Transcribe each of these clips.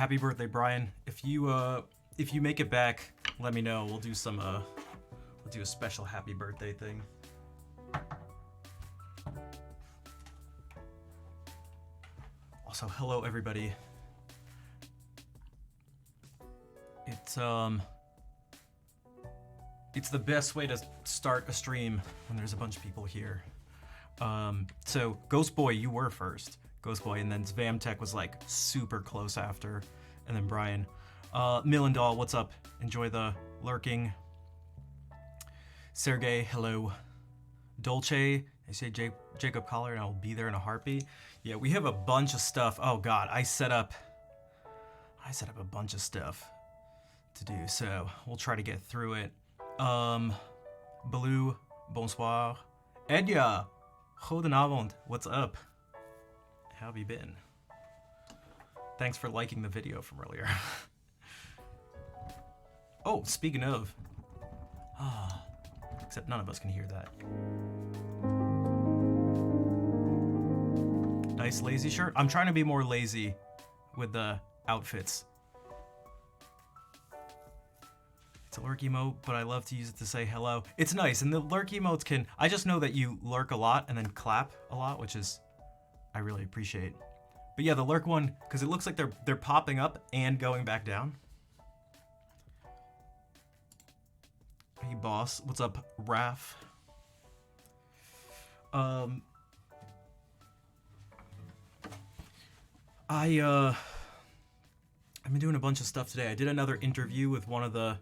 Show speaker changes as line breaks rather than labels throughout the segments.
Happy birthday, Brian. If you make it back, let me know. We'll do some we'll do a special happy birthday thing. Also, hello everybody. It's the best way to start a stream when there's a bunch of people here. So Ghost Boy, you were first. Ghost Boy, and then Zvamtech was like super close after, and then Brian. Millendal, what's up? Enjoy the lurking. Sergey, hello. Dolce, I say Jacob Collar, and I'll be there in a heartbeat. Yeah, we have a bunch of stuff. Oh God, I set up a bunch of stuff to do, so we'll try to get through it. Baloo, bonsoir. Edya, goedenavond, what's up? How have you been? Thanks for liking the video from earlier. Oh, speaking of. Except none of us can hear that. Nice lazy shirt. I'm trying to be more lazy with the outfits. It's a lurk emote, but I love to use it to say hello. It's nice, and the lurk emotes can... I just know that you lurk a lot and then clap a lot, which is... I really appreciate. But yeah, the lurk one, because it looks like they're popping up and going back down. Hey boss, what's up, Raph? I've been doing a bunch of stuff today. I did another interview with one of the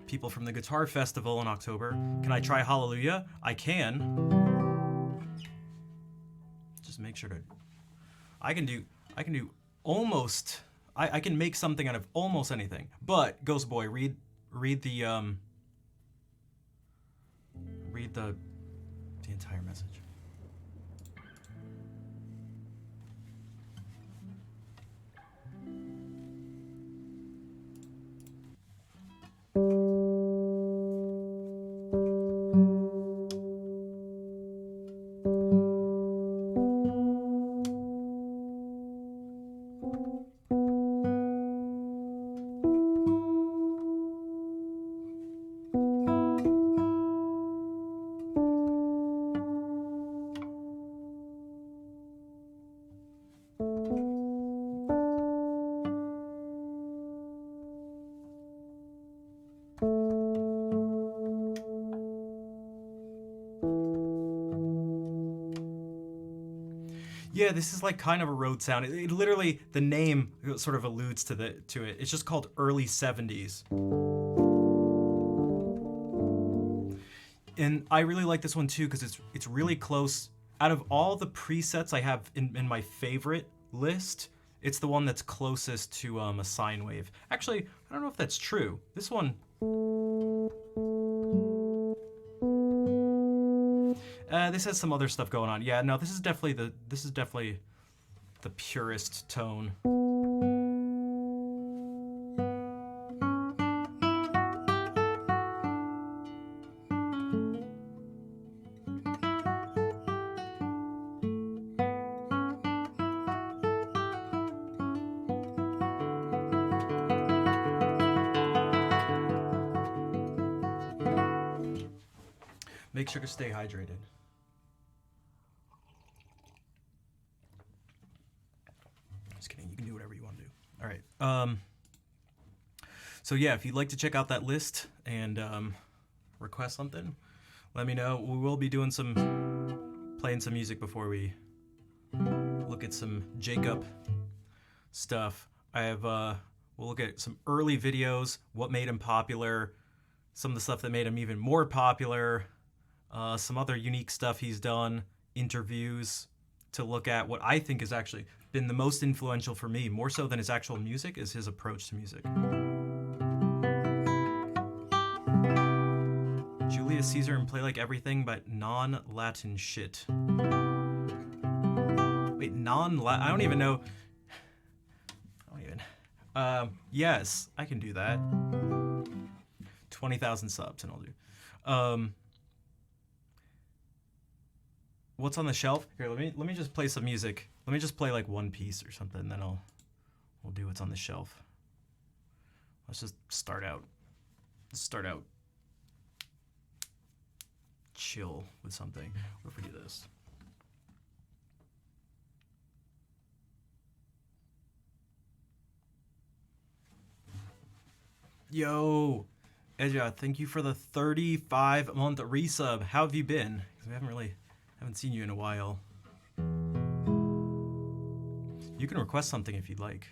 people from the Guitar Festival in October. Can I try Hallelujah? I can. Just make sure to... I can do almost... I can make something out of almost anything. But, Ghost Boy, read the entire message. Yeah, this is like kind of a road sound. It literally, the name sort of alludes to it. It's just called early 70s. And I really like this one too because it's really close. Out of all the presets I have in my favorite list, it's the one that's closest to a sine wave. Actually, I don't know if that's true. This one... this has some other stuff going on. Yeah, no, this is definitely the purest tone. Make sure to stay hydrated. So yeah, if you'd like to check out that list and request something, let me know. We will be doing playing some music before we look at some Jacob stuff. We'll look at some early videos, what made him popular, some of the stuff that made him even more popular, some other unique stuff he's done, interviews to look at. What I think has actually been the most influential for me, more so than his actual music, is his approach to music. Julius Caesar and Play Like Everything, but non-Latin shit. Wait, non-Latin? I don't even know. Yes, I can do that. 20,000 subs and I'll do. What's on the shelf? Here, let me just play some music. Let me just play like one piece or something, then We'll do what's on the shelf. Let's just start out chill with something. What if we do this? Yo, Edja, thank you for the 35-month resub. How have you been? Because we haven't seen you in a while. You can request something if you'd like.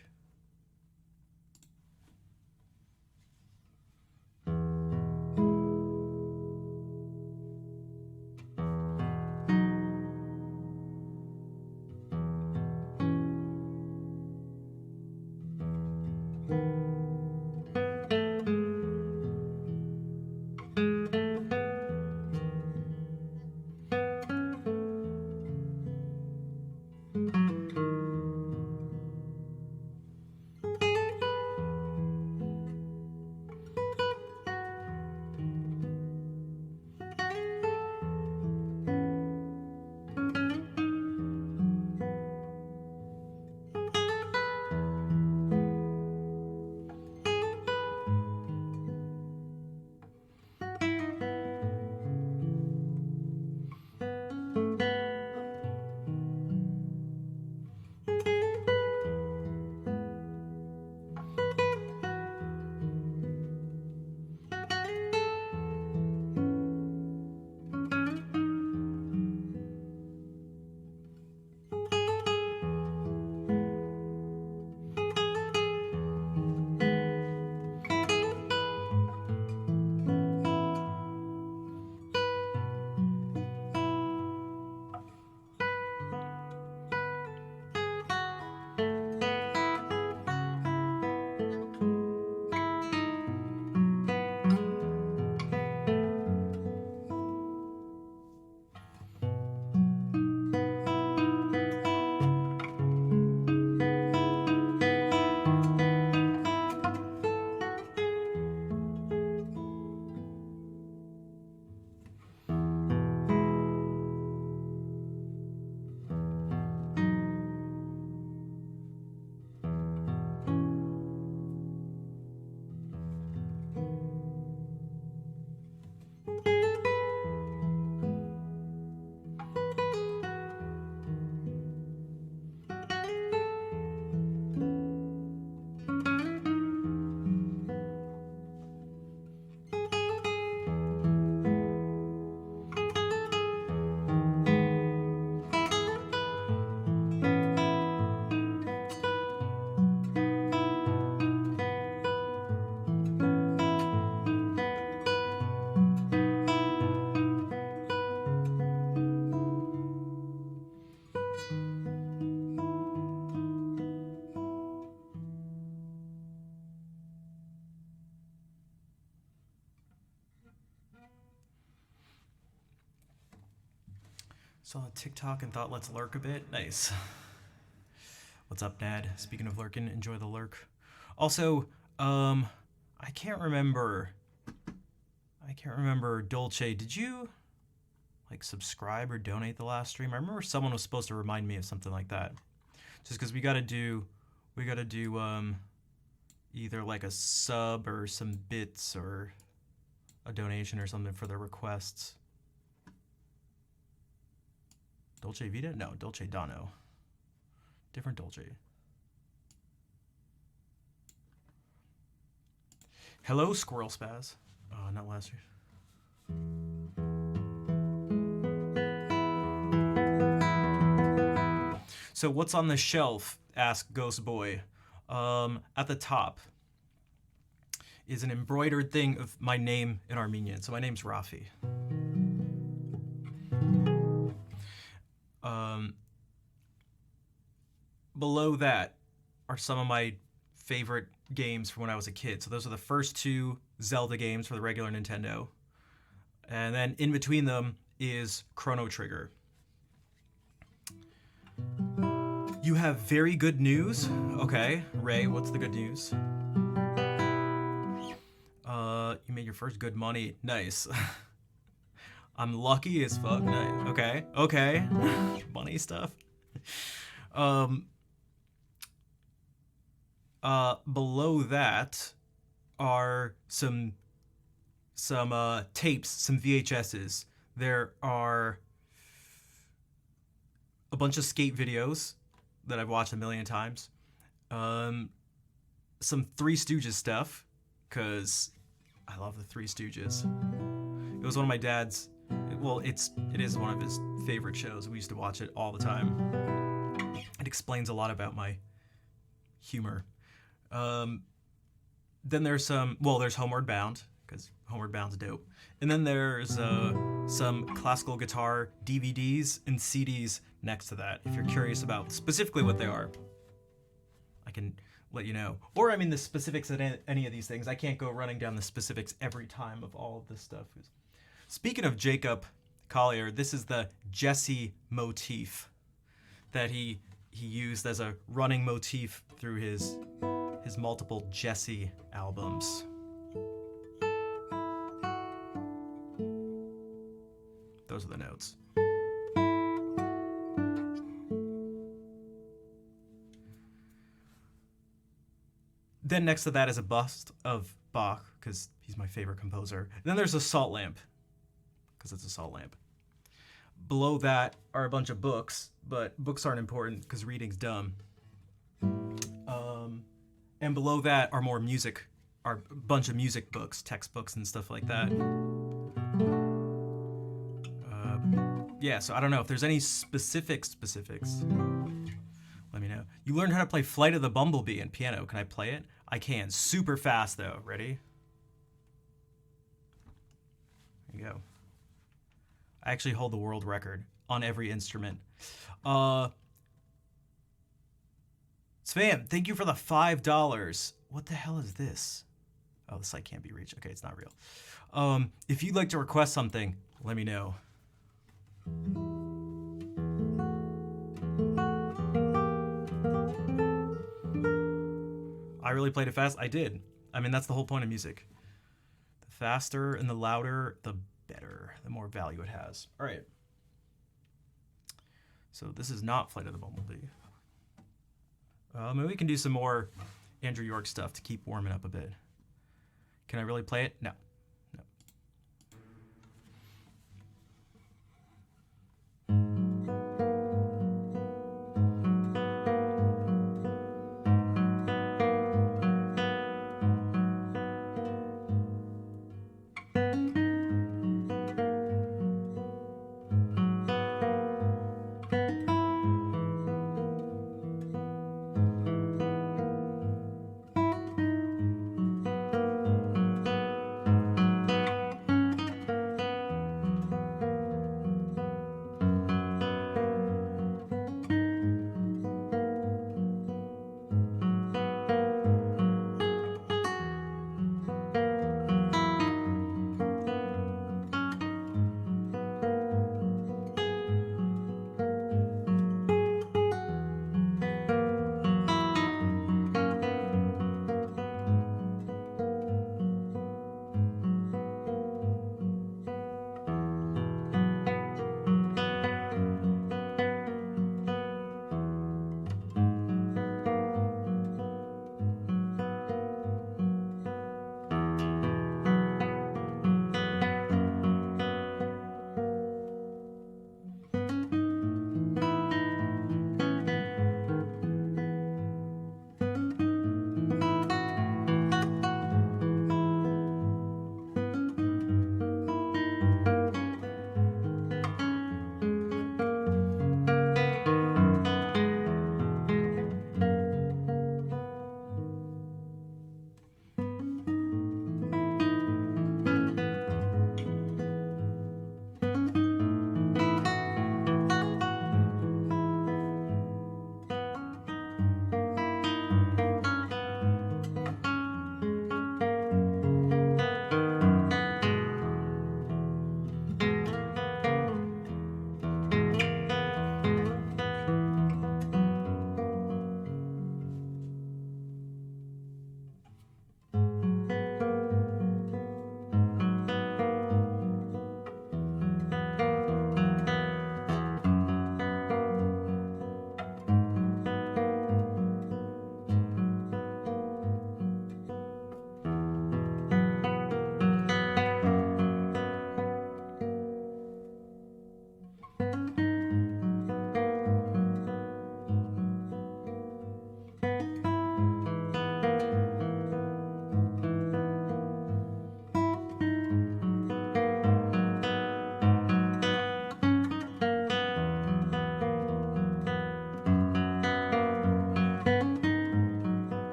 Saw TikTok and thought let's lurk a bit. Nice. What's up, Nad? Speaking of lurking, enjoy the lurk. Also, I can't remember, Dolce, did you like subscribe or donate the last stream? I remember someone was supposed to remind me of something like that. Just because we gotta do either like a sub or some bits or a donation or something for their requests. Dolce Vita? No, Dolce Dano. Different Dolce. Hello, Squirrel Spaz. Oh, not last year. So what's on the shelf? Asked Ghost Boy. At the top is an embroidered thing of my name in Armenian. So my name's Rafi. Below that are some of my favorite games from when I was a kid. So those are the first two Zelda games for the regular Nintendo. And then in between them is Chrono Trigger. You have very good news. Okay, Ray, what's the good news? You made your first good money. Nice. I'm lucky as fuck. Nice. Okay. Money stuff. Below that are some tapes, some VHSs. There are a bunch of skate videos that I've watched a million times. Some Three Stooges stuff, because I love the Three Stooges. It was one of my dad's. Well, it is one of his favorite shows. We used to watch it all the time. It explains a lot about my humor. Then there's there's Homeward Bound, because Homeward Bound's dope. And then there's some classical guitar DVDs and CDs next to that. If you're curious about specifically what they are, I can let you know. Or, I mean, the specifics of any of these things. I can't go running down the specifics every time of all of this stuff. Speaking of Jacob Collier, this is the Jesse motif that he used as a running motif through his multiple Jesse albums. Those are the notes. Then next to that is a bust of Bach, because he's my favorite composer. And then there's a salt lamp, because it's a salt lamp. Below that are a bunch of books, but books aren't important because reading's dumb. And below that are more music, are a bunch of music books, textbooks and stuff like that. Yeah, so I don't know if there's any specifics. Let me know. You learned how to play Flight of the Bumblebee in piano. Can I play it? I can. Super fast, though. Ready? There you go. I actually hold the world record on every instrument. Spam, thank you for the $5. What the hell is this? Oh, the site can't be reached. Okay, it's not real. If you'd like to request something, let me know. I really played it fast. I did. I mean, that's the whole point of music. The faster and the louder, the better, the more value it has. All right. So this is not Flight of the Bumblebee. Maybe we can do some more Andrew York stuff to keep warming up a bit. Can I really play it? No.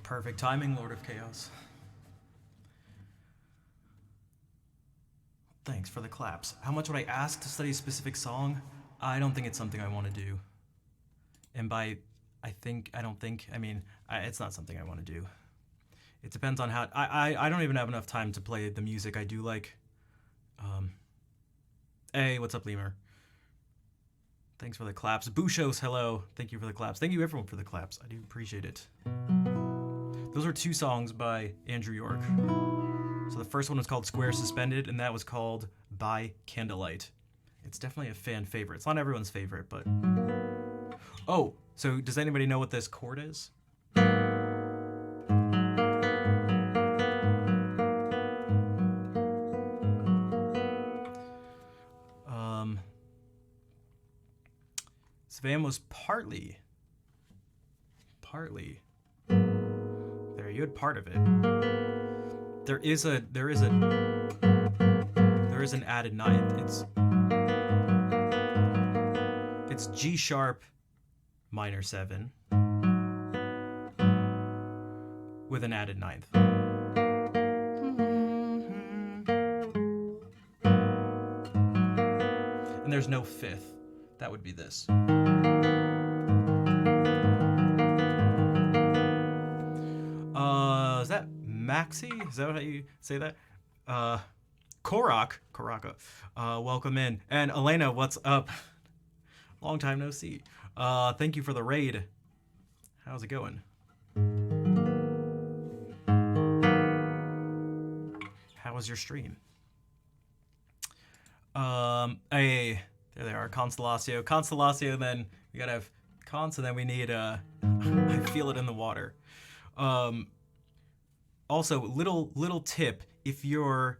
Perfect timing, Lord of Chaos. Thanks for the claps. How much would I ask to study a specific song? I don't think it's something I want to do. And by it's not something I want to do. It depends on how... I don't even have enough time to play the music I do like. Hey, what's up, Lemur? Thanks for the claps. Bushos, hello. Thank you for the claps. Thank you, everyone, for the claps. I do appreciate it. Those were 2 songs by Andrew York. So the first one was called Square Suspended, and that was called By Candlelight. It's definitely a fan favorite. It's not everyone's favorite, but... Oh, so does anybody know what this chord is? Svan was partly. There, you had part of it. There is an added ninth. It's G sharp minor 7 with an added ninth. And there's no fifth. That would be this. Is that Maxi? Is that how you say that? Koraka, welcome in. And Elena, what's up? Long time no see. Thank you for the raid. How's it going? How was your stream? Hey, there they are, Constellatio, then we gotta have Cons, and then we need, I feel it in the water. Also, little tip, if you're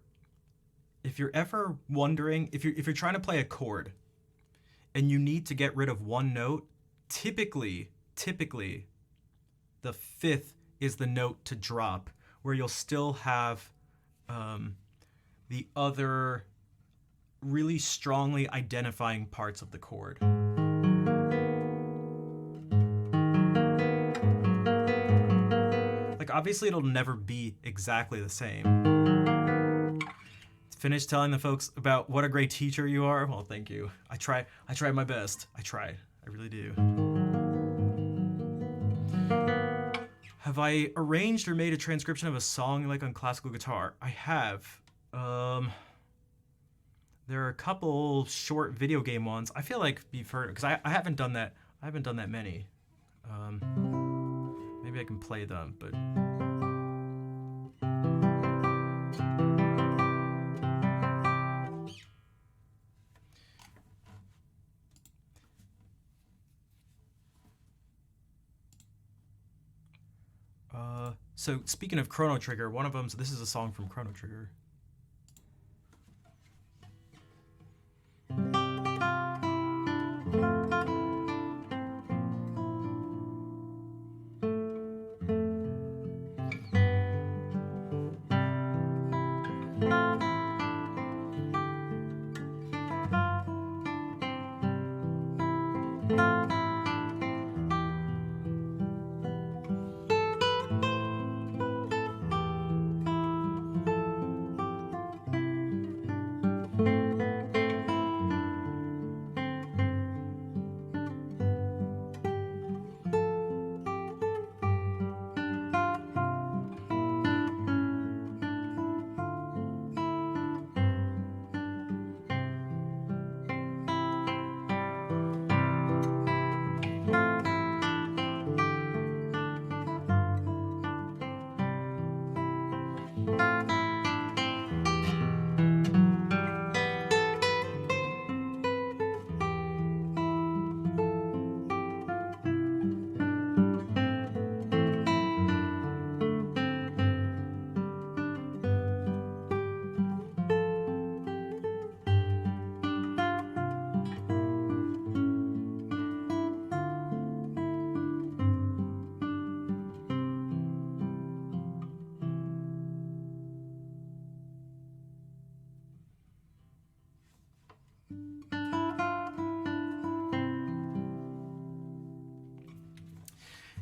ever wondering, if you're trying to play a chord, and you need to get rid of one note, typically, the 5th is the note to drop, where you'll still have the other really strongly identifying parts of the chord. Like, obviously it'll never be exactly the same. Finish telling the folks about what a great teacher you are. Well, thank you. I try my best. I really do. Have I arranged or made a transcription of a song you like on classical guitar? I have. There are a couple short video game ones. I feel like you've heard, because I haven't done that. I haven't done that many. Maybe I can play them, but. So speaking of Chrono Trigger, one of them. So this is a song from Chrono Trigger.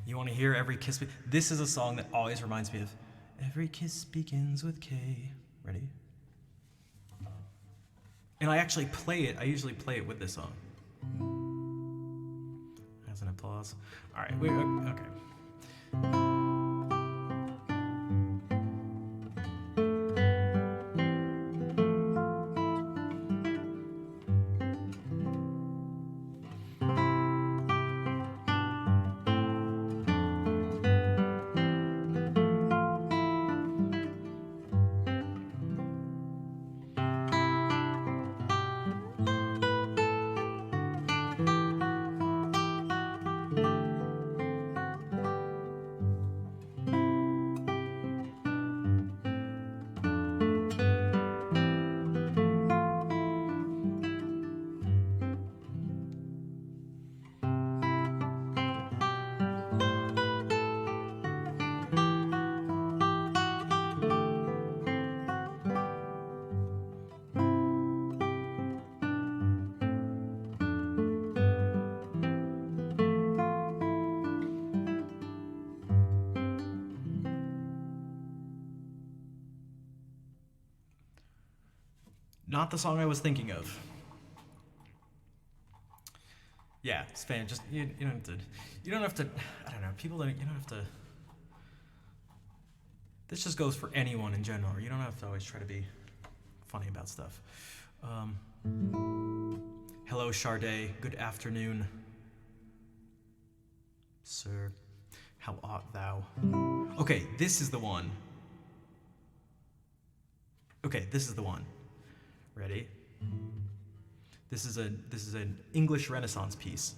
You want to hear Every Kiss? This is a song that always reminds me of Every Kiss Begins with K. Ready? And I actually play it. I usually play it with this song. As an applause. All right. Wait. Okay. Not the song I was thinking of. Yeah, Span. Just you don't have to. You don't have to. I don't know. People don't. You don't have to. This just goes for anyone in general. You don't have to always try to be funny about stuff. Hello, Sade. Good afternoon, sir. How art thou? Okay, this is the one. Okay, this is the one. Ready? This is an English Renaissance piece.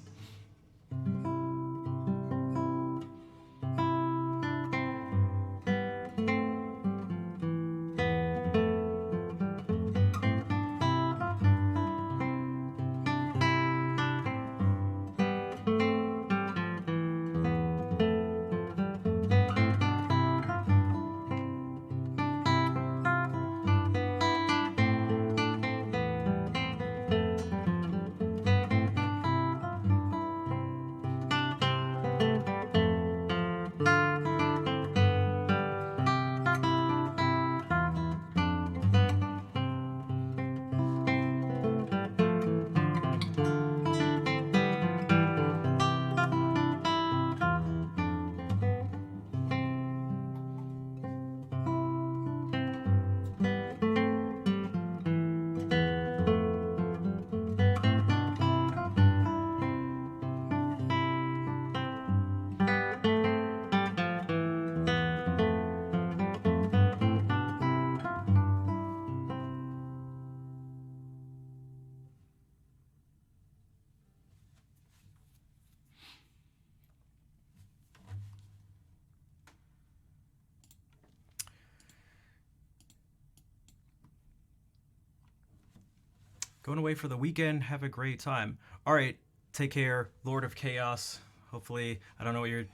Going away for the weekend. Have a great time. All right. Take care. Lord of Chaos. Hopefully, I don't know what you're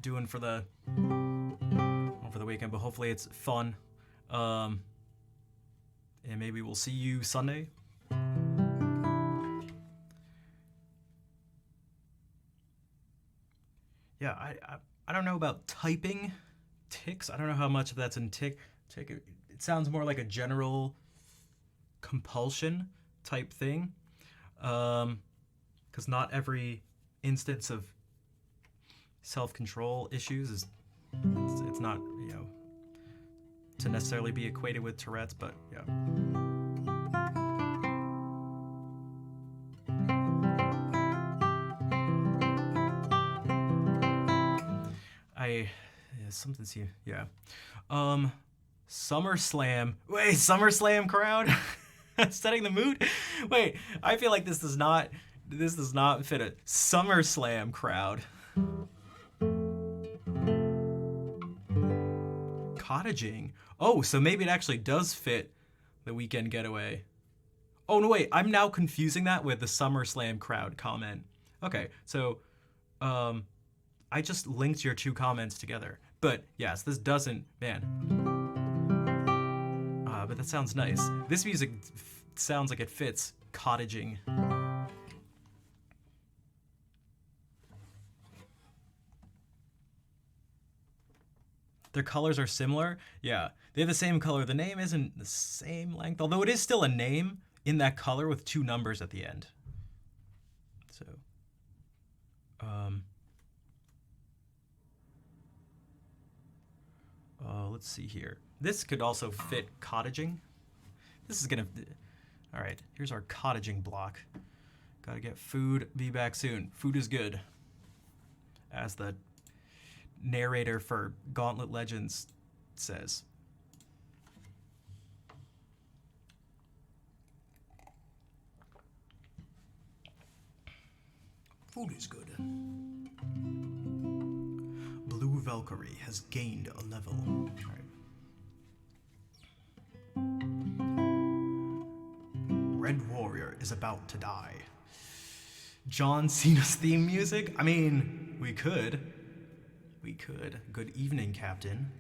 doing for the weekend, but hopefully it's fun. And maybe we'll see you Sunday. Yeah, I don't know about typing tics. I don't know how much of that's in tick. It sounds more like a general compulsion type thing, because not every instance of self-control issues is it's not, you know, to necessarily be equated with Tourette's, but yeah. Something seems, yeah. SummerSlam. Wait, SummerSlam crowd? Setting the mood? Wait, I feel like this does not fit a SummerSlam crowd. Cottaging. Oh, so maybe it actually does fit the weekend getaway. Oh, no, wait, I'm now confusing that with the SummerSlam crowd comment. Okay, so I just linked your two comments together. But yes, this doesn't, man. But that sounds nice. This music sounds like it fits cottaging. Their colors are similar. Yeah, they have the same color. The name isn't the same length, although it is still a name in that color with 2 numbers at the end. So, let's see here. This could also fit cottaging. This is gonna, all right, here's our cottaging block. Gotta get food, be back soon. Food is good. As the narrator for Gauntlet Legends says. Food is good. Blue Valkyrie has gained a level. All right. Red Warrior is about to die. John Cena's theme music? I mean, we could. We could. Good evening, Captain.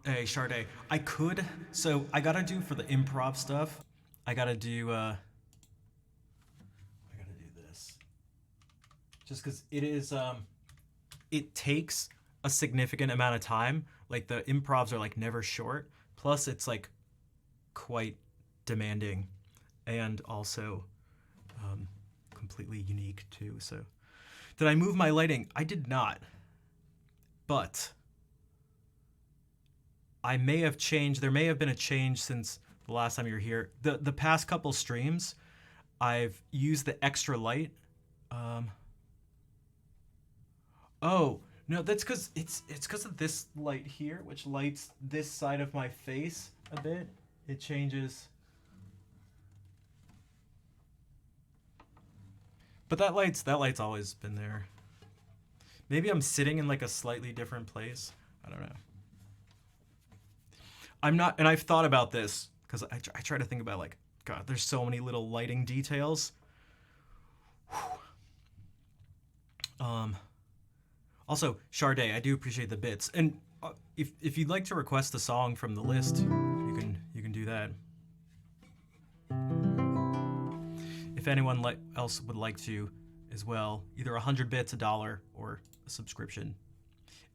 Hey, Sade, I could, so I gotta do for the improv stuff, I gotta do this. Just because it is, it takes a significant amount of time. Like the improvs are like never short. Plus it's like quite demanding and also completely unique too. So did I move my lighting? I did not. But I may have changed. There may have been a change since the last time you were here. The past couple streams, I've used the extra light. Oh no, that's because it's because of this light here, which lights this side of my face a bit. It changes. But that light's always been there. Maybe I'm sitting in like a slightly different place. I don't know. I'm not, and I've thought about this because I try to think about like, God, there's so many little lighting details. Also, Sade, I do appreciate the bits, and if you'd like to request a song from the list, you can do that. If anyone else would like to, as well, either 100 bits, $1, or a subscription,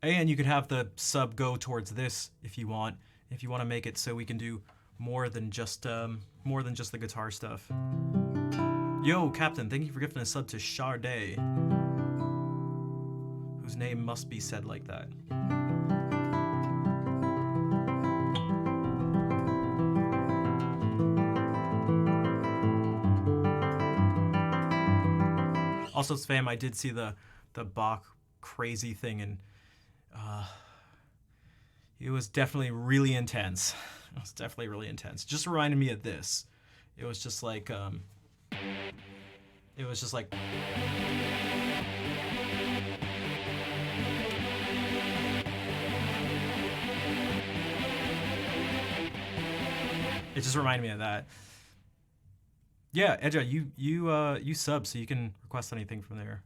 and you could have the sub go towards this if you want. If you want to make it so we can do more than just the guitar stuff. Yo, Captain, thank you for gifting a sub to Sade, whose name must be said like that. Also, Spam, I did see the Bach crazy thing, and it was definitely really intense. It was definitely really intense. Just reminded me of this. It was just like, it was just like. It just reminded me of that. Yeah, Edja, you sub, so you can request anything from there.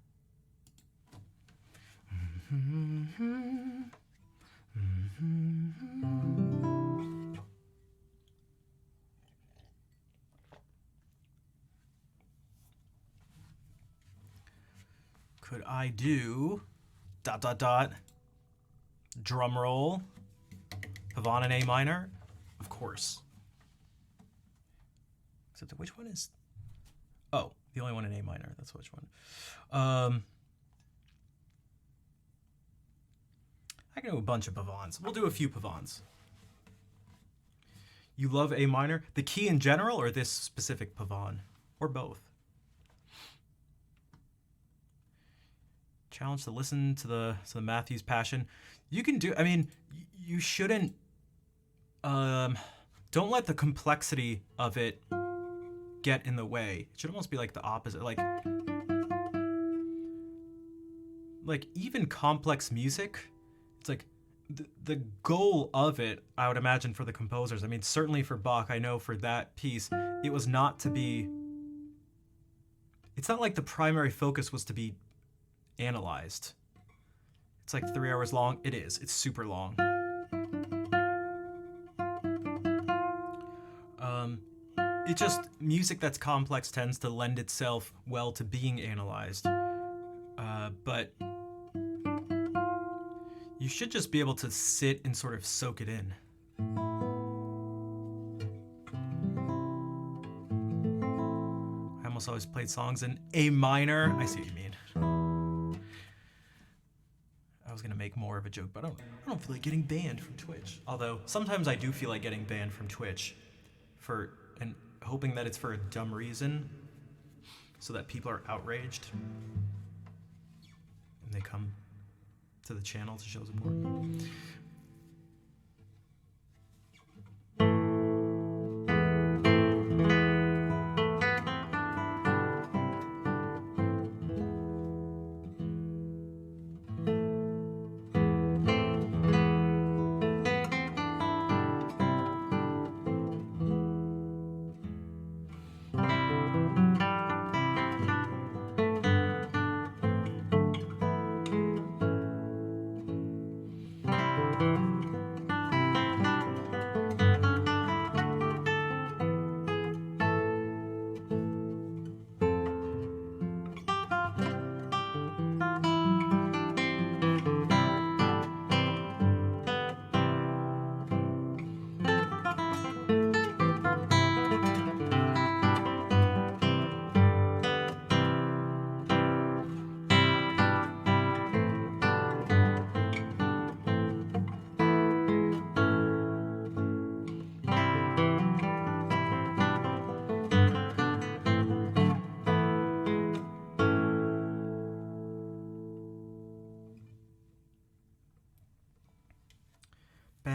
Could I do ... drum roll, Pavane in A minor? Of course. Except which one is... Oh, the only one in A minor. That's which one. I can do a bunch of Pavans. We'll do a few Pavans. You love A minor? The key in general, or this specific Pavan? Or both? Challenge to listen to the Matthews Passion. You can do... I mean, you shouldn't... don't let the complexity of it get in the way. It should almost be like the opposite. Like even complex music, it's like the goal of it, I would imagine, for the composers. I mean, certainly for Bach, I know for that piece, it was not to be... It's not like the primary focus was to be analyzed. It's like 3 hours long. It is. It's super long. It just, music that's complex tends to lend itself well to being analyzed. But you should just be able to sit and sort of soak it in. I almost always played songs in A minor. I see what you mean. I was gonna make more of a joke, but I don't feel like getting banned from Twitch. Although sometimes I do feel like getting banned from Twitch and hoping that it's for a dumb reason, so that people are outraged and they come to the channel to show support.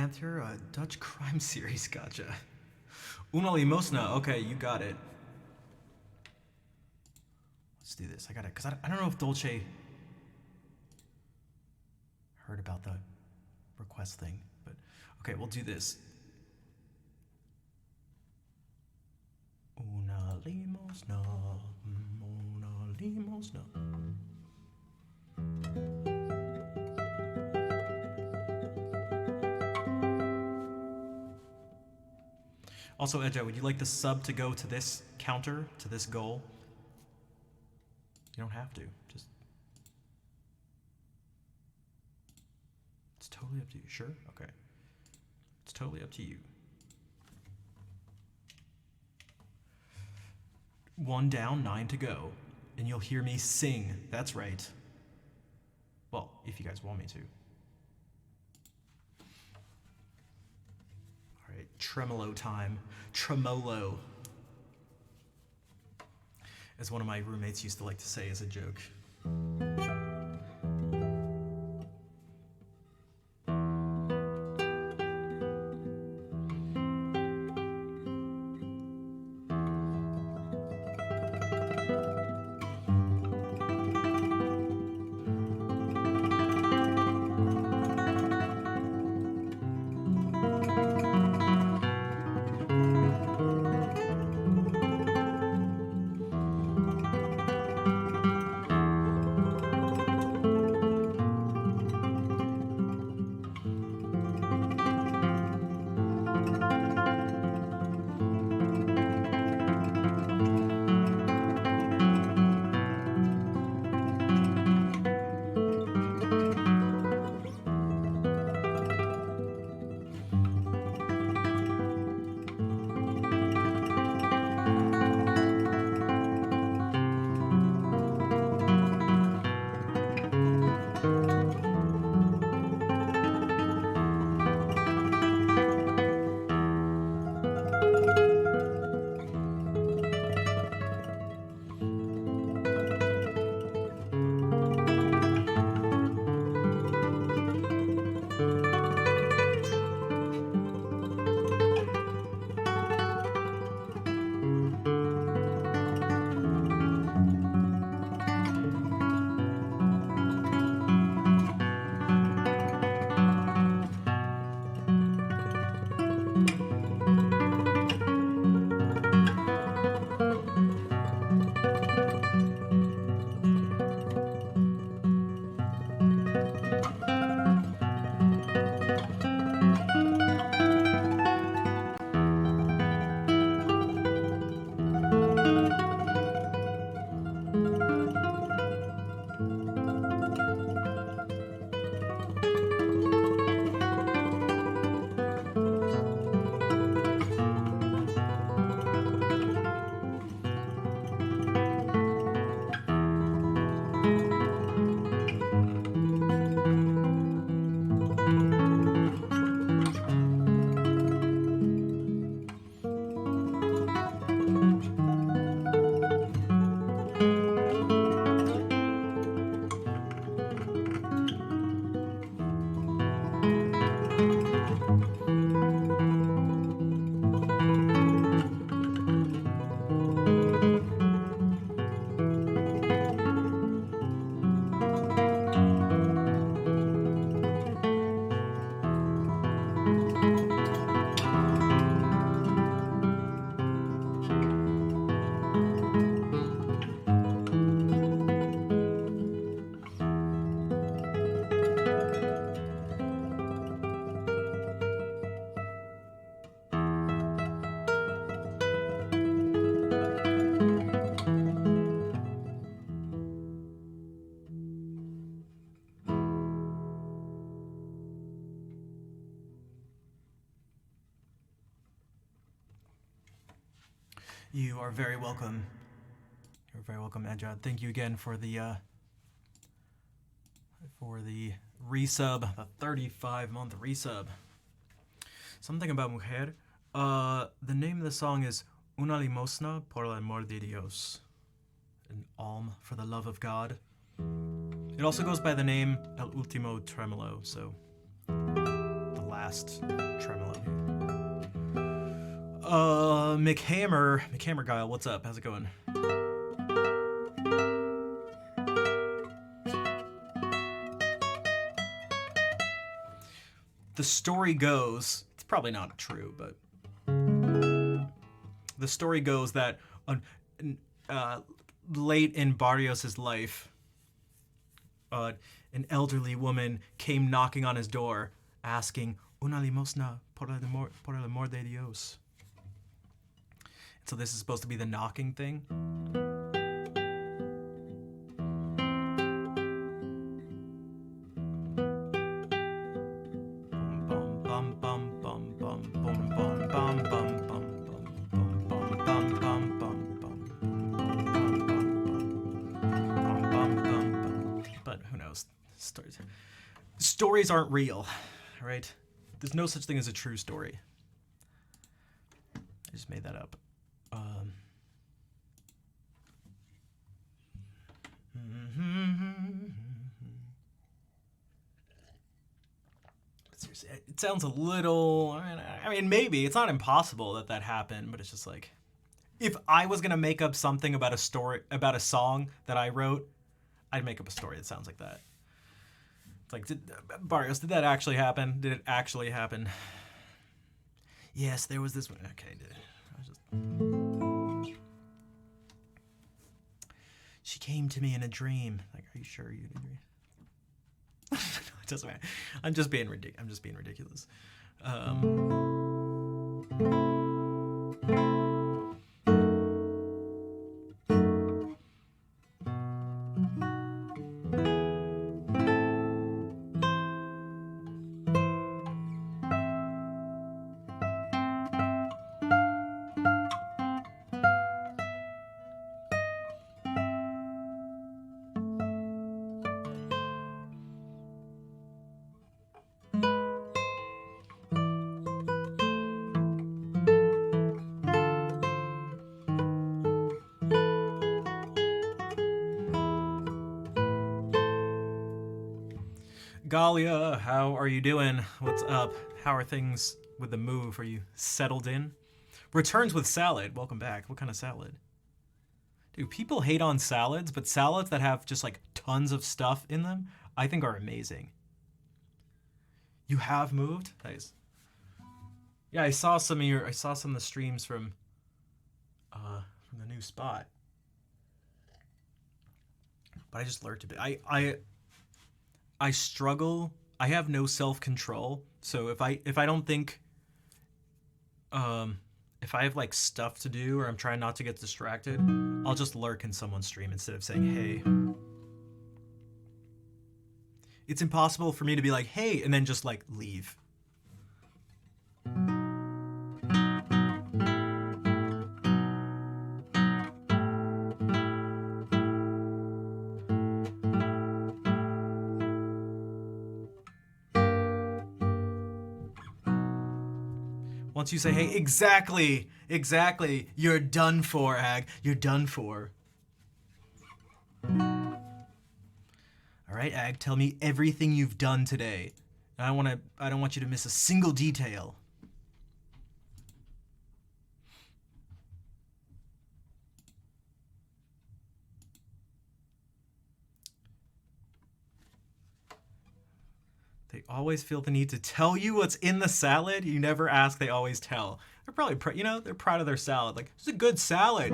Lantern, a Dutch crime series. Gotcha. Una limosna. Okay, you got it. Let's do this. I got it. Because I don't know if Dolce heard about the request thing. But okay, we'll do this. Una limosna. Una limosna. Also, Edja, would you like the sub to go to this counter, to this goal? You don't have to. Just. It's totally up to you. Sure? Okay. It's totally up to you. 1 down, 9 to go. And you'll hear me sing. That's right. Well, if you guys want me to. All right, tremolo time. Tremolo. As one of my roommates used to like to say as a joke. You are very welcome. You're very welcome, Edja. Thank you again for the resub, the 35-month resub. Something about mujer. The name of the song is Una limosna por el amor de Dios. An alm for the love of God. It also goes by the name El Último Tremolo, so the fast tremolo. McHammer Guile, what's up? How's it going? The story goes, it's probably not true, but the story goes that late in Barrios' life, an elderly woman came knocking on his door asking, "Una limosna por el amor de Dios." So this is supposed to be the knocking thing. But who knows? Stories aren't real, right? There's no such thing as a true story. I just made that up. Seriously, it sounds a little, I mean, maybe. It's not impossible that happened, but it's just like, if I was going to make up something about a story, about a song that I wrote, I'd make up a story that sounds like that. It's like, Barrios, did that actually happen? Did it actually happen? Yes, there was this one. Okay, she came to me in a dream. Like, are you sure you didn't dream? It doesn't matter. I'm just being ridiculous. Galia, how are you doing? What's up? How are things with the move? Are you settled in? Returns with salad. Welcome back. What kind of salad? Dude, people hate on salads, but salads that have just like tons of stuff in them, I think are amazing. You have moved? Nice. Yeah, I saw some of the streams from the new spot. But I just lurked a bit. I struggle. I have no self-control. So if I don't think, if I have like stuff to do or I'm trying not to get distracted, I'll just lurk in someone's stream instead of saying, hey. It's impossible for me to be like, hey, and then just like leave. Once you say, hey, exactly, you're done for, Ag. You're done for. All right, Ag, tell me everything you've done today. I don't want you to miss a single detail. They always feel the need to tell you what's in the salad. You never ask, they always tell. They're probably, they're proud of their salad. Like, it's a good salad.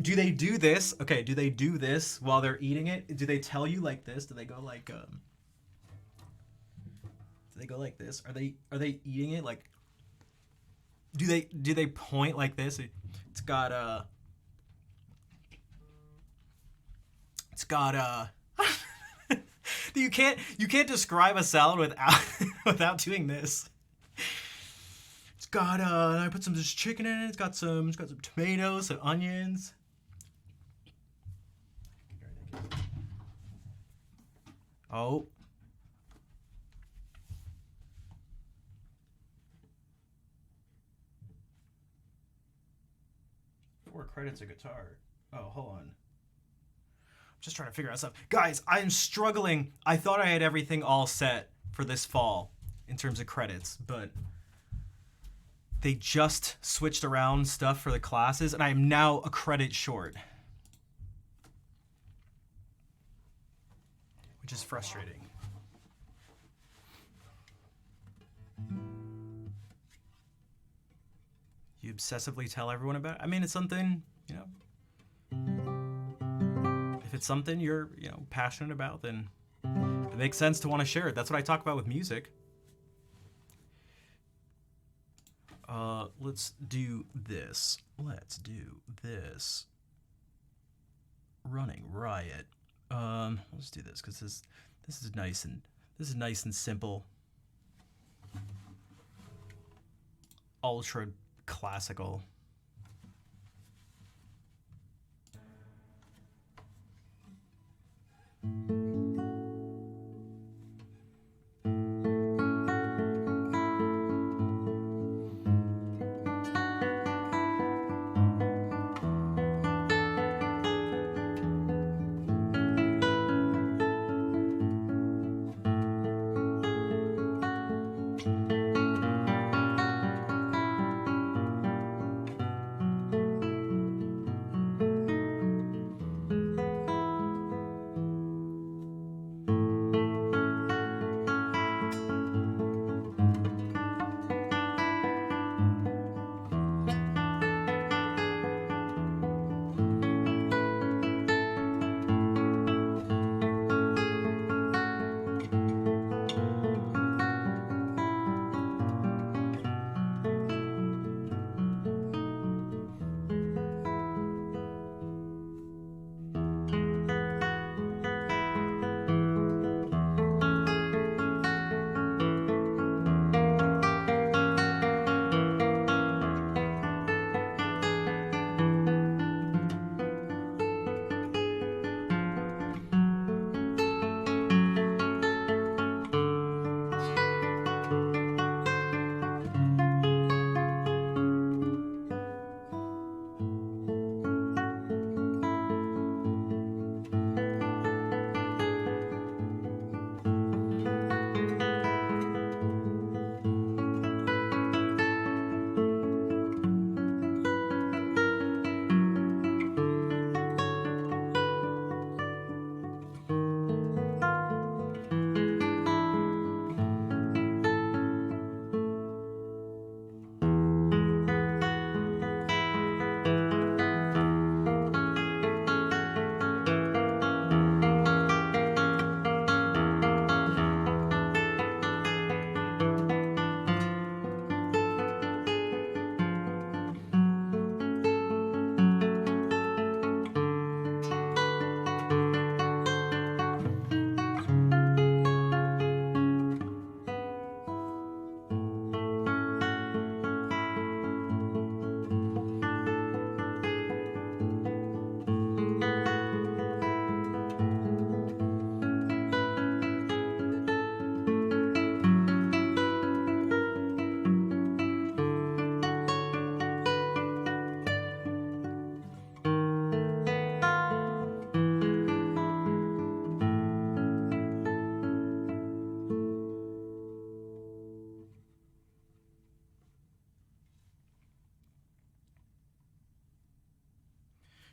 Do they do this? Okay, do they do this while they're eating it? Do they tell you like this? Do they go like, do they go like this? Are they eating it like, do they point like this? It's got, you can't describe a salad without doing this. It's got I put some just chicken in it. It's got some tomatoes, some onions. Oh. 4 credits a guitar. Oh, hold on. Just trying to figure out stuff. Guys, I'm struggling. I thought I had everything all set for this fall. in terms of credits, but they just switched around stuff for the classes, and I am now a credit short, which is frustrating. You obsessively tell everyone about it? I mean, it's something, you know, if it's something you're, you know, passionate about, then it makes sense to want to share it. That's what I talk about with music. Let's do this. Let's do this. Running Riot. Let's do this because this is nice and simple. Ultra classical.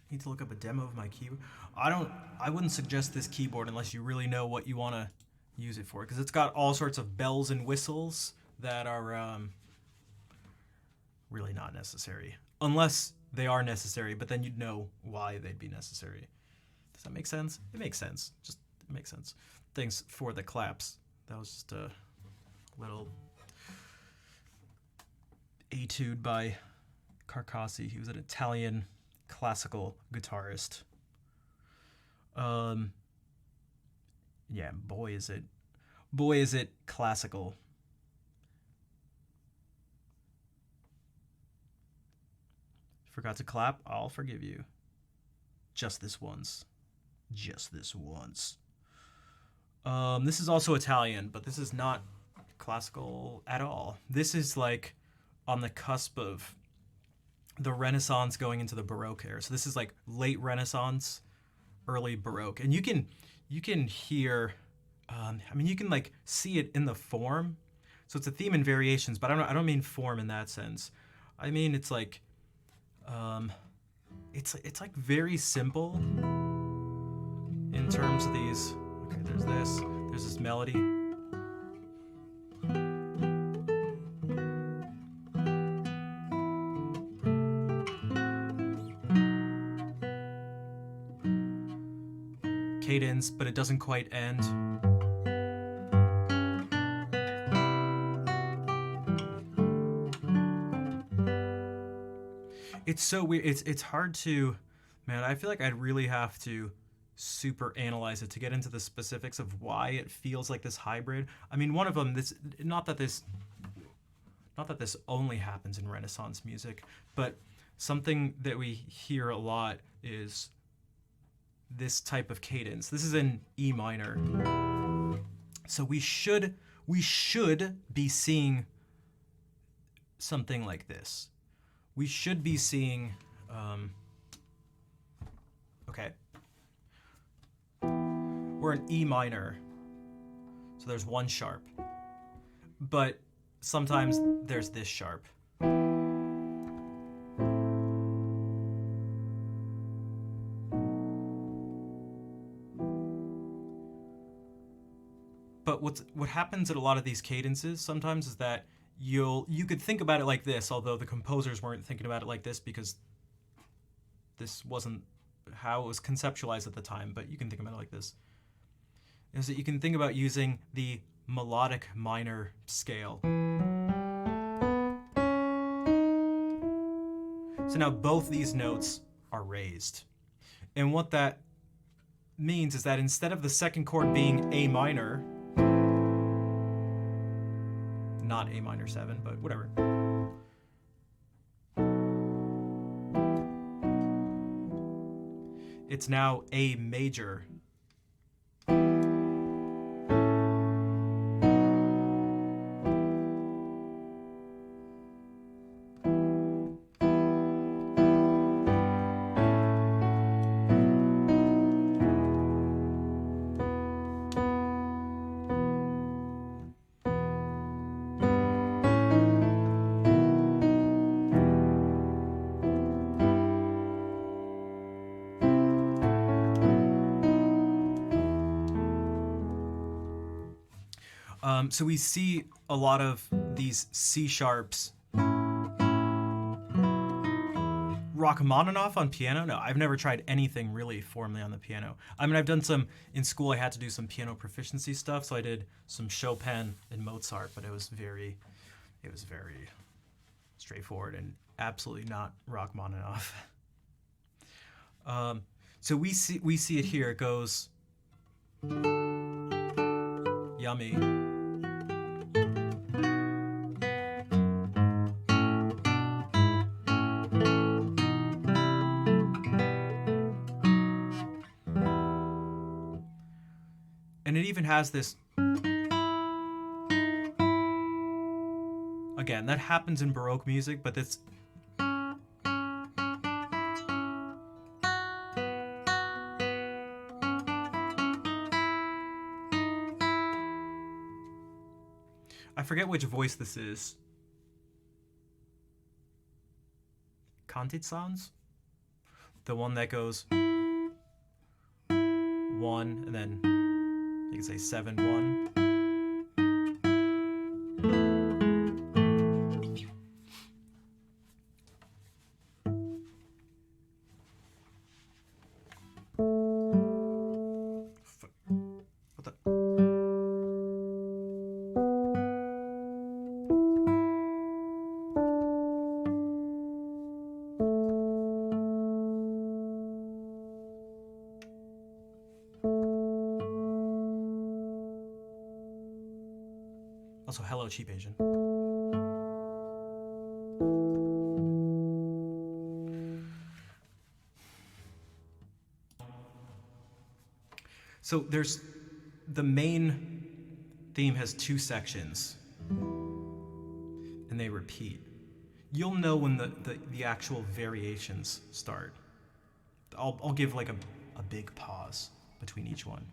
Need to look up a demo of my keyboard. I wouldn't suggest this keyboard unless you really know what you want to use it for, because it's got all sorts of bells and whistles that are really not necessary. Unless they are necessary, but then you'd know why they'd be necessary. Does that make sense? It makes sense. Just it makes sense. Thanks for the claps. That was just a little etude by Carcassi. He was an Italian classical guitarist. Yeah, boy is it classical. Forgot to clap? I'll forgive you. Just this once. Just this once. This is also Italian, but this is not classical at all. This is like on the cusp of the Renaissance going into the Baroque era. So this is like late Renaissance, early Baroque. And you can hear, I mean, you can like see it in the form. So it's a theme and variations, but I don't mean form in that sense. I mean it's like, it's like very simple in terms of these. Okay, there's this melody. Cadence, but it doesn't quite end. It's so weird. It's hard to, man, I feel like I'd really have to super analyze it to get into the specifics of why it feels like this hybrid. I mean, one of them, not that this only happens in Renaissance music, but something that we hear a lot is this type of cadence. This is in E minor. So we should be seeing something like this. We should be seeing, okay. We're in E minor, so there's one sharp. But sometimes there's this sharp. But what happens at a lot of these cadences sometimes is that you could think about it like this, although the composers weren't thinking about it like this because this wasn't how it was conceptualized at the time, but you can think about it like this. Is that you can think about using the melodic minor scale. So now both these notes are raised. And what that means is that instead of the second chord being A minor, not A minor 7, but whatever. It's now A major. So we see a lot of these C sharps. Rachmaninoff on piano? No, I've never tried anything really formally on the piano. I mean, I've done some, in school I had to do some piano proficiency stuff, so I did some Chopin and Mozart, but it was very straightforward and absolutely not Rachmaninoff. So we see it here. It goes yummy. And it even has this, again, that happens in Baroque music, but this, I forget which voice this is. Kantitsans? The one that goes 1 and then you can say 7-1. What the? Also, hello, cheap Asian. So there's, the main theme has 2 sections, and they repeat. You'll know when the actual variations start. I'll give like a big pause between each one.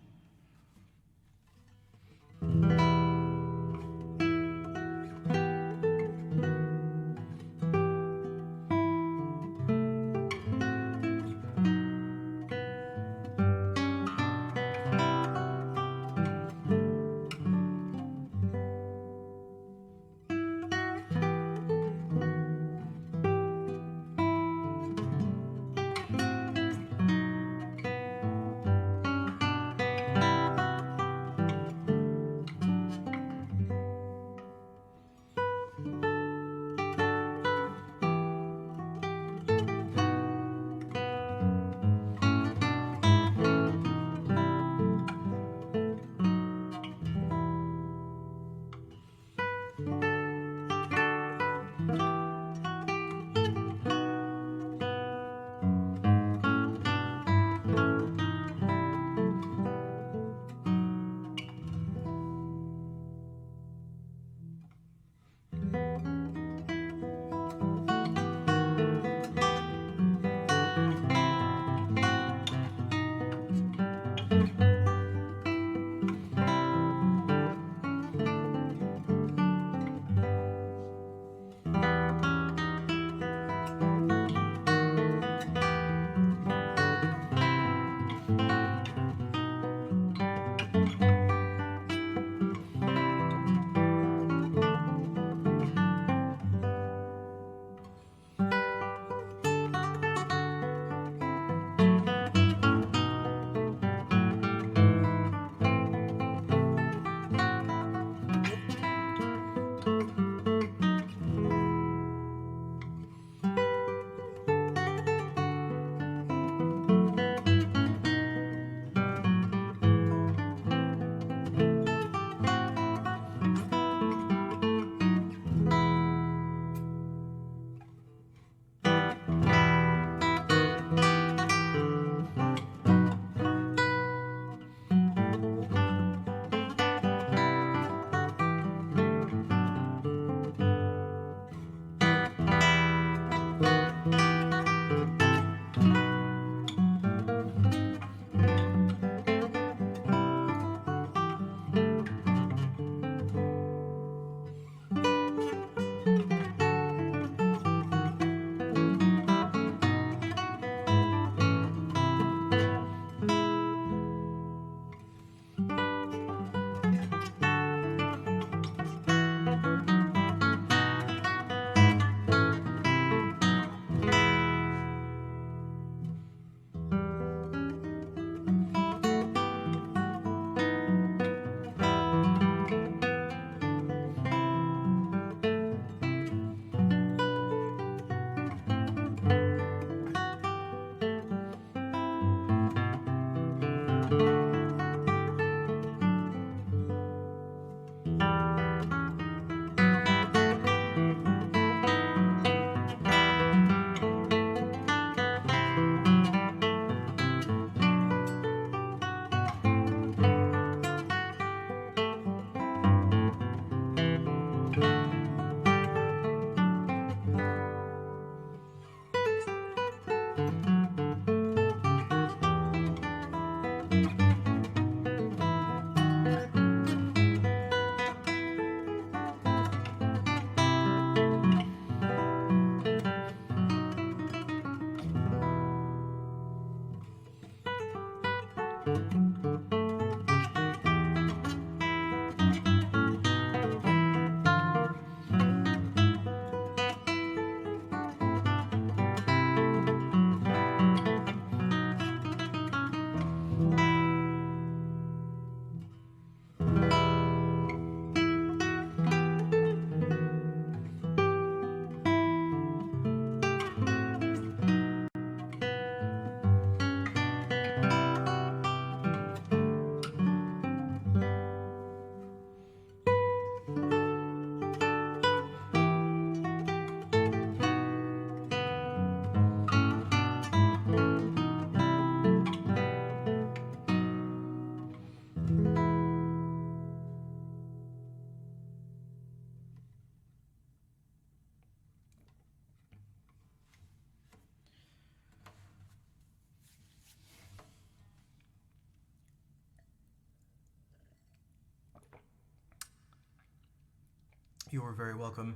You are very welcome.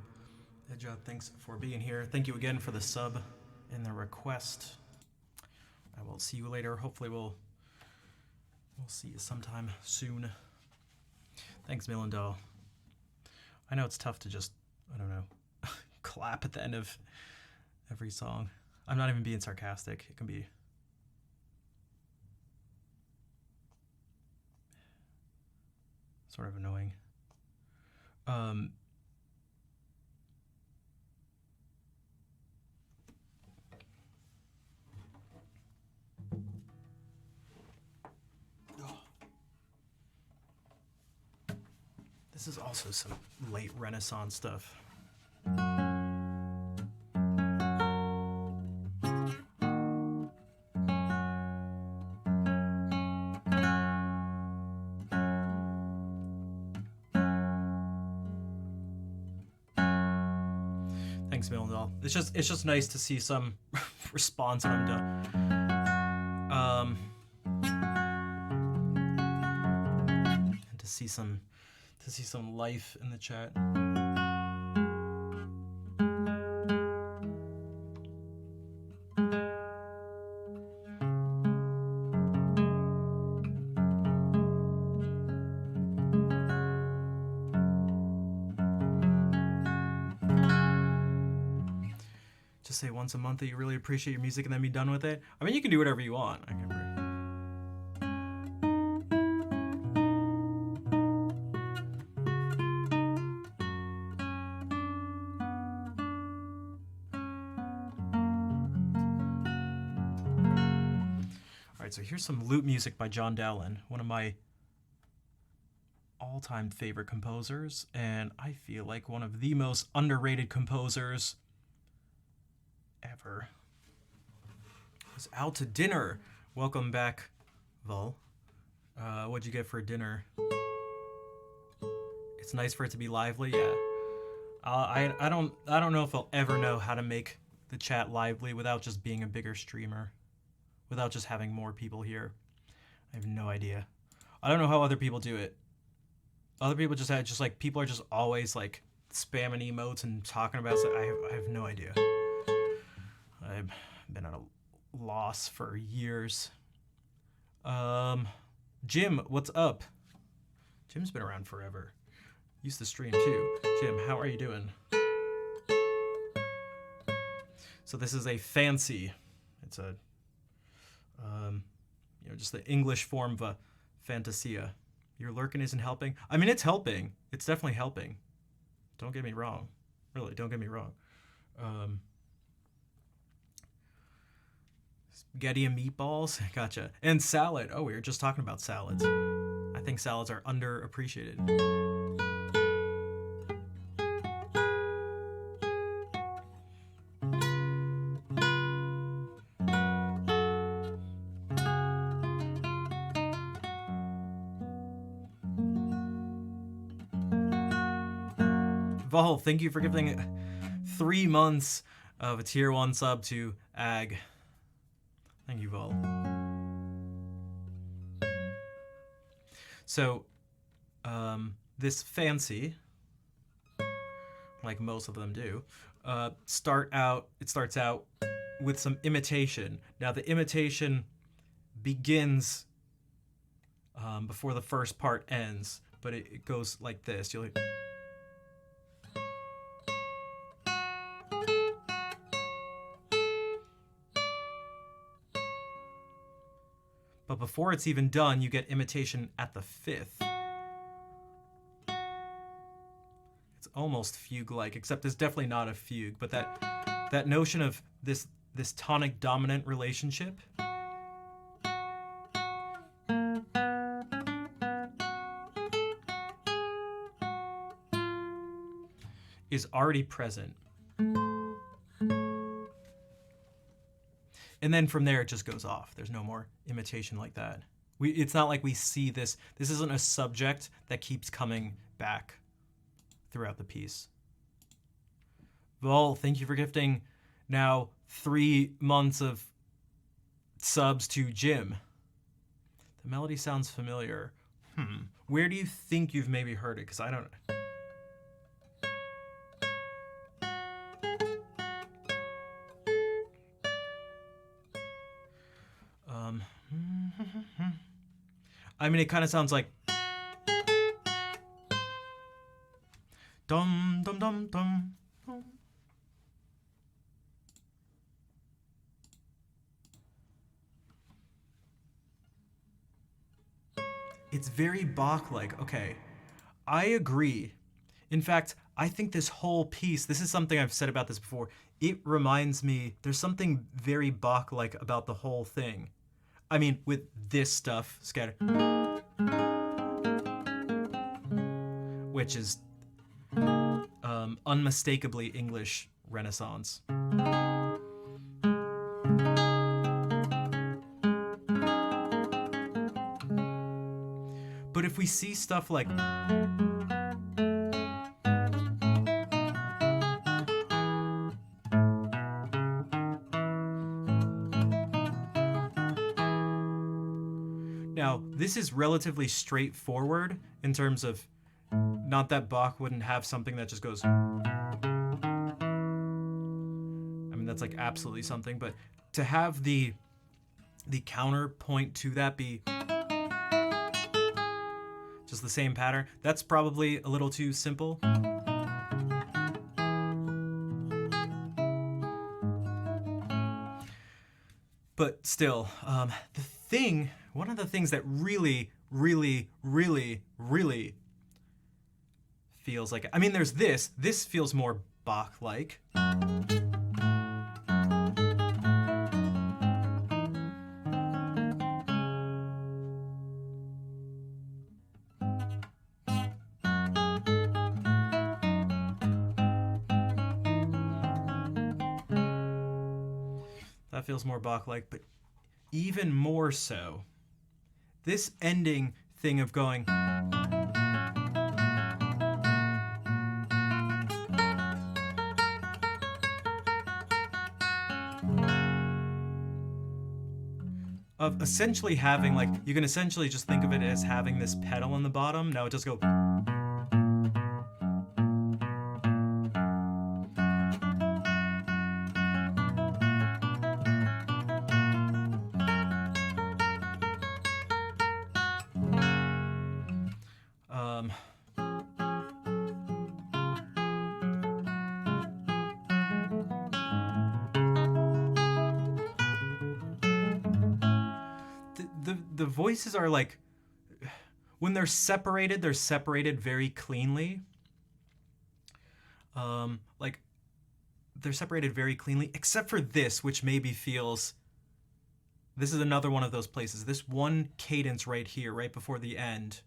Edja, thanks for being here. Thank you again for the sub and the request. I will see you later. Hopefully we'll see you sometime soon. Thanks, Millandal. I know it's tough to just, I don't know, clap at the end of every song. I'm not even being sarcastic. It can be sort of annoying. This is also some late Renaissance stuff. Thanks, Millandal. It's just nice to see some response when I'm done. And to see some life in the chat. Just say once a month that you really appreciate your music and then be done with it. I mean, you can do whatever you want. I can So here's some lute music by John Dowland, one of my all-time favorite composers, and I feel like one of the most underrated composers ever. It's out to dinner. Welcome back, Vol. What'd you get for dinner? It's nice for it to be lively, yeah. I don't know if I'll ever know how to make the chat lively without just being a bigger streamer. Without just having more people here. I have no idea. I don't know how other people do it. Other people just like people are just always like spamming emotes and talking about stuff. I have no idea. I've been at a loss for years. Jim, what's up? Jim's been around forever. Used to stream too. Jim, how are you doing? So this is a fancy. It's a just the English form of a fantasia. Your lurking isn't helping. I mean, it's helping. It's definitely helping. Don't get me wrong. Really, don't get me wrong. Spaghetti and meatballs. Gotcha. And salad. Oh, we were just talking about salads. I think salads are underappreciated. Vol, thank you for giving 3 months of a tier 1 sub to Ag. Thank you, Vol. So, this fancy, like most of them do, starts out with some imitation. Now, the imitation begins before the first part ends, but it goes like this. You'll. But before it's even done, you get imitation at the fifth. It's almost fugue-like, except it's definitely not a fugue. But that notion of this tonic dominant relationship is already present. And then from there, it just goes off. There's no more imitation like that. It's not like we see this. This isn't a subject that keeps coming back throughout the piece. Vol, thank you for gifting now 3 months of subs to Jim. The melody sounds familiar. Where do you think you've maybe heard it? Because I don't... I mean, it kind of sounds like dum dum dum dum. It's very Bach-like. Okay, I agree. In fact, I think this whole piece, this is something I've said about this before, it reminds me, there's something very Bach-like about the whole thing. I mean, with this stuff, scatter, which is unmistakably English Renaissance. But if we see stuff like... Now, this is relatively straightforward in terms of, not that Bach wouldn't have something that just goes... I mean, that's like absolutely something, but to have the counterpoint to that be just the same pattern, that's probably a little too simple. But still, one of the things that really, really, really, really feels like, I mean, there's this feels more Bach-like. That feels more Bach-like, but even more so, this ending thing of going... of essentially having, like, you can essentially just think of it as having this pedal on the bottom. Now it just go... The voices are like, when they're separated very cleanly. Like, they're separated very cleanly, except for this, which maybe feels... This is another one of those places. This one cadence right here, right before the end.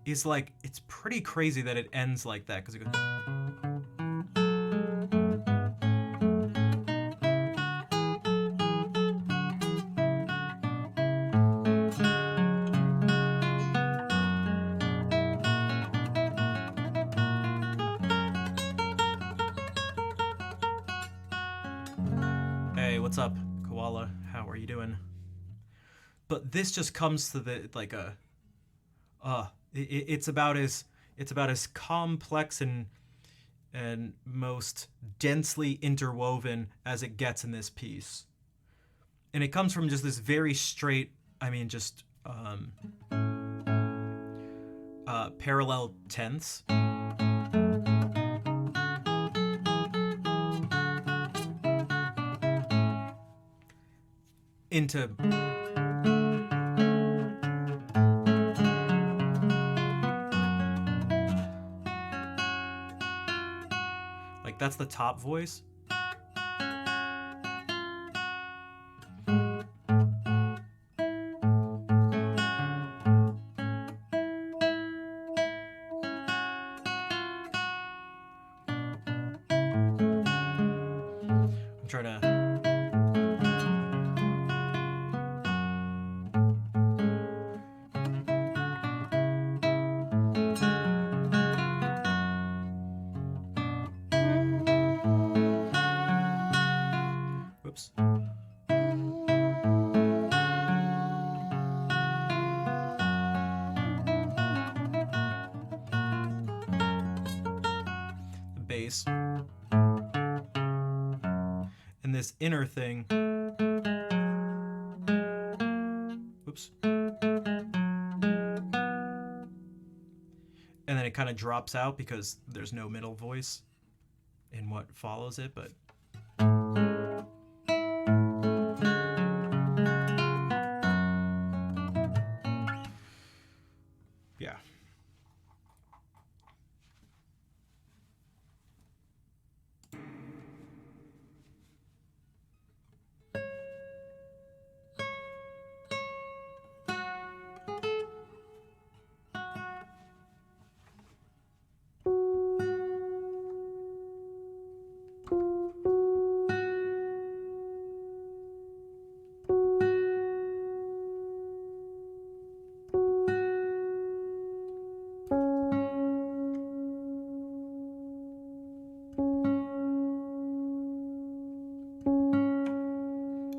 Is like, it's pretty crazy that it ends like that, because it goes... Hey, what's up, Koala? How are you doing? But this just comes to the, like a... it's about as It's about as complex and most densely interwoven as it gets in this piece. And it comes from just this very straight, just parallel tenths. Into like that's the top voice. I'm trying to whoops. The bass. And this inner thing. Whoops. And then it kind of drops out because there's no middle voice in what follows it, but yeah.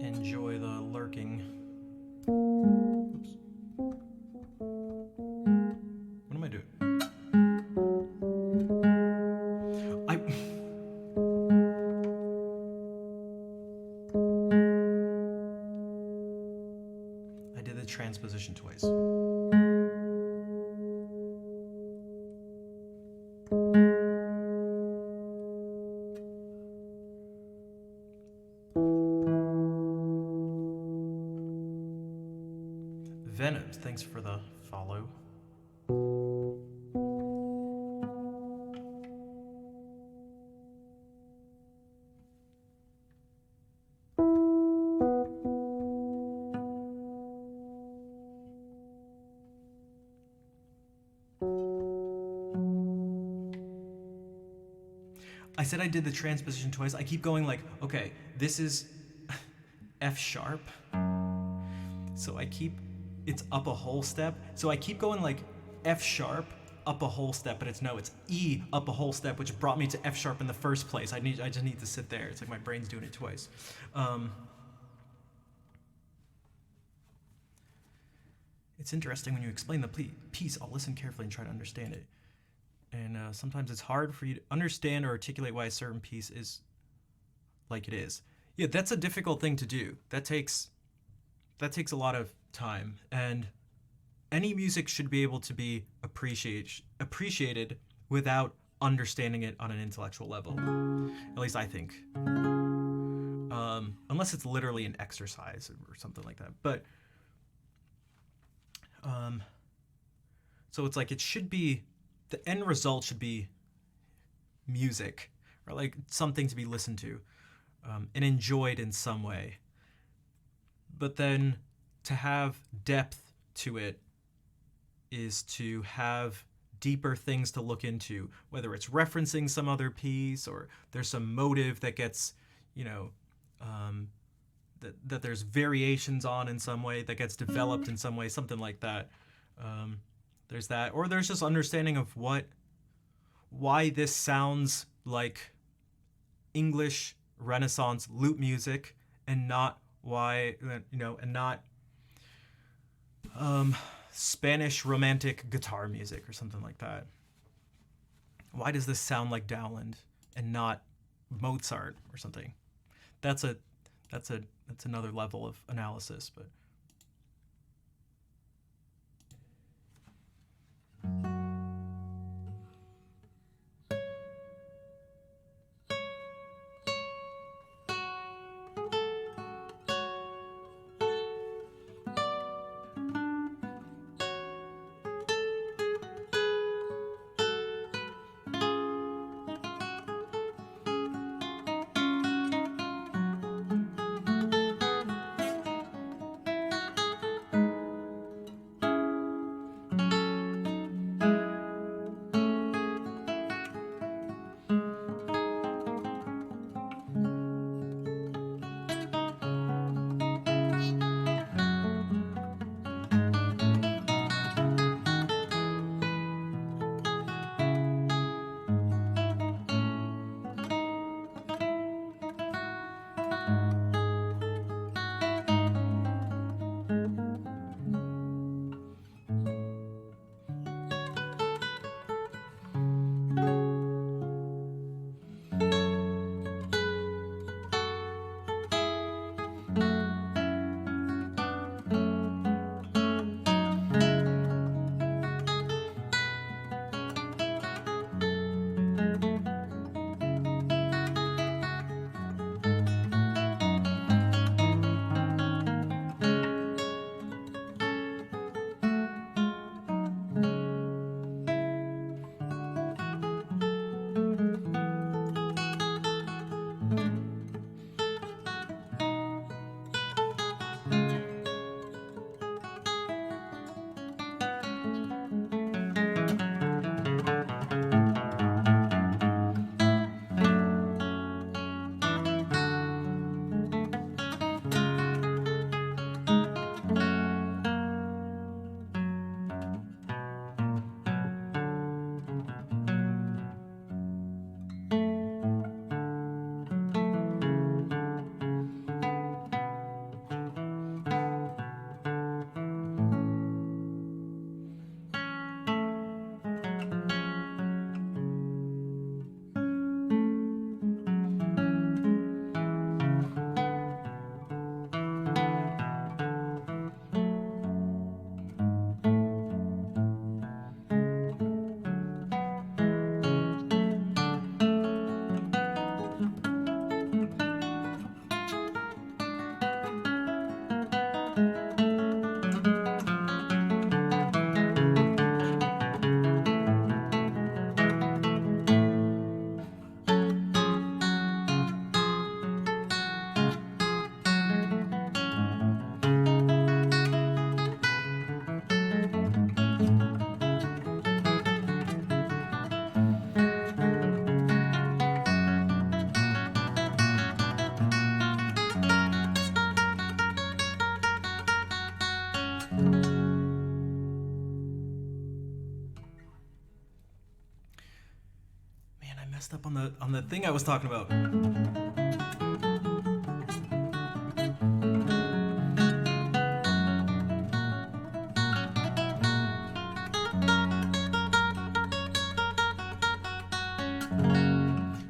Enjoy the lurking. Oops. What am I doing? I did the transposition twice. Venom, thanks for the follow. I said I did the transposition twice. I keep going like, okay, this is F sharp. So it's up a whole step. So I keep going like F sharp, up a whole step, but it's E up a whole step, which brought me to F sharp in the first place. I just need to sit there. It's like my brain's doing it twice. It's interesting when you explain the piece, I'll listen carefully and try to understand it. And sometimes it's hard for you to understand or articulate why a certain piece is like it is. Yeah, that's a difficult thing to do. That takes a lot of time. And any music should be able to be appreciated without understanding it on an intellectual level. At least I think. Unless it's literally an exercise or something like that. But so it's like it should be, the end result should be music, or like something to be listened to and enjoyed in some way. But then to have depth to it is to have deeper things to look into, whether it's referencing some other piece or there's some motive that gets, that there's variations on in some way, that gets developed in some way, something like that. There's that, or there's just understanding of why this sounds like English Renaissance lute music and not Spanish romantic guitar music or something like that. Why does this sound like Dowland and not Mozart or something? That's another level of analysis, but. Messed up on the thing I was talking about.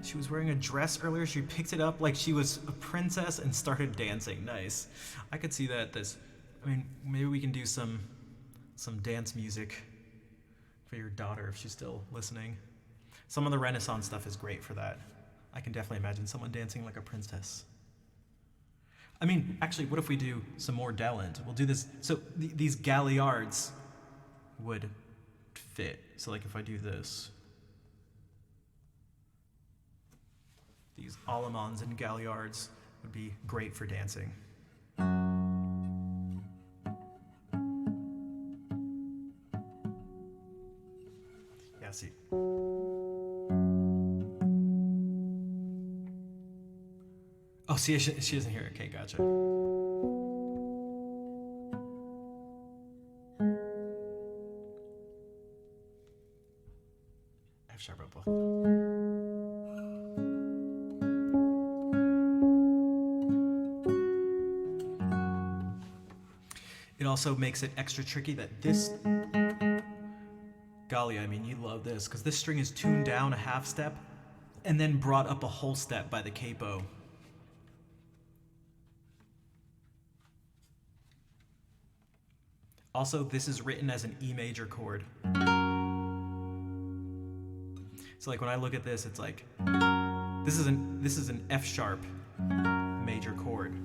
She was wearing a dress earlier. She picked it up like she was a princess and started dancing. Nice. I could see that. Maybe we can do some dance music for your daughter if she's still listening. Some of the Renaissance stuff is great for that. I can definitely imagine someone dancing like a princess. Actually, what if we do some more Dowland? We'll do this. So these galliards would fit. So like if I do this, these allemans and galliards would be great for dancing. Yeah, see. Oh, see, she doesn't hear it. Okay, gotcha. F sharp up. It also makes it extra tricky that this Golly, I mean, you love this, because this string is tuned down a half step and then brought up a whole step by the capo. Also, this is written as an E major chord. So like when I look at this, it's like this is an F sharp major chord.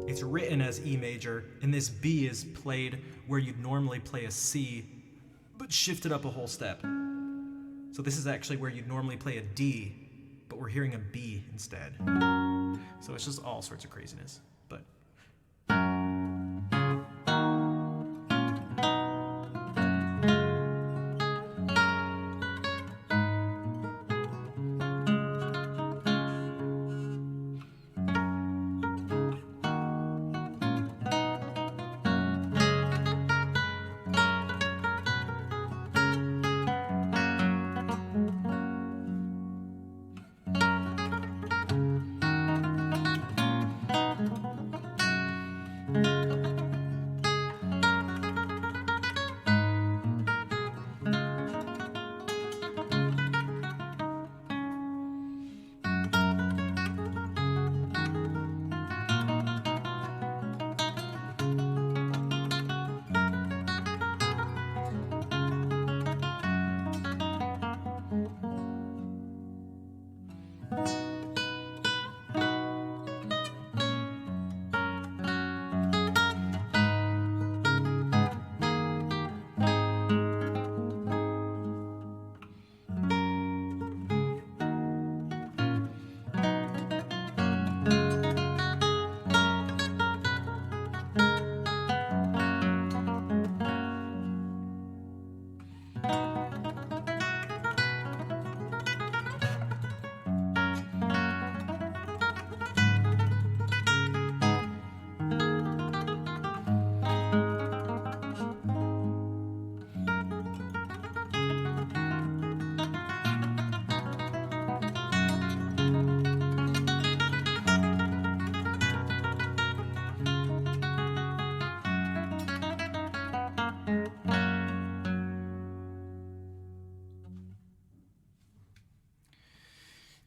It's written as E major, and this B is played where you'd normally play a C, but shifted up a whole step. So this is actually where you'd normally play a D, but we're hearing a B instead. So it's just all sorts of craziness. But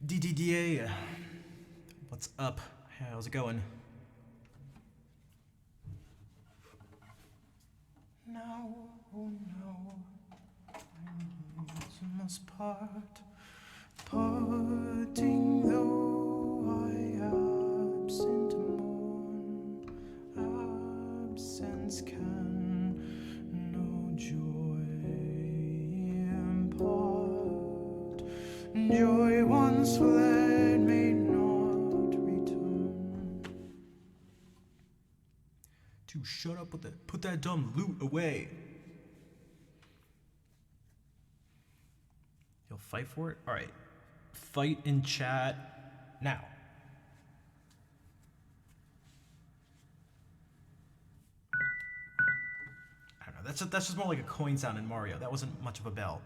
DDDA, what's up? How's it going? No, oh no, I must part, parting though I absent mourn, absence can no joy impart, joy once fled may not return. To shut up with that, put that dumb loot away. You'll fight for it? All right, fight in chat now. I don't know, that's just more like a coin sound in Mario. That wasn't much of a bell.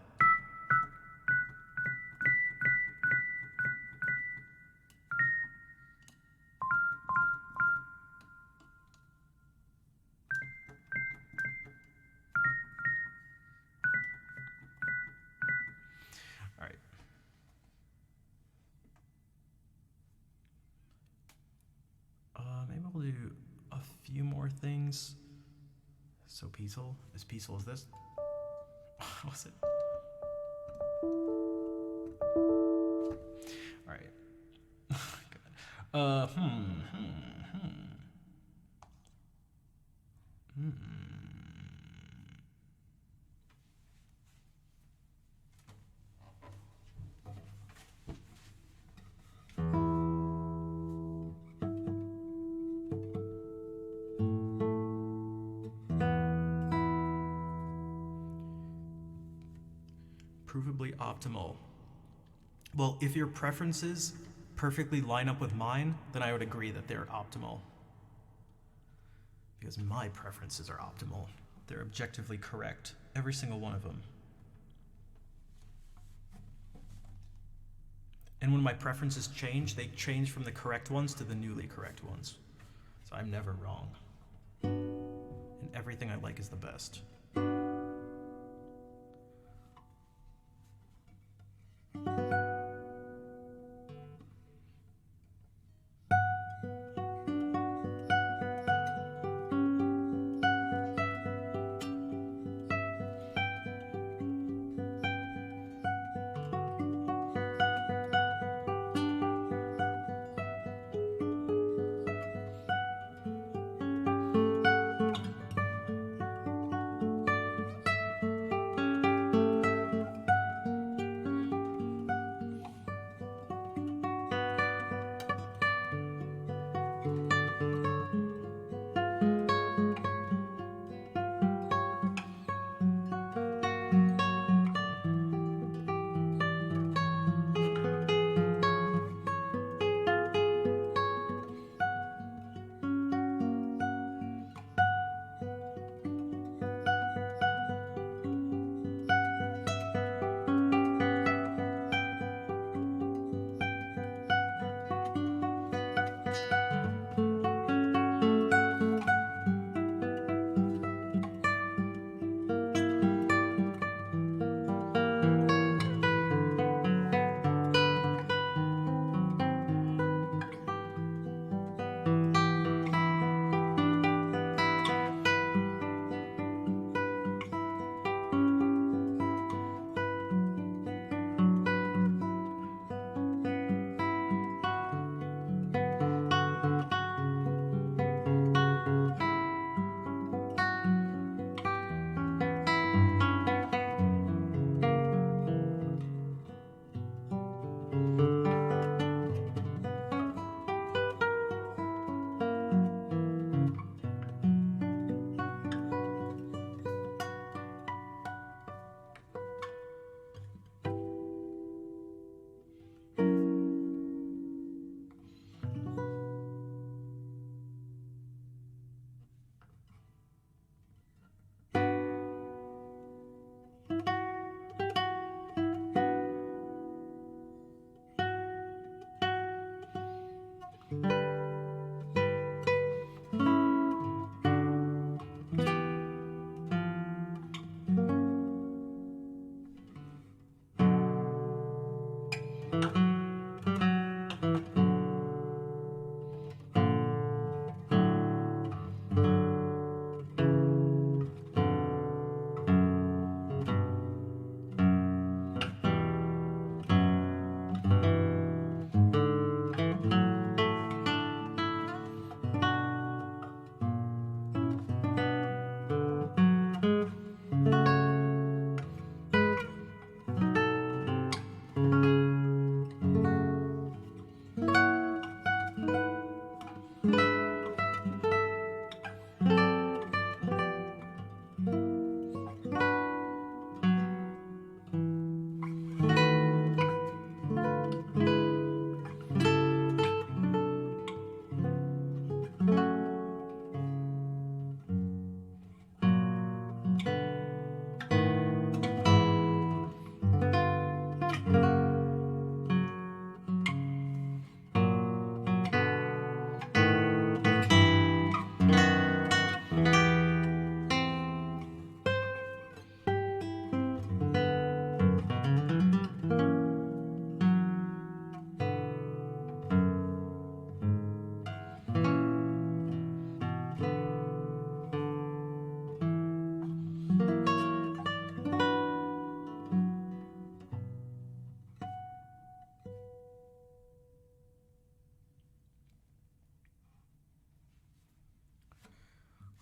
Maybe we'll do a few more things. So peaceful? As peaceful as this? What was it? Alright. Provably optimal. Well, if your preferences perfectly line up with mine, then I would agree that they're optimal. Because my preferences are optimal. They're objectively correct, every single one of them. And when my preferences change, they change from the correct ones to the newly correct ones. So I'm never wrong. and everything I like is the best.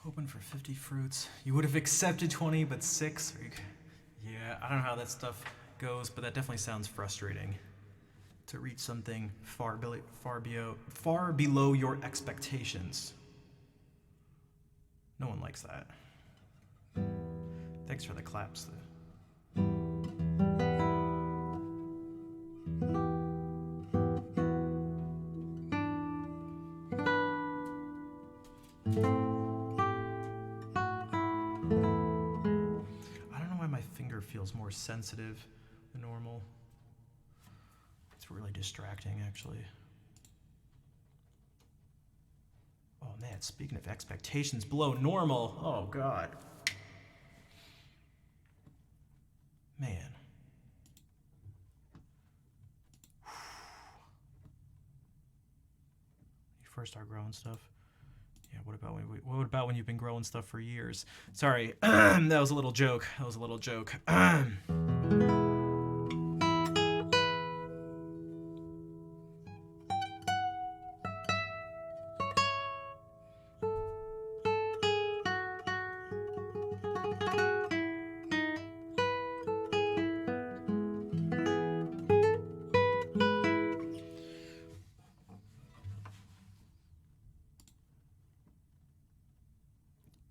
Hoping for 50 fruits. You would have accepted 20, but 6? Yeah, I don't know how that stuff goes, but that definitely sounds frustrating. To reach something far below your expectations. No one likes that. Thanks for the claps, though. Feels more sensitive than normal. It's really distracting, actually. Oh man, speaking of expectations below normal, oh god. Man. You first start growing stuff. Yeah, what about when you've been growing stuff for years? Sorry, that was a little joke.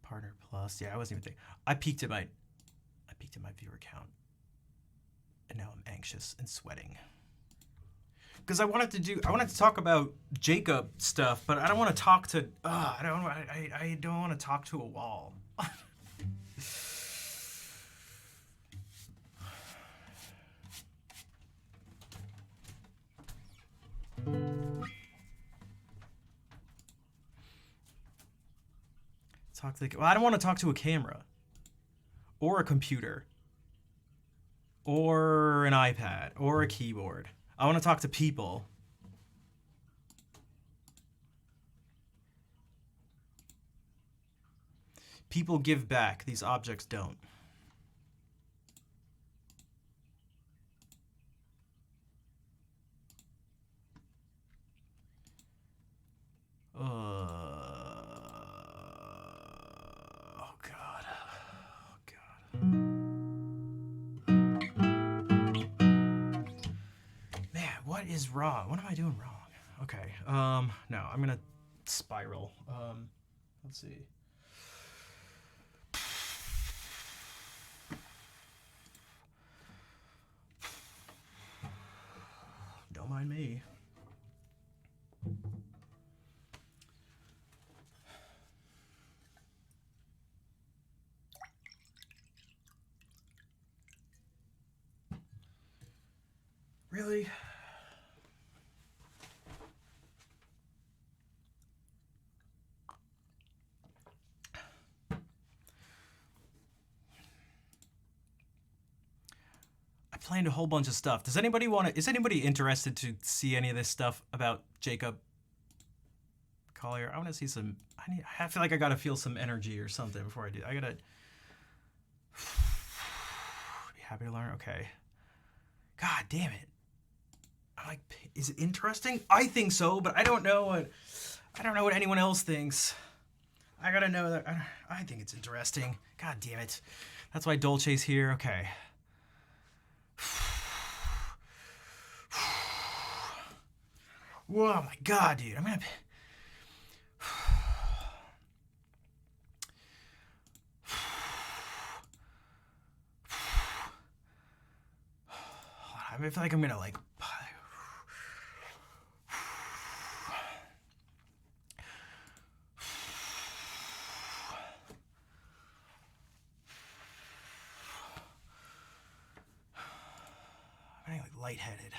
Partner Plus. Yeah, I wasn't even thinking. I peeked at my viewer count, and now I'm anxious and sweating. Because I wanted to talk about Jacob stuff, but I don't want to talk to. I don't want to talk to a wall. I don't want to talk to a camera, or a computer, or an iPad, or a keyboard. I want to talk to people. People give back. These objects don't. Oh god. Man, what is wrong? What am I doing wrong? Okay. No, I'm gonna spiral. Let's see. Don't mind me. Really? I planned a whole bunch of stuff. Is anybody interested to see any of this stuff about Jacob Collier? I want to see some. I feel like I gotta feel some energy or something before I do. I gotta be happy to learn. Okay. God damn it. I'm like, is it interesting? I think so, but I don't know what anyone else thinks. I gotta know that. I think it's interesting. God damn it. That's why Dolce's here. Okay. Whoa, my God, dude. I'm gonna. I feel like I'm gonna like. I'm getting like lightheaded.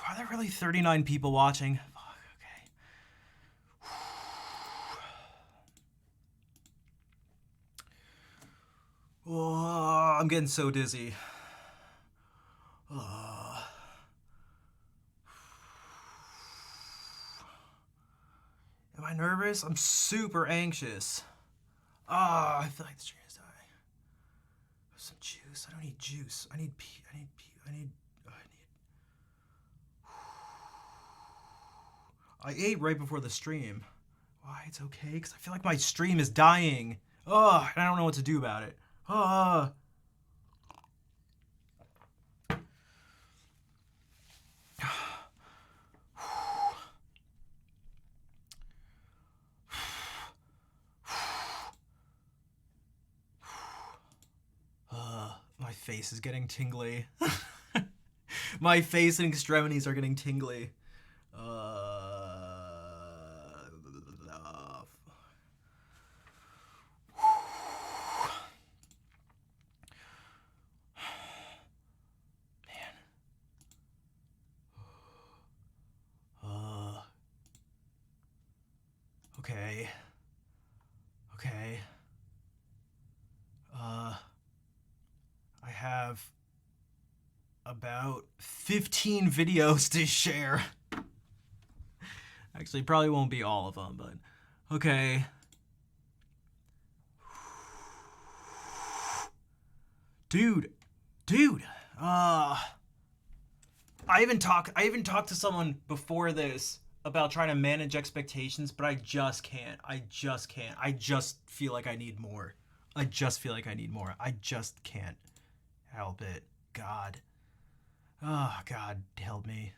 Are there really 39 people watching? Fuck, okay. Oh, I'm getting so dizzy. Am I nervous? I'm super anxious. I feel like the stream is dying. Some juice. I don't need juice. I need pee. I ate right before the stream. Why? It's okay, because I feel like my stream is dying. I don't know what to do about it. My face is getting tingly. My face and extremities are getting tingly. Okay. Okay. I have about 15 videos to share. Actually, probably won't be all of them, but okay. Dude. I even talked to someone before this about trying to manage expectations, but I just can't. I just feel like I need more. I just can't help it. God. Oh, God, help me.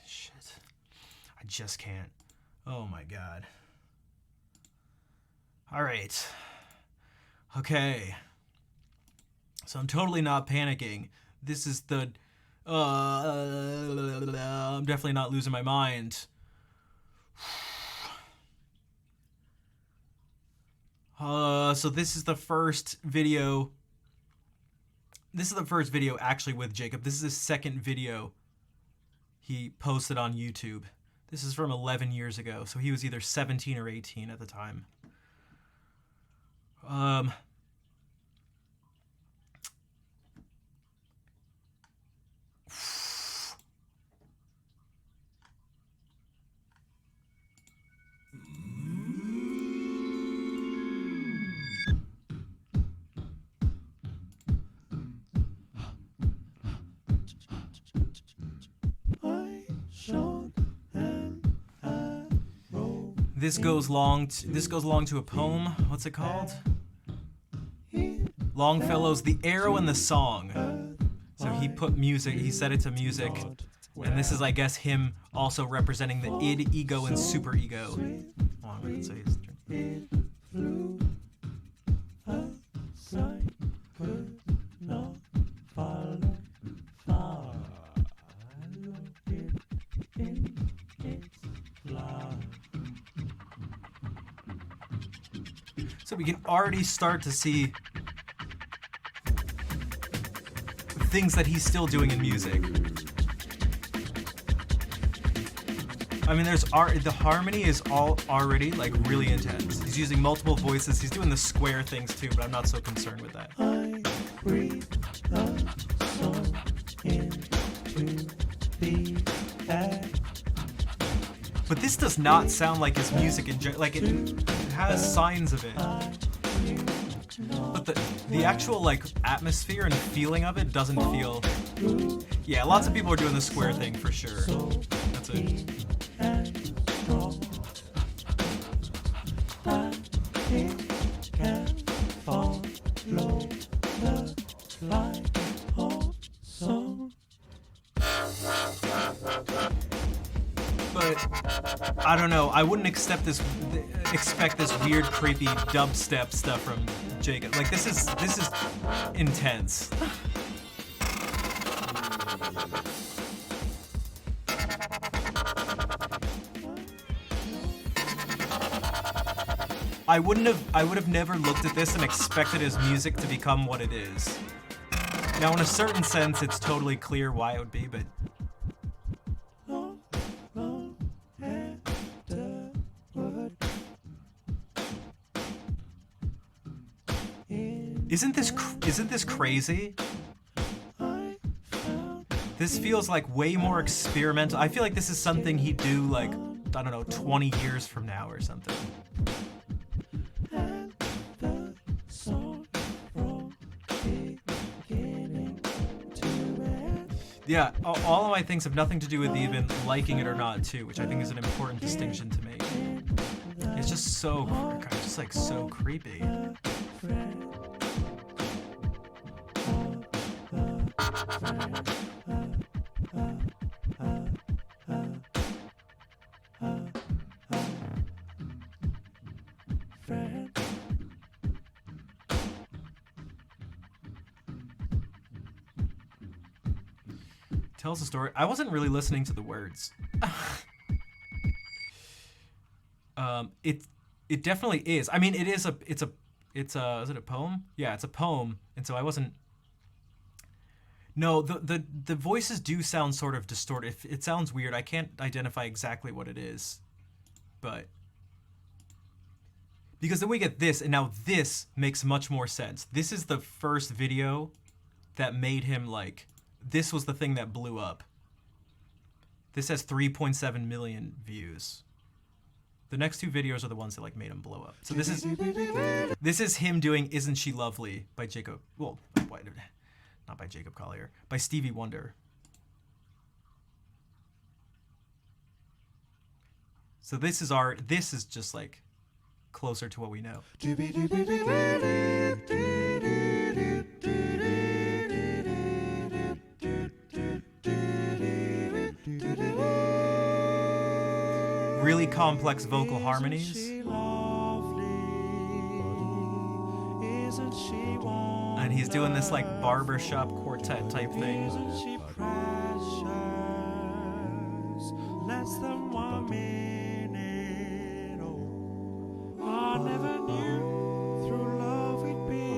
Shit. I just can't. Oh, my God. All right. Okay. So I'm totally not panicking. This is the... I'm definitely not losing my mind. So this is the first video. This is the first video actually with Jacob. This is his second video he posted on YouTube. This is from 11 years ago, so he was either 17 or 18 at the time. This goes long to a poem. What's it called? Longfellow's The Arrow and the Song. So he put music, he set it to music. And this is, I guess, him also representing the id, ego, and superego. So we can already start to see things that he's still doing in music. I mean, the harmony is all already like really intense. He's using multiple voices. He's doing the square things too, but I'm not so concerned with that. I breathe the song into the air. But this does not sound like his music in general. Like it has signs of it. But the actual like atmosphere and feeling of it doesn't feel. Yeah, lots of people are doing the square thing for sure. That's it. But I don't know. I wouldn't expect this weird, creepy dubstep stuff from Jacob. Like this is intense. I would have never looked at this and expected his music to become what it is. Now, in a certain sense, it's totally clear why it would be, but. Isn't this crazy? This feels like way more experimental. I feel like this is something he'd do like, I don't know, 20 years from now or something. Yeah, all of my things have nothing to do with even liking it or not too, which I think is an important distinction to make. It's just so, just like so creepy. Tells a story. I wasn't really listening to the words. It definitely is. I mean, is it a poem? Yeah, it's a poem. And so I wasn't. No, the voices do sound sort of distorted. It sounds weird. I can't identify exactly what it is, but because then we get this, and now this makes much more sense. This is the first video that made him like. This was the thing that blew up. This has 3.7 million views. The next two videos are the ones that like made him blow up. So this is him doing "Isn't She Lovely" by Jacob. Well, not by Jacob Collier, by Stevie Wonder. So this is just like closer to what we know. Really complex vocal harmonies. And he's doing this like barbershop quartet type thing.
Less than 1 minute. Oh, I never knew through love we'd be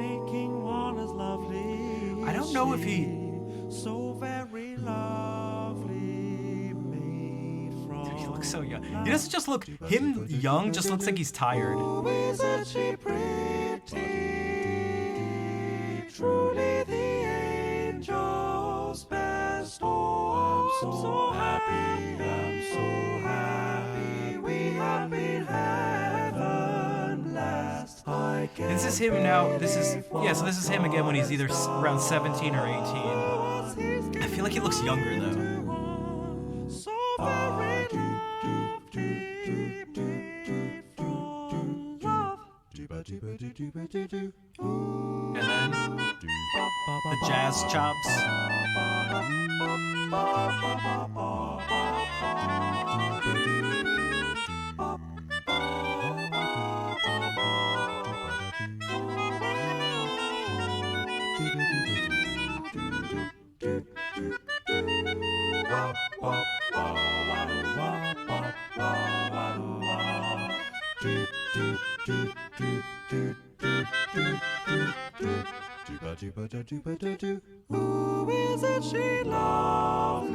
making one as lovely.
I don't know if he.
So very lovely, made from.
He looks so young. He doesn't just look. Him young just looks like he's tired.
Oh, isn't she pretty? Truly the angel's best. Oh, I'm so happy, I'm so happy. We have been heaven last. I
This is him now. This is so this is him again when he's either around 17 or 18. I feel like he looks younger though.
So very love.
And then the jazz chops.
Ooh, isn't she lovely?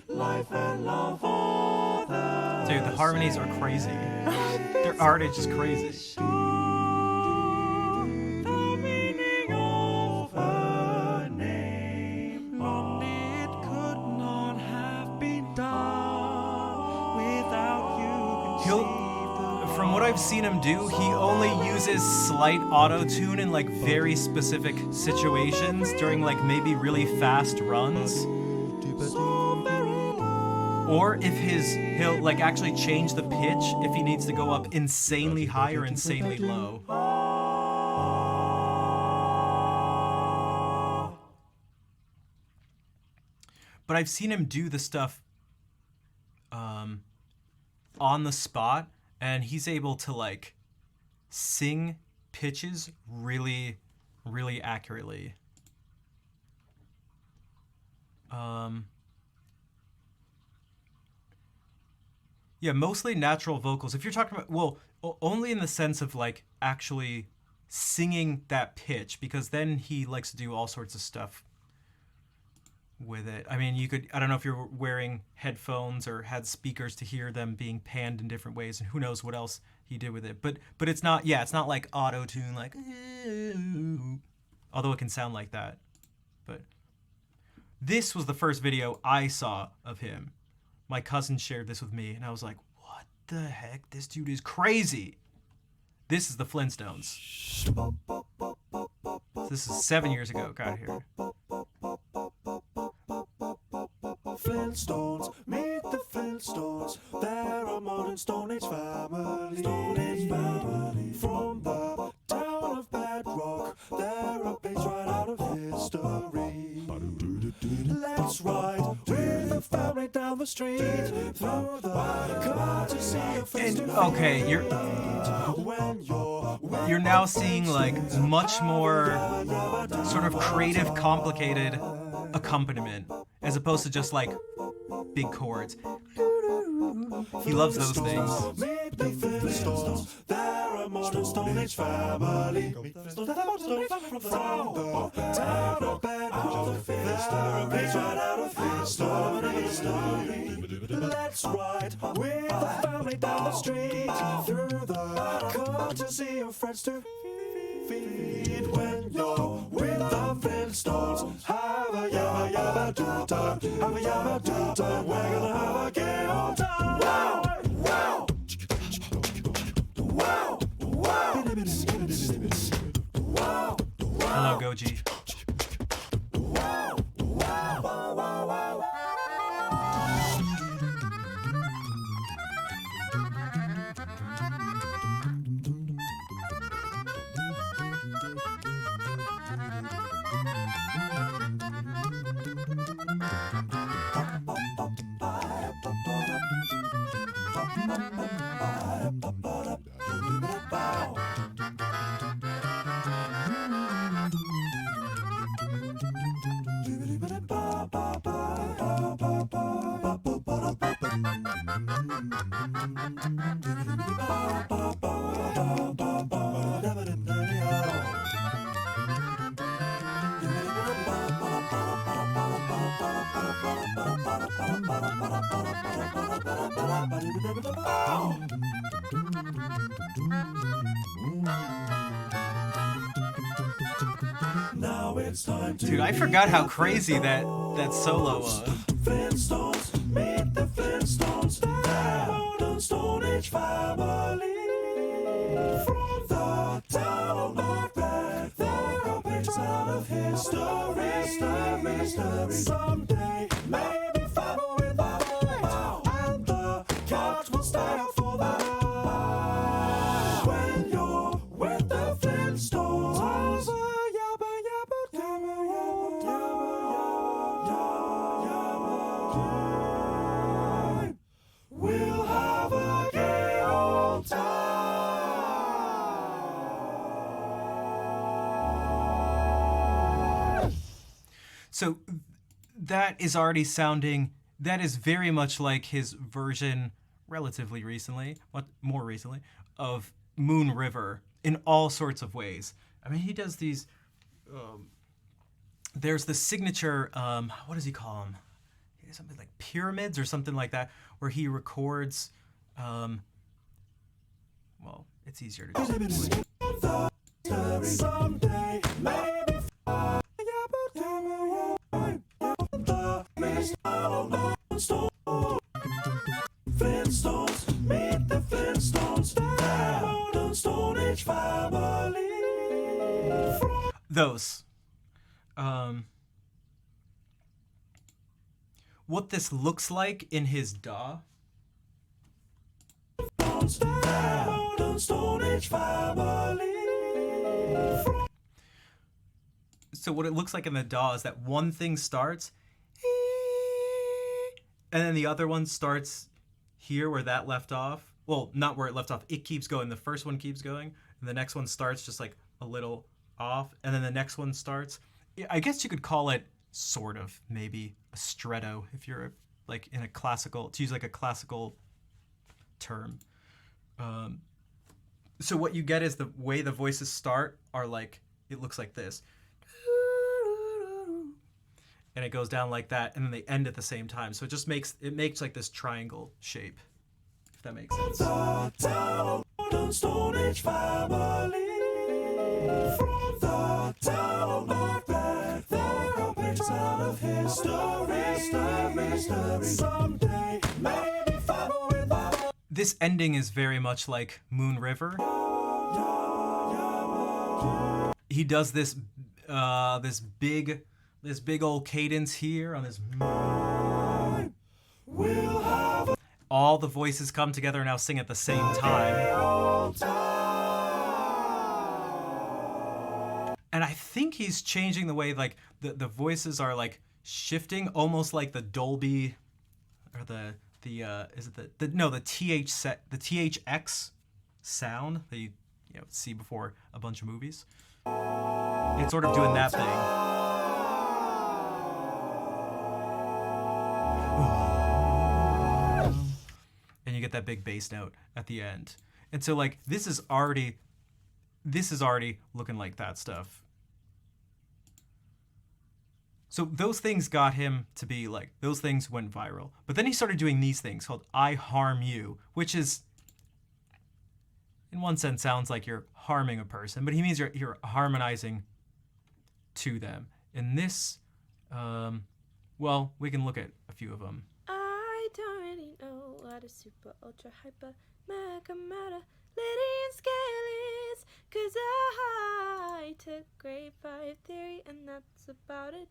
Life and love for the
Dude, the harmonies are crazy. Their art is just crazy.
The meaning of her name. Only it could not have been done without you.
From what I've seen him do, he only uses slight auto-tune in like very specific situations during like maybe really fast runs. Or if he'll like actually change the pitch if he needs to go up insanely high or insanely low. But I've seen him do the stuff on the spot, and he's able to like sing pitches really, really accurately. Yeah, mostly natural vocals. If you're talking about, well, only in the sense of like actually singing that pitch, because then he likes to do all sorts of stuff with it. I mean, I don't know if you're wearing headphones or had speakers to hear them being panned in different ways, and who knows what else he did with it. But it's not like auto-tune, like, although it can sound like that. But this was the first video I saw of him. My cousin shared this with me, and I was like, what the heck? This dude is crazy. This is the Flintstones. This is 7 years ago, got here.
Flintstones, meet the Flintstones. They're a modern Stone Age family. From the town of Bedrock, they're a page right out of history. Let's ride with the family down the street through the car to see a face to face.
Okay, you're now seeing like much more sort of creative, complicated accompaniment as opposed to just like big chords. He loves those things.
Meet the Flintstones, they're a modern Stone Age family. From the town of Bedrock, they're a page right out of history. Let's ride with the family down the street through the courtesy of friends to feed. When you're with the Flintstones, have a yabba yabba do time, have a yabba do time. We're gonna have a gay old time. Wow, wow, wow, wow, wow.
Hello, Goji.
Wow, wow, wow, wow, wow. Now it's time to
Dude, I forgot how crazy that solo was.
Flintstones, meet the Flintstones, the modern Stone Age family. From the town of Bed, they're a page out of history. Someday, maybe family with a light, and the couch will stay out for the night. When you're with the Flintstones, yabba yabba yabba yabba yabba yabba. We'll have a gay old time.
So that is already sounding, that is very much like his version relatively recently, more recently, of Moon River in all sorts of ways. I mean, he does these, there's the signature, what does he call them? Something like pyramids or something like that, where he records, well, it's easier to do.
Someday, maybe Flintstones, meet the Flintstones, the modern Stone Age family.
Those. What this looks like in his DAW.
The modern Stone Age family.
So what it looks like in the DAW is that one thing starts, and then the other one starts here where that left off. Well, not where it left off. It keeps going. The first one keeps going, and the next one starts just like a little off, and then the next one starts. I guess you could call it sort of maybe a stretto if you're like in a classical, to use like a classical term. So what you get is the way the voices start are like, it looks like this. And it goes down like that, and then they end at the same time. So it makes like this triangle shape, if that makes sense.
The modern Stone Age family. From the town of Bed, they're a page out of history. Someday, maybe family with a
This ending is very much like Moon River. He does this big old cadence here on his.
We'll have a
All the voices come together and now sing at the same time.
old time.
And I think he's changing the way like the voices are like shifting, almost like the Dolby, or the THX sound that you see before a bunch of movies. It's sort of doing that thing. And you get that big bass note at the end. And so like this is already looking like that stuff. So those things got him to be like, those things went viral. But then he started doing these things called I Harm You, which is, in one sense, sounds like you're harming a person, but he means you're harmonizing to them. And this, well, we can look at a few of them.
I don't really know what a super ultra hyper mega meta Lydian scale is, 'cause I took grade 5 theory and that's about it.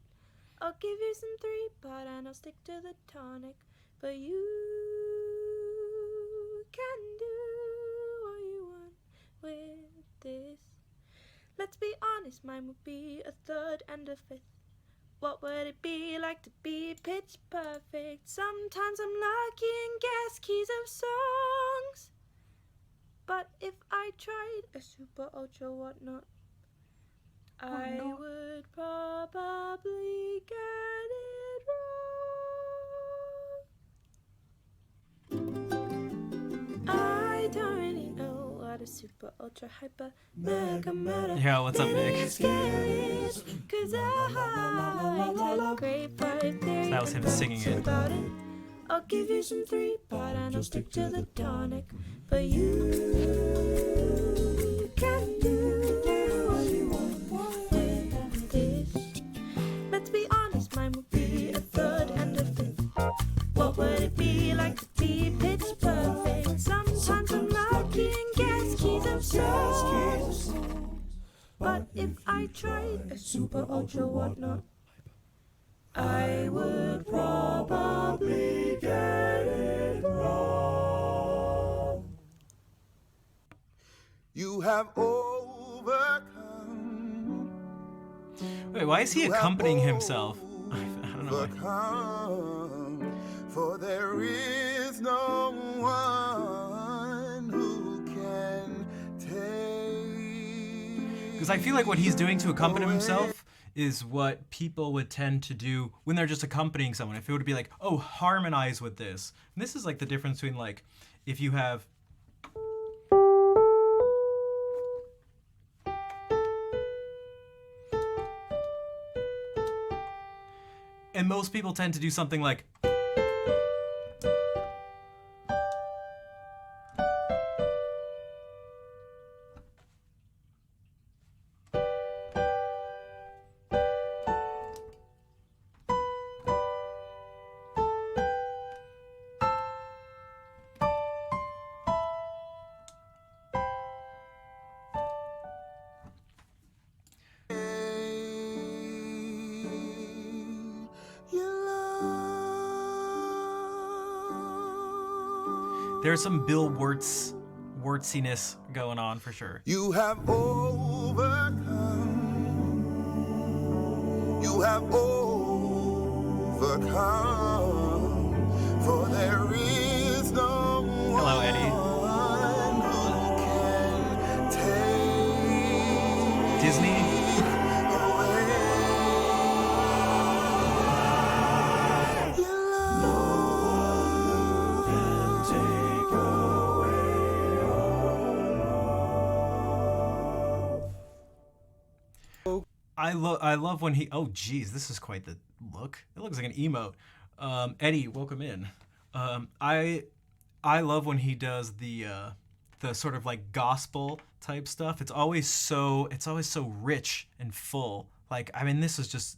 I'll give you some 3-pot and I'll stick to the tonic, but you can do what you want with this. Let's be honest, mine would be a 3rd and a 5th. What would it be like to be pitch perfect? Sometimes I'm lucky and guess keys of songs, but if I tried a super ultra whatnot, I would probably get it wrong. I don't really know what a super ultra hyper mega meta
Yeah, what's up, Nick?
Cause I took grade 5 theory.
That was him
and
singing
that's
it.
about it. I'll give you some 3-pot and I'll stick to the tonic, but you can do what you want with this. Let's be honest, mine would be a 3rd and a 5th. What would it be like to be pitch perfect? Sometimes I'm lucky and guess keys of songs, but if I tried a super ultra whatnot, I would probably get it wrong.
You have overcome.
Wait, why is he accompanying himself? I don't know.
Overcome, for there is no one who can take.
Because I feel like what he's doing to accompany himself is what people would tend to do when they're just accompanying someone. If it would be like, oh, harmonize with this. And this is like the difference between like, if you have... And most people tend to do something like... There's some Bill Wurtziness going on for sure.
You have overcome. You have overcome. For there is no
Hello, Eddie.
one who can take
Disney. I love when he... Oh, geez, this is quite the look. It looks like an emote. Eddie, welcome in. I love when he does the sort of like gospel type stuff. It's always so rich and full. Like, I mean, this is just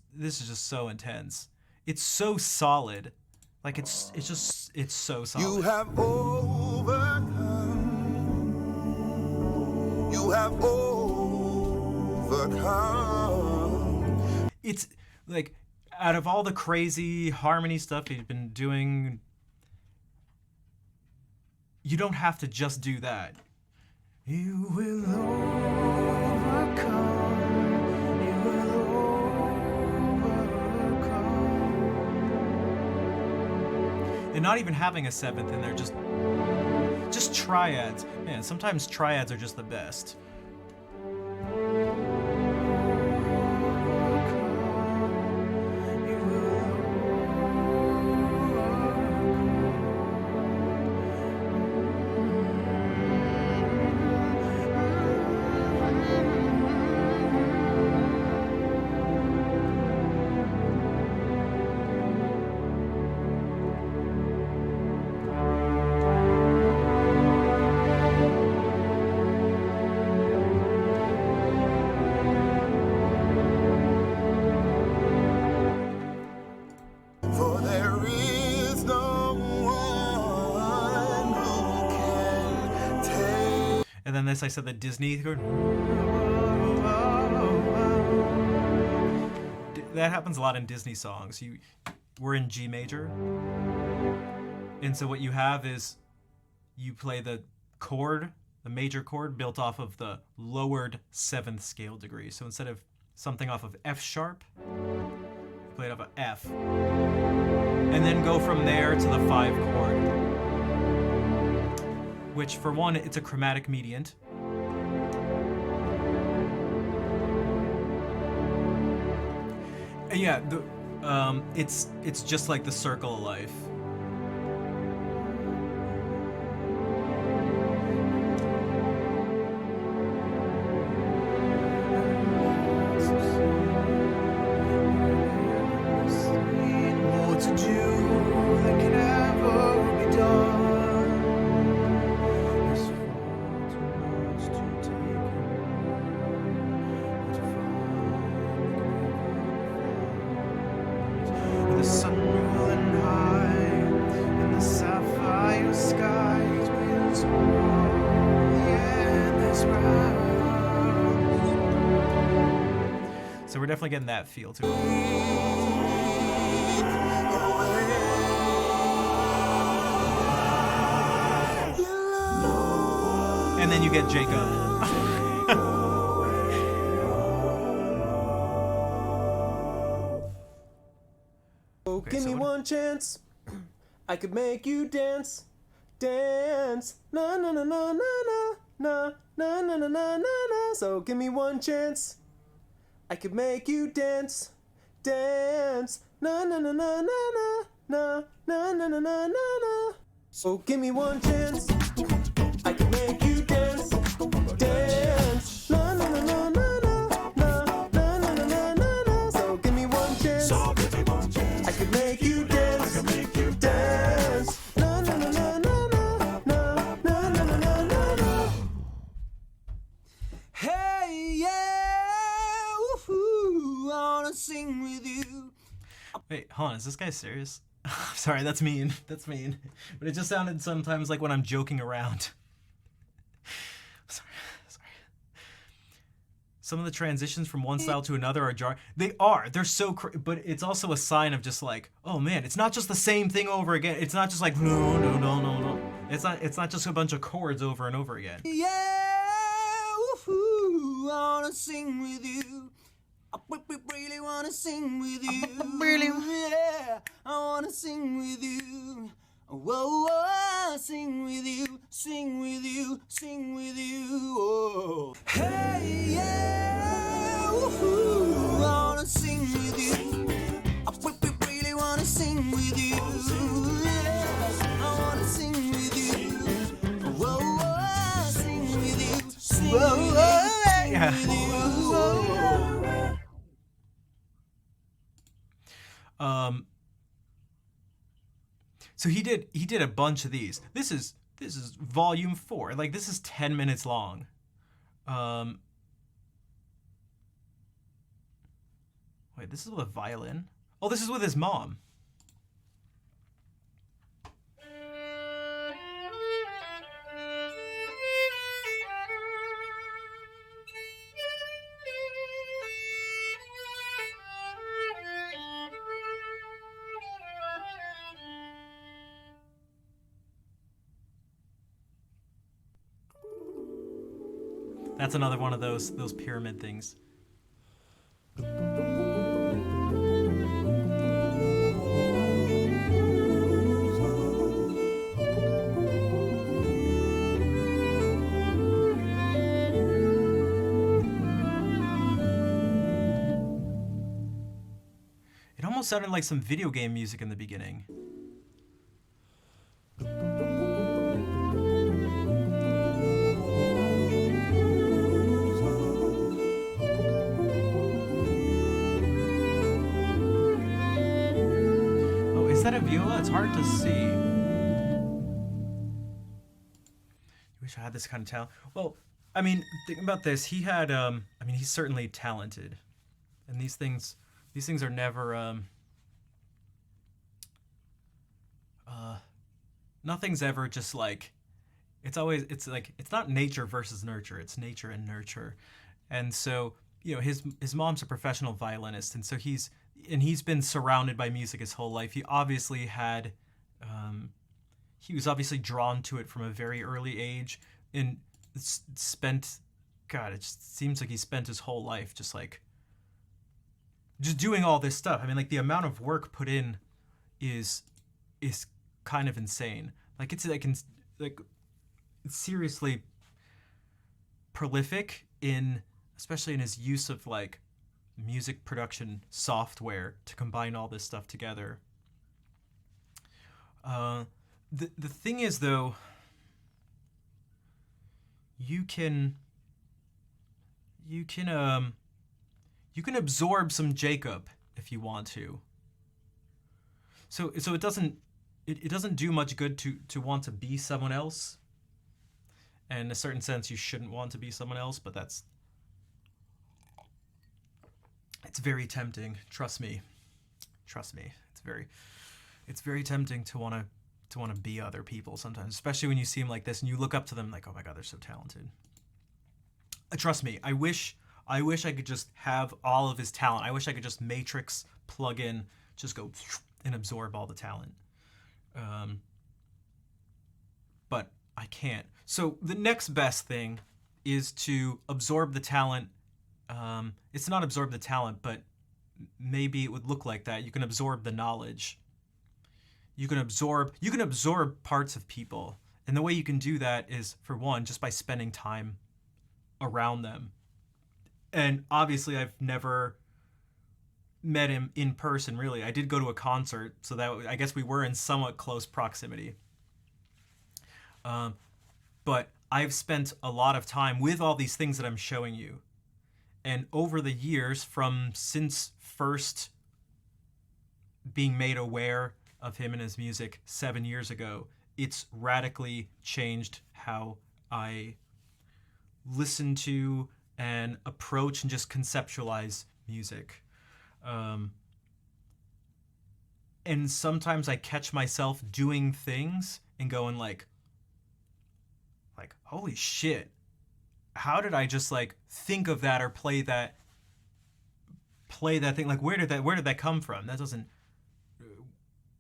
so intense. It's so solid. Like it's so solid.
You have overcome. You have overcome.
It's like, out of all the crazy harmony stuff he's been doing, you don't have to just do that. You will overcome. You will overcome. And not even having a 7th in there, just triads. Man, sometimes triads are just the best. Notice I said the Disney chord. That happens a lot in Disney songs. We're in G major, and so what you have is you play the chord, the major chord, built off of the lowered 7th scale degree. So instead of something off of F sharp, you play it off of F, and then go from there to the 5 chord, which for one, it's a chromatic mediant. And yeah, it's just like the Circle of Life.
More to do than can ever be done. There's far too much to take in, to find with the sun rolling high in the sapphire skies, winds roar the endless round.
So we're definitely getting that feel to it. And then you get Jacob.
Oh,
Okay,
give
so
me
what-
one chance. I could make you dance, dance. Na na na na na na na na na na na na. So give me one chance. I could make you dance, dance. Na na na na na na na na na na na na. So give me one chance. I could make you dance, dance. Na na na na na na na na na na na na. So give me one chance. I could make you dance, dance. Na na na na na na na na na na na. Hey yeah, woohoo! I wanna sing with you.
Wait, hold on, is this guy serious? Sorry, that's mean. That's mean. But it just sounded sometimes like when I'm joking around. Sorry. Some of the transitions from one style to another are jarring. They're so but it's also a sign of just like, oh man, it's not just the same thing over again. It's not just like no. It's not just a bunch of chords over and over again.
Yeah, woohoo! I wanna sing with you. I really wanna sing with you. Yeah, I wanna sing with you. Whoa, whoa, sing with you, sing with you, sing with you. Oh. Hey, yeah, woohoo! I wanna sing with you. I really wanna sing with you. Yeah, I wanna sing with you. Whoa, whoa, sing with you, sing with you,
Yeah.
with you.
So he did a bunch of these. This is volume 4. Like this is 10 minutes long. Wait, this is with a violin? Oh, this is with his mom. That's another one of those pyramid things. It almost sounded like some video game music in the beginning. Oh, is that a viola? It's hard to see. Wish I had this kind of talent. Well, I mean, think about this. He had, he's certainly talented, and these things are never, nothing's ever just like, it's like it's not nature versus nurture, it's nature and nurture. And so, his mom's a professional violinist, and so he's been surrounded by music his whole life. He obviously had he was obviously drawn to it from a very early age, and spent, God, it just seems like he spent his whole life just doing all this stuff. I mean, like, the amount of work put in is kind of insane. Like, it's seriously prolific especially in his use of like music production software to combine all this stuff together. The thing is, though, you can absorb some Jacob if you want to. So it doesn't do much good to want to be someone else. And in a certain sense, you shouldn't want to be someone else, but it's very tempting. Trust me. It's very tempting to want to be other people sometimes, especially when you see them like this and you look up to them like, oh my God, they're so talented. Trust me, I wish I could just have all of his talent. I wish I could just Matrix plug in, just go and absorb all the talent. But I can't. So the next best thing is to absorb the talent. It's not absorb the talent, but maybe it would look like that. You can absorb the knowledge. You can absorb parts of people. And the way you can do that is, for one, just by spending time around them. And obviously I've never met him in person, really. I did go to a concert, so that I guess we were in somewhat close proximity. But I've spent a lot of time with all these things that I'm showing you. And over the years, since first being made aware of him and his music 7 years ago, it's radically changed how I listen to and approach and just conceptualize music. And sometimes I catch myself doing things and going like, holy shit, how did I just like think of that or play that thing? Like, where did that come from? That doesn't,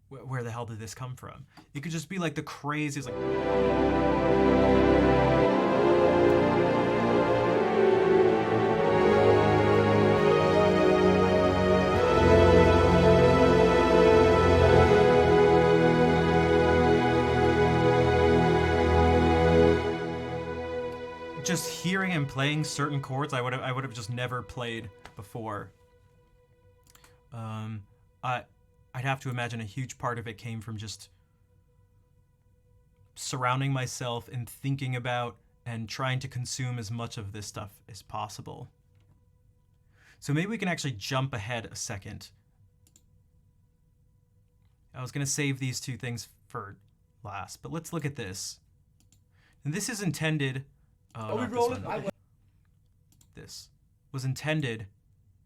where the hell did this come from? It could just be like the craziest, like, just hearing him playing certain chords I would have just never played before. I'd have to imagine a huge part of it came from just surrounding myself and thinking about and trying to consume as much of this stuff as possible. So maybe we can actually jump ahead a second. I was going to save these two things for last, but let's look at this. And this is intended... This was intended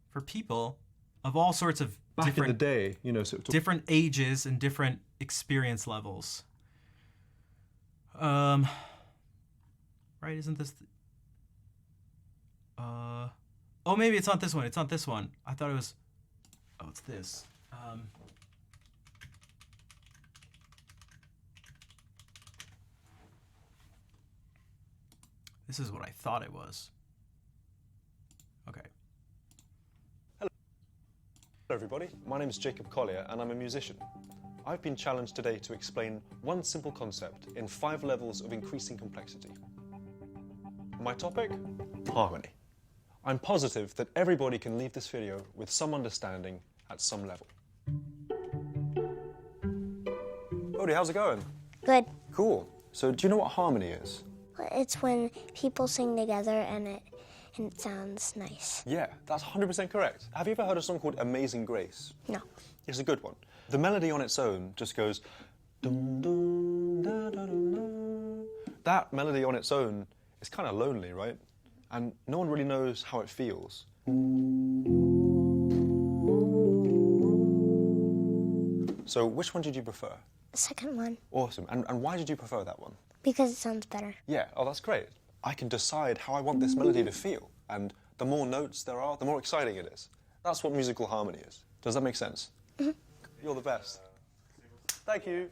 for people of all sorts of
back in the day,
different ages and different experience levels. Right? Isn't this? Oh, maybe it's not this one. It's not this one. I thought it was. Oh, it's this. This is what I thought it was. Okay.
Hello everybody, my name is Jacob Collier and I'm a musician. I've been challenged today to explain one simple concept in 5 levels of increasing complexity. My topic? Harmony. I'm positive that everybody can leave this video with some understanding at some level. Odie, how's it going?
Good.
Cool. So do you know what harmony is?
It's when people sing together and it sounds nice.
Yeah, that's 100% correct. Have you ever heard a song called Amazing Grace?
No.
It's a good one. The melody on its own just goes... Dum, dum, da, da, dum, da. That melody on its own is kind of lonely, right? And no one really knows how it feels. So which one did you prefer?
The second one.
Awesome. And why did you prefer that one?
Because it sounds better.
Yeah, oh, that's great. I can decide how I want this melody to feel, and the more notes there are, the more exciting it is. That's what musical harmony is. Does that make sense? Mm-hmm. You're the best. Thank you.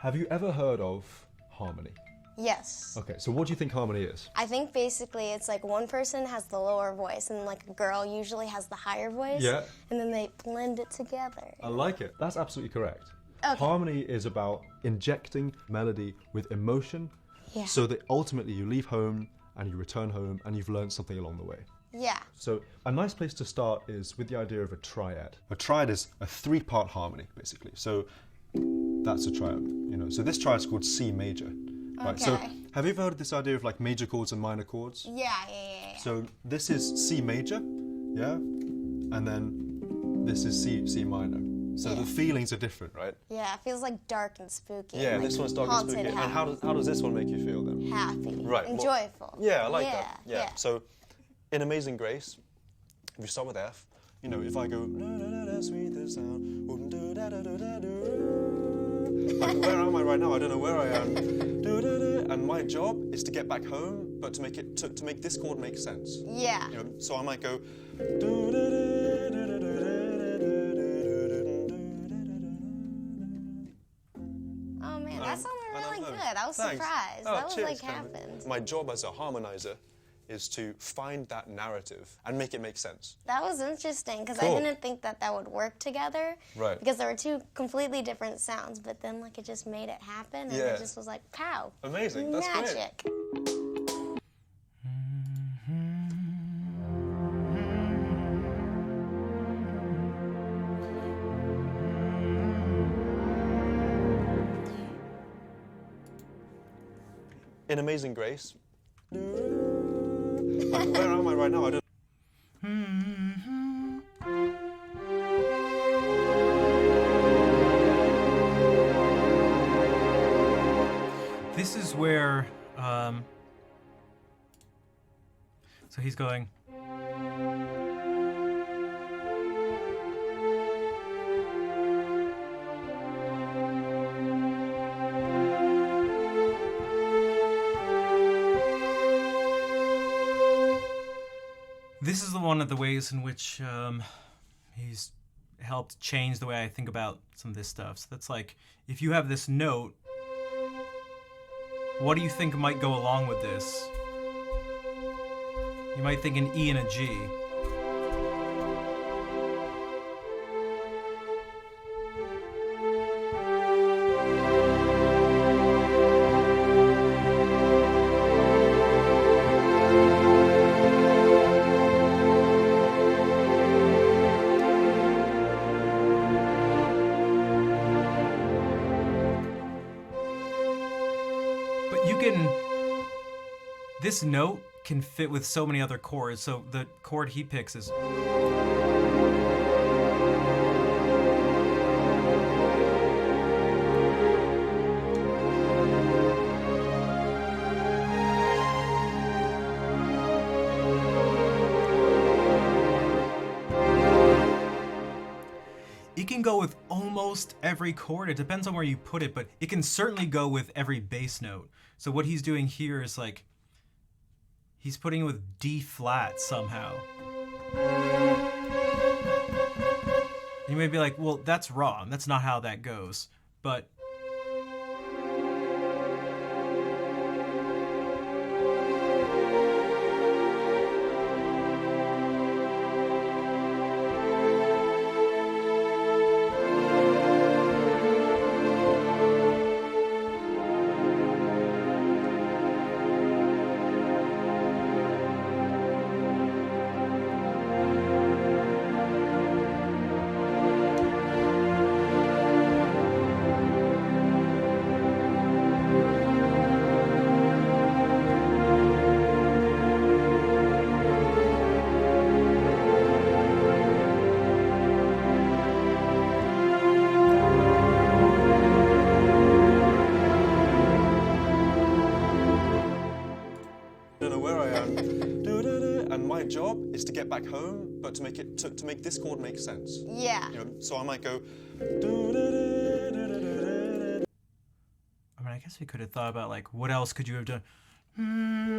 Have you ever heard of harmony?
Yes.
Okay, so what do you think harmony is?
I think basically it's like one person has the lower voice and like a girl usually has the higher voice.
Yeah.
And then they blend it together.
I like it. That's absolutely correct.
Okay.
Harmony is about injecting melody with emotion,
Yeah.
so that ultimately you leave home and you return home and you've learned something along the way.
Yeah.
So a nice place to start is with the idea of a triad. A triad is a three-part harmony, basically. So that's a triad, you know. So this triad is called C major. Right. So
Okay.
have you ever heard of this idea of like major chords and minor chords?
Yeah.
So this is C major, yeah, and then this is C minor. So the feelings are different, right?
Yeah, it feels like dark and spooky.
Yeah,
and,
this
like,
one's dark and
haunted
spooky. And
house.
how does this one make you feel then?
Happy.
Right,
And
well-
joyful.
Yeah, I like that.
Yeah.
So, in Amazing Grace, if you start with F, you know, if I go, sweet the sound, like, where am I right now? I don't know where I am. And my job is to get back home, but to make it to make this chord make sense.
Yeah.
You know, so I might go.
Oh man, that sounded really
know.
good. I was
Thanks.
surprised.
Oh,
that was
cheers,
like
Cameron.
happened.
My job as a harmonizer is to find that narrative and make it make sense.
That was interesting because
Cool.
I didn't think that that would work together.
Right.
Because there were two completely different sounds, but then like it just made it happen, and
Yeah.
it just was like, pow.
Amazing. That's great.
Magic.
In Amazing Grace, like, where am I right now? I don't.
This is where, so he's going. This is one of the ways in which he's helped change the way I think about some of this stuff. So that's like, if you have this note, what do you think might go along with this? You might think an E and a G. But you can, this note can fit with so many other chords. So the chord he picks is, it can go with almost every chord. It depends on where you put it, but it can certainly go with every bass note. So what he's doing here is like, he's putting it with D flat somehow. You may be like, well, that's wrong. That's not how that goes. But
I don't know where I am. And my job is to get back home, but to make it to make this chord make sense.
Yeah.
You know, so I might go.
guess we could have thought about like what else could you have done. I mean,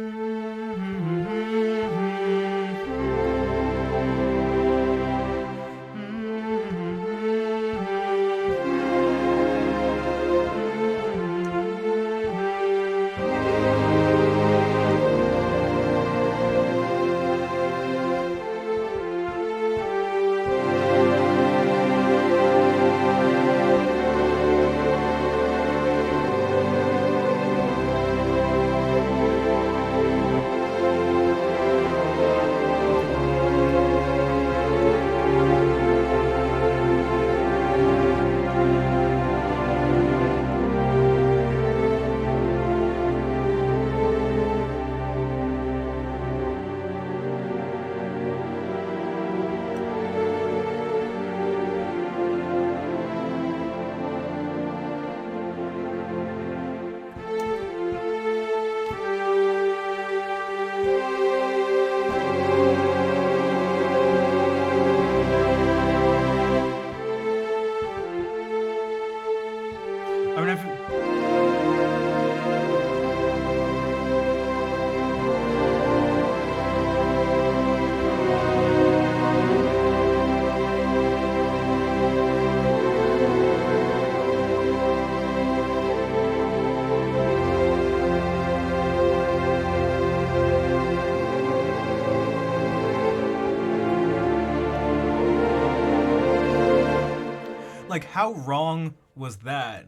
like, how wrong was that?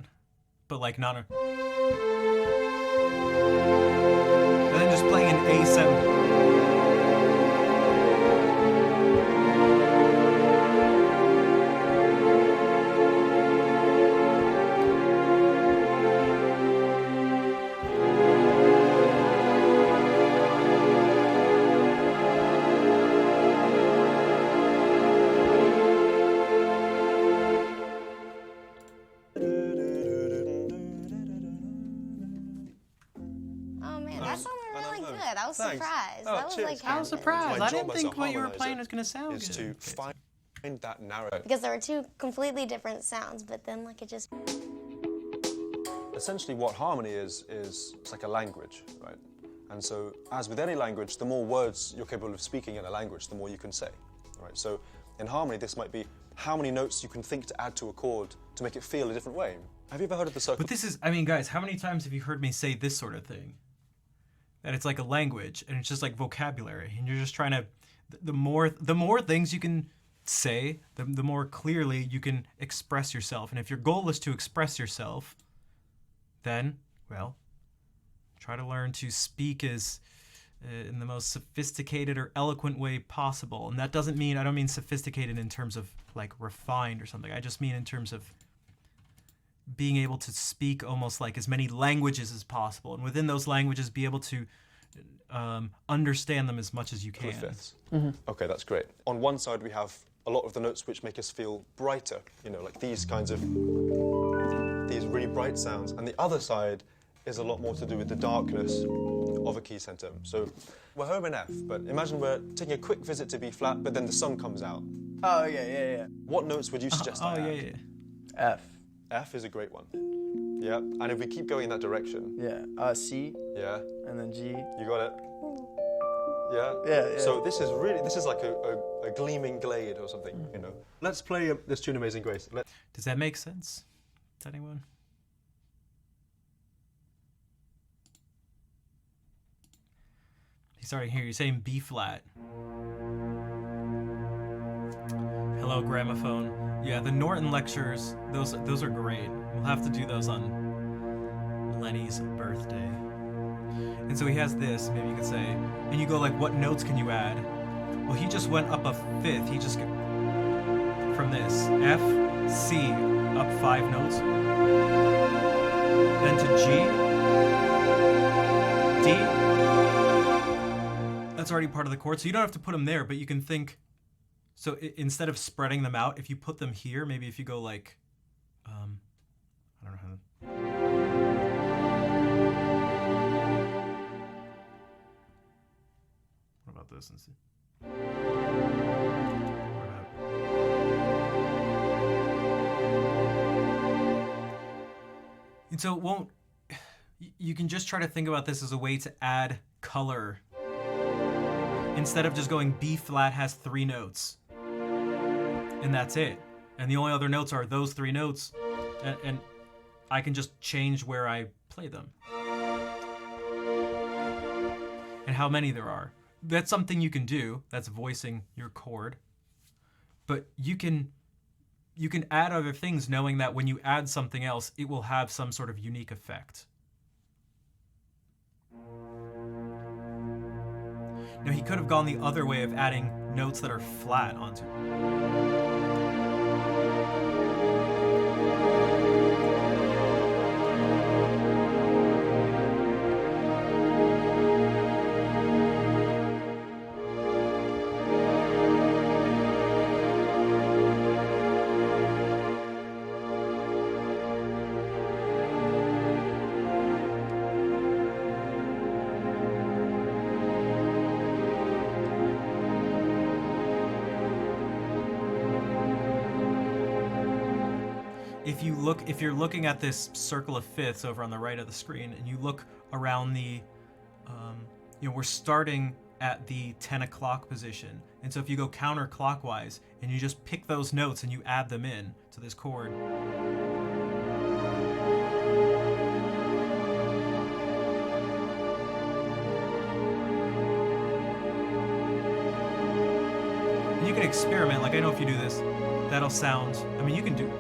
But like not a. And then just playing an A7.
That sounded really good. I was
Thanks.
surprised.
Oh,
that was
cheers.
like
I was surprised.
My
I
job
didn't
as
think
a
what you were
harmonizer
playing was gonna sound
is
good.
to find that narrow.
because there were two completely different sounds, but then like it just.
Essentially, what harmony is it's like a language, right? And so, as with any language, the more words you're capable of speaking in a language, the more you can say, right? So, in harmony, this might be how many notes you can think to add to a chord to make it feel a different way. Have you ever heard of the circle?
But this is, I mean, guys, how many times have you heard me say this sort of thing? That it's like a language and it's just like vocabulary, and you're just trying to. The more things you can say, the more clearly you can express yourself. And if your goal is to express yourself, then, well, try to learn to speak as in the most sophisticated or eloquent way possible. And that doesn't mean, I don't mean sophisticated in terms of like refined or something. I just mean in terms of being able to speak almost like as many languages as possible. And within those languages, be able to understand them as much as you can.
Fifths. Okay, that's great. On one side, we have a lot of the notes which make us feel brighter, you know, like these kinds of, these really bright sounds. And the other side is a lot more to do with the darkness of a key center. So we're home in F, but imagine we're taking a quick visit to B flat, but then the sun comes out.
Oh, yeah.
What notes would you suggest I add?
yeah.
F.
F is a great one. Yeah, and if we keep going in that direction.
Yeah. C.
Yeah.
And then G.
You got it? Yeah?
Yeah.
So this is like a gleaming glade or something, you know? Let's play this tune Amazing Grace.
Does that make sense to anyone? Starting here, you're saying B flat. Hello, gramophone. Yeah, the Norton lectures, those are great. We'll have to do those on Lenny's birthday. And so he has this, maybe you could say, and you go like, what notes can you add? Well, he just went up a fifth. He just, from this, F, C, up 5 notes. Then to G, D. That's already part of the chord, so you don't have to put them there, but you can think, so instead of spreading them out, if you put them here, maybe if you go like, I don't know how to... What about this? Let's see. What about... And so it won't... you can just try to think about this as a way to add color. Instead of just going B flat has 3 notes. And that's it. And the only other notes are those 3 notes. And I can just change where I play them. And how many there are. That's something you can do. That's voicing your chord. But you can add other things knowing that when you add something else, it will have some sort of unique effect. Now, he could have gone the other way of adding notes that are flat onto it. If you're looking at this circle of fifths over on the right of the screen, and you look around the, we're starting at the 10 o'clock position. And so if you go counterclockwise and you just pick those notes and you add them in to this chord. And you can experiment, like I know if you do this, that'll sound, you can do.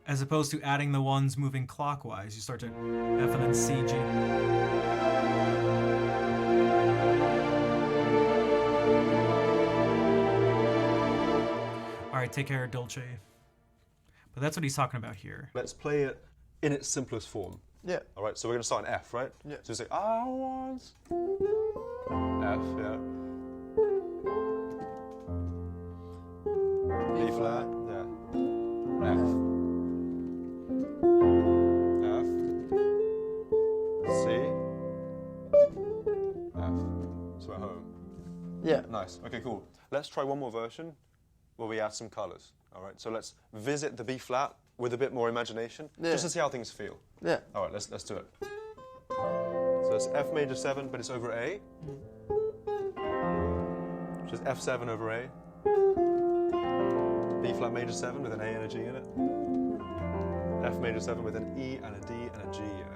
As opposed to adding the ones moving clockwise, you start to F and then C, G. All right, take care, Dolce. But that's what he's talking about here.
Let's play it in its simplest form.
Yeah.
All right, so we're going to start in F, right?
Yeah.
So we say, I was F, yeah. B flat, yeah. F. F. C. F. So we're home.
Yeah.
Nice. Okay, cool. Let's try one more version where we add some colors. All right, so let's visit the B flat with a bit more imagination, just to see how things feel.
Yeah.
All right, let's do it. So it's F major 7, but it's over A. Which is F7 over A. B flat major 7 with an A and a G in it. F major 7 with an E and a D and a G in it.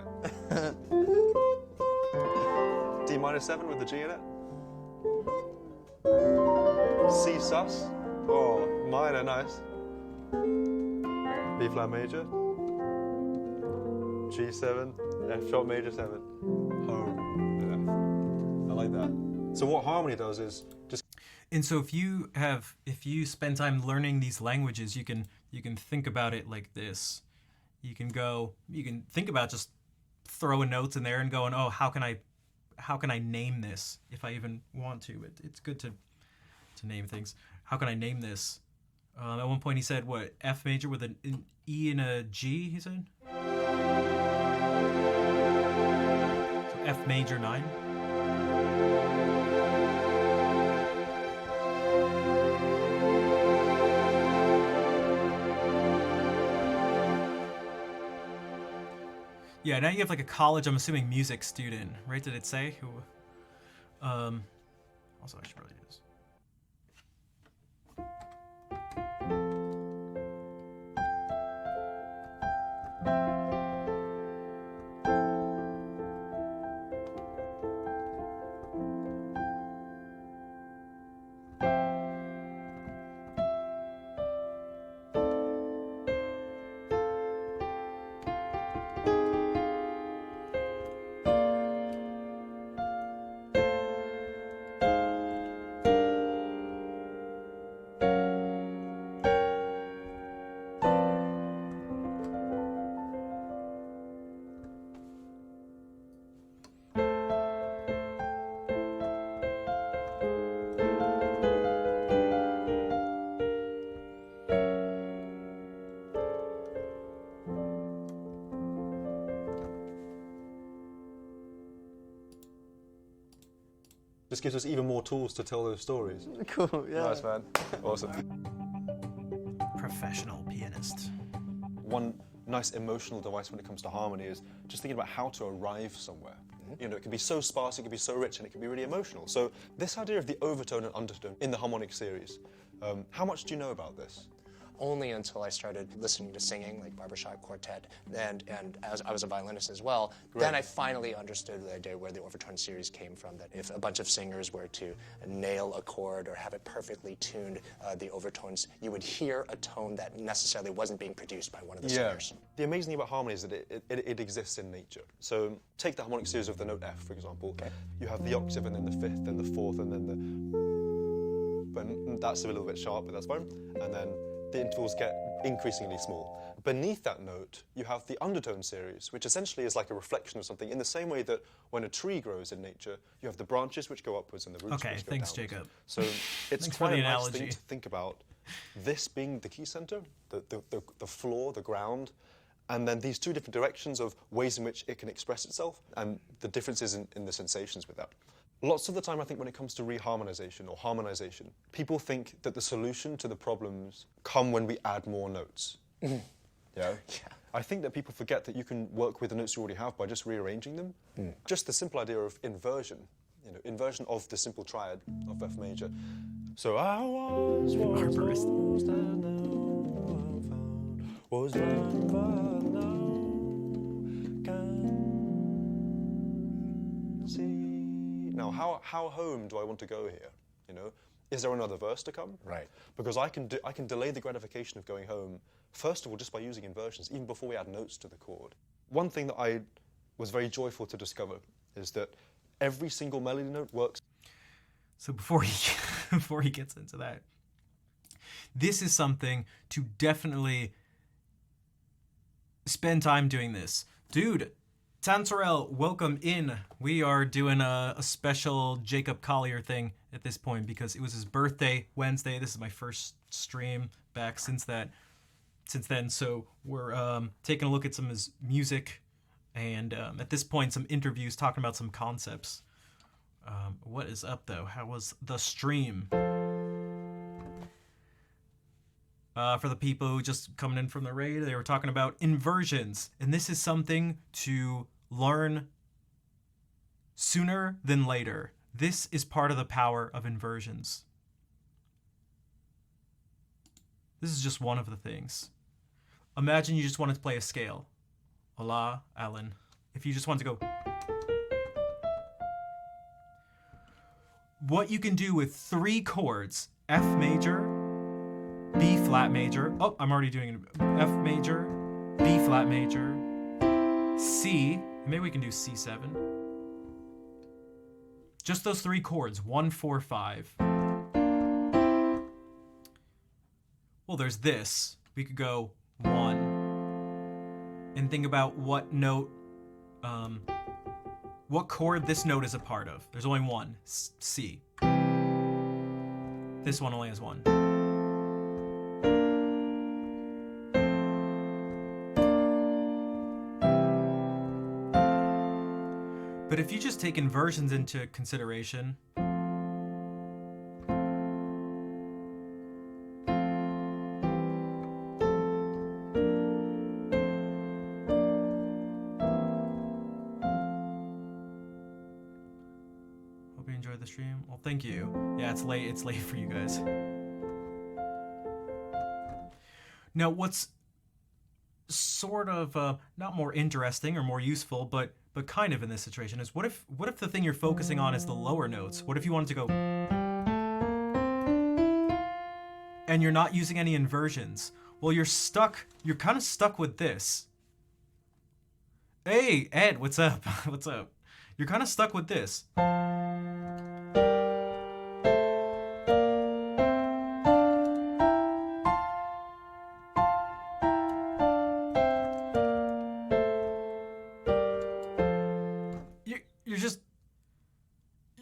D minor 7 with the G in it. C sus. Oh, minor, nice. B flat major. G7, F sharp major 7. Home. F. I like that. So what harmony does is just.
And so if you spend time learning these languages, you can think about it like this. You can think about just throwing notes in there and going, oh, how can I name this if I even want to? It's good to name things. How can I name this? At one point he said, what, F major with an E and a G, he said? So F major 9. Yeah, now you have like a college, I'm assuming, music student, right? Did it say? Who? Also, I should probably do this.
This gives us even more tools to tell those stories.
Cool, yeah.
Nice, man. Awesome.
Professional pianist.
One nice emotional device when it comes to harmony is just thinking about how to arrive somewhere. You know, it can be so sparse, it can be so rich, and it can be really emotional. So this idea of the overtone and undertone in the harmonic series, how much do you know about this?
Only until I started listening to singing, like Barbershop Quartet, and as I was a violinist as well, then I finally understood the idea where the overtone series came from, that if a bunch of singers were to nail a chord or have it perfectly tuned, the overtones, you would hear a tone that necessarily wasn't being produced by one of the singers.
The amazing thing about harmony is that it exists in nature. So take the harmonic series of the note F, for example. Okay. You have the octave and then the fifth, then the fourth, and then the... But that's a little bit sharp, but that's fine. And then the intervals get increasingly small. Beneath that note, you have the undertone series, which essentially is like a reflection of something, in the same way that when a tree grows in nature, you have the branches which go upwards and the roots which go downwards.
Okay, thanks, Jacob.
So it's
Thanks
quite
for
a
the
nice
analogy.
thing to think about, this being the key center, the floor, the ground, and then these two different directions of ways in which it can express itself, and the differences in the sensations with that. Lots of the time, I think when it comes to reharmonization or harmonization, people think that the solution to the problems come when we add more notes. Yeah? I think that people forget that you can work with the notes you already have by just rearranging them. Just the simple idea of inversion, you know, inversion of the simple triad of F major. So I was
Arborist.
lost and now I'm found, was blind but now can see. Now, how home do I want to go here? You know, is there another verse to come?
Right.
Because I can delay the gratification of going home, first of all, just by using inversions, even before we add notes to the chord. One thing that I was very joyful to discover is that every single melody note works.
So before he gets into that, this is something to definitely spend time doing this. Dude, Tansorel, welcome in. We are doing a special Jacob Collier thing at this point because it was his birthday Wednesday. This is my first stream back since then. So we're taking a look at some of his music and at this point some interviews talking about some concepts. What is up though? How was the stream? For the people who just coming in from the raid, they were talking about inversions, and this is something to learn sooner than later. This is part of the power of inversions. This is just one of the things. Imagine you just wanted to play a scale. Hola, Alan. If you just want to go... What you can do with 3 chords, F major, B flat major, oh, I'm already doing it, F major, B flat major, C, maybe we can do C7. Just those 3 chords, 1, 4, 5. Well, there's this. We could go 1 and think about what note, what chord this note is a part of. There's only one, C. This one only has 1. But if you just take inversions into consideration, hope you enjoyed the stream. Well, thank you. Yeah, it's late for you guys. Now, what's sort of not more interesting or more useful, but kind of in this situation is what if the thing you're focusing on is the lower notes? What if you wanted to go and you're not using any inversions? Well, you're kind of stuck with this. Hey, Ed, what's up? What's up? You're kind of stuck with this.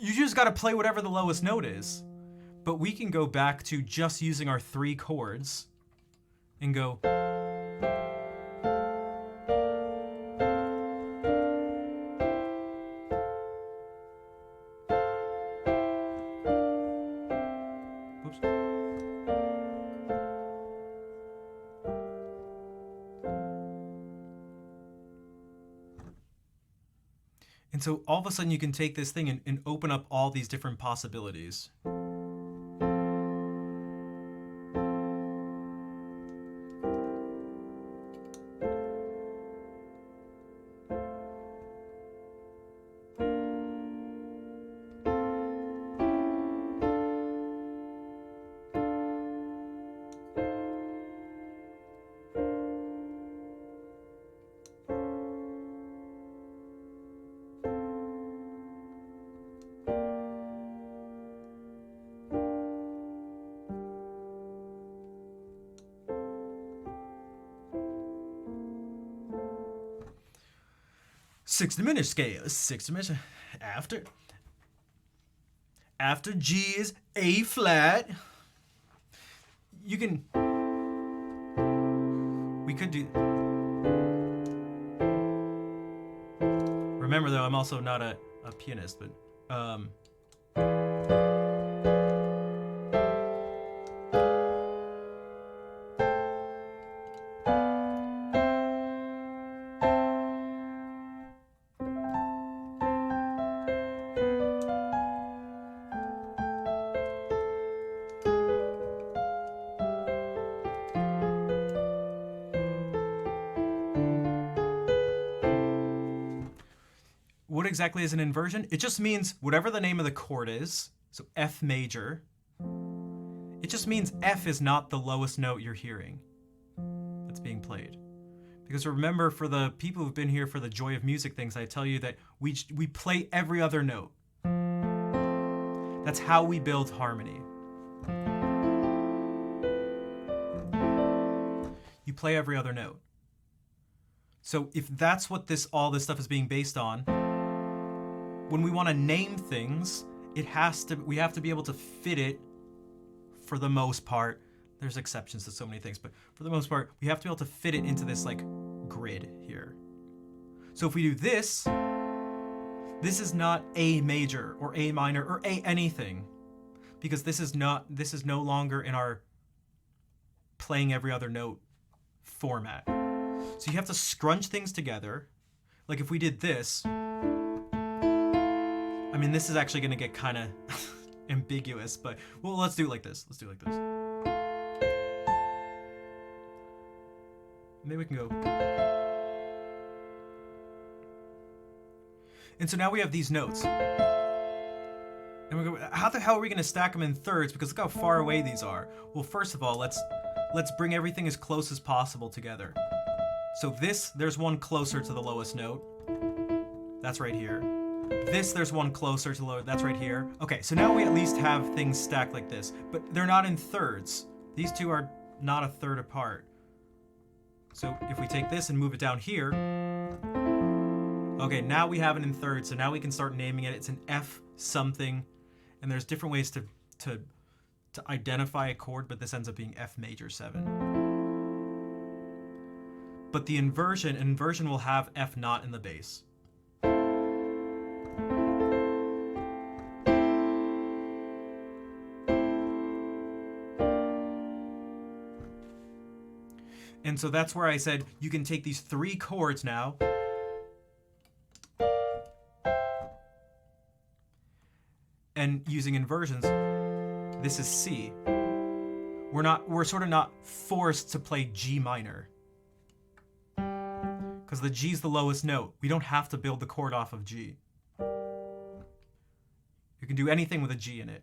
You just got to play whatever the lowest note is. But we can go back to just using our 3 chords and go. And so all of a sudden you can take this thing and open up all these different possibilities. Six diminished scale. Six diminished. After G is A flat. You can. We could do. Remember though, I'm also not a pianist, but what exactly is an inversion? It just means whatever the name of the chord is, so F major, it just means F is not the lowest note you're hearing that's being played. Because remember, for the people who've been here for the Joy of Music things, I tell you that we play every other note. That's how we build harmony. You play every other note. So if that's what all this stuff is being based on, when we want to name things, we have to be able to fit it, for the most part. There's exceptions to so many things, but for the most part, we have to be able to fit it into this like grid here. So if we do this is not A major or A minor or A anything, because this is no longer in our playing every other note format. So you have to scrunch things together. Like if we did this, I mean, this is actually going to get kind of ambiguous, but well, let's do it like this. Let's do it like this. Maybe we can go. And so now we have these notes. And we go, how the hell are we going to stack them in thirds? Because look how far away these are. Well, first of all, let's bring everything as close as possible together. So there's one closer to the lowest note. That's right here. There's one closer to the low, that's right here. Okay, so now we at least have things stacked like this, but they're not in thirds. These two are not a third apart. So if we take this and move it down here, okay, now we have it in thirds, so now we can start naming it. It's an F something, and there's different ways to identify a chord, but this ends up being F major 7. But the inversion will have F not in the bass. And so that's where I said you can take these 3 chords now and using inversions, this is C. We're sort of not forced to play G minor, because the G is the lowest note. We don't have to build the chord off of G. You can do anything with a G in it.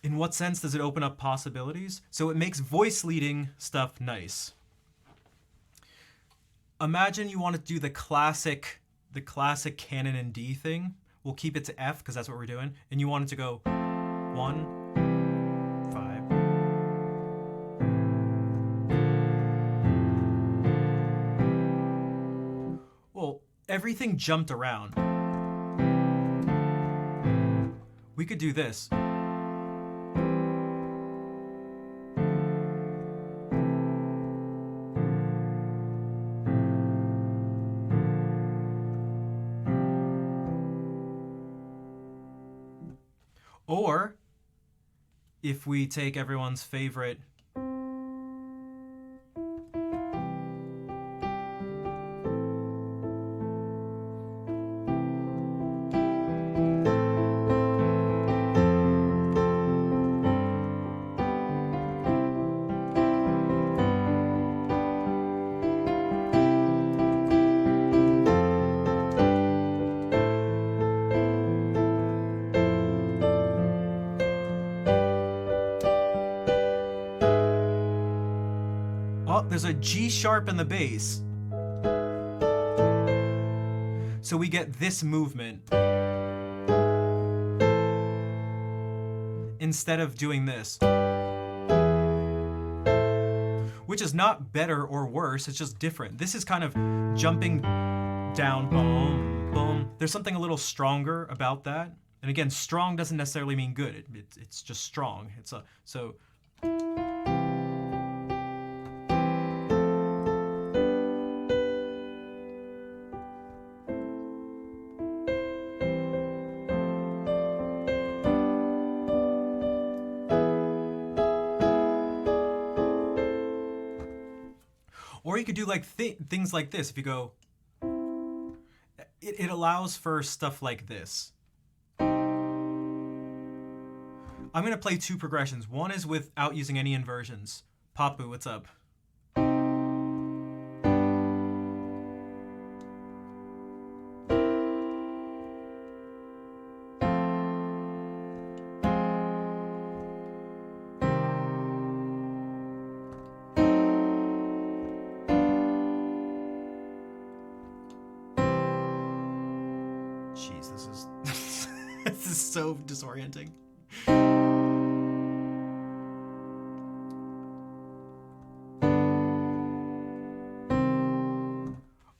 In what sense does it open up possibilities? So it makes voice leading stuff nice. Imagine you want to do the classic canon in D thing. We'll keep it to F because that's what we're doing. And you want it to go 1, 5. Well, everything jumped around. We could do this. Or if we take everyone's favorite Oh, there's a G sharp in the bass. So we get this movement instead of doing this. Which is not better or worse, it's just different. This is kind of jumping down, boom, boom. There's something a little stronger about that. And again, strong doesn't necessarily mean good. It's just strong. So. Or you could do like things like this. If you go, it allows for stuff like this. I'm gonna play two progressions. One is without using any inversions. Papu, what's up? Jeez, this is this is so disorienting.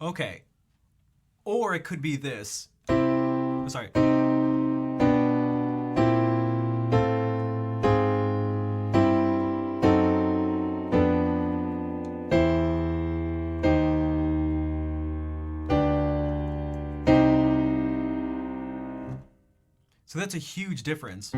Okay. Or it could be this. Sorry. So that's a huge difference.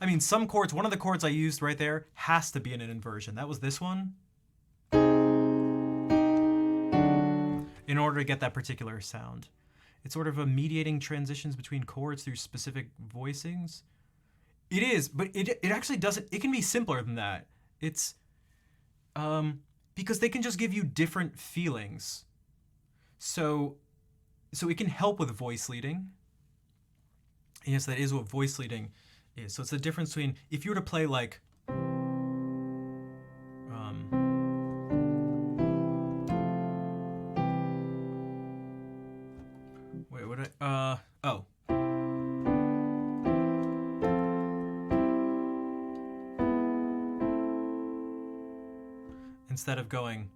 I mean, some chords, one of the chords I used right there has to be in an inversion. That was this one. In order to get that particular sound. It's sort of a mediating transitions between chords through specific voicings. It is, but it actually doesn't, it can be simpler than that. It's, because they can just give you different feelings. So it can help with voice leading. Yes, that is what voice leading is. So it's the difference between, if you were to play like, wait, what oh. Instead of going,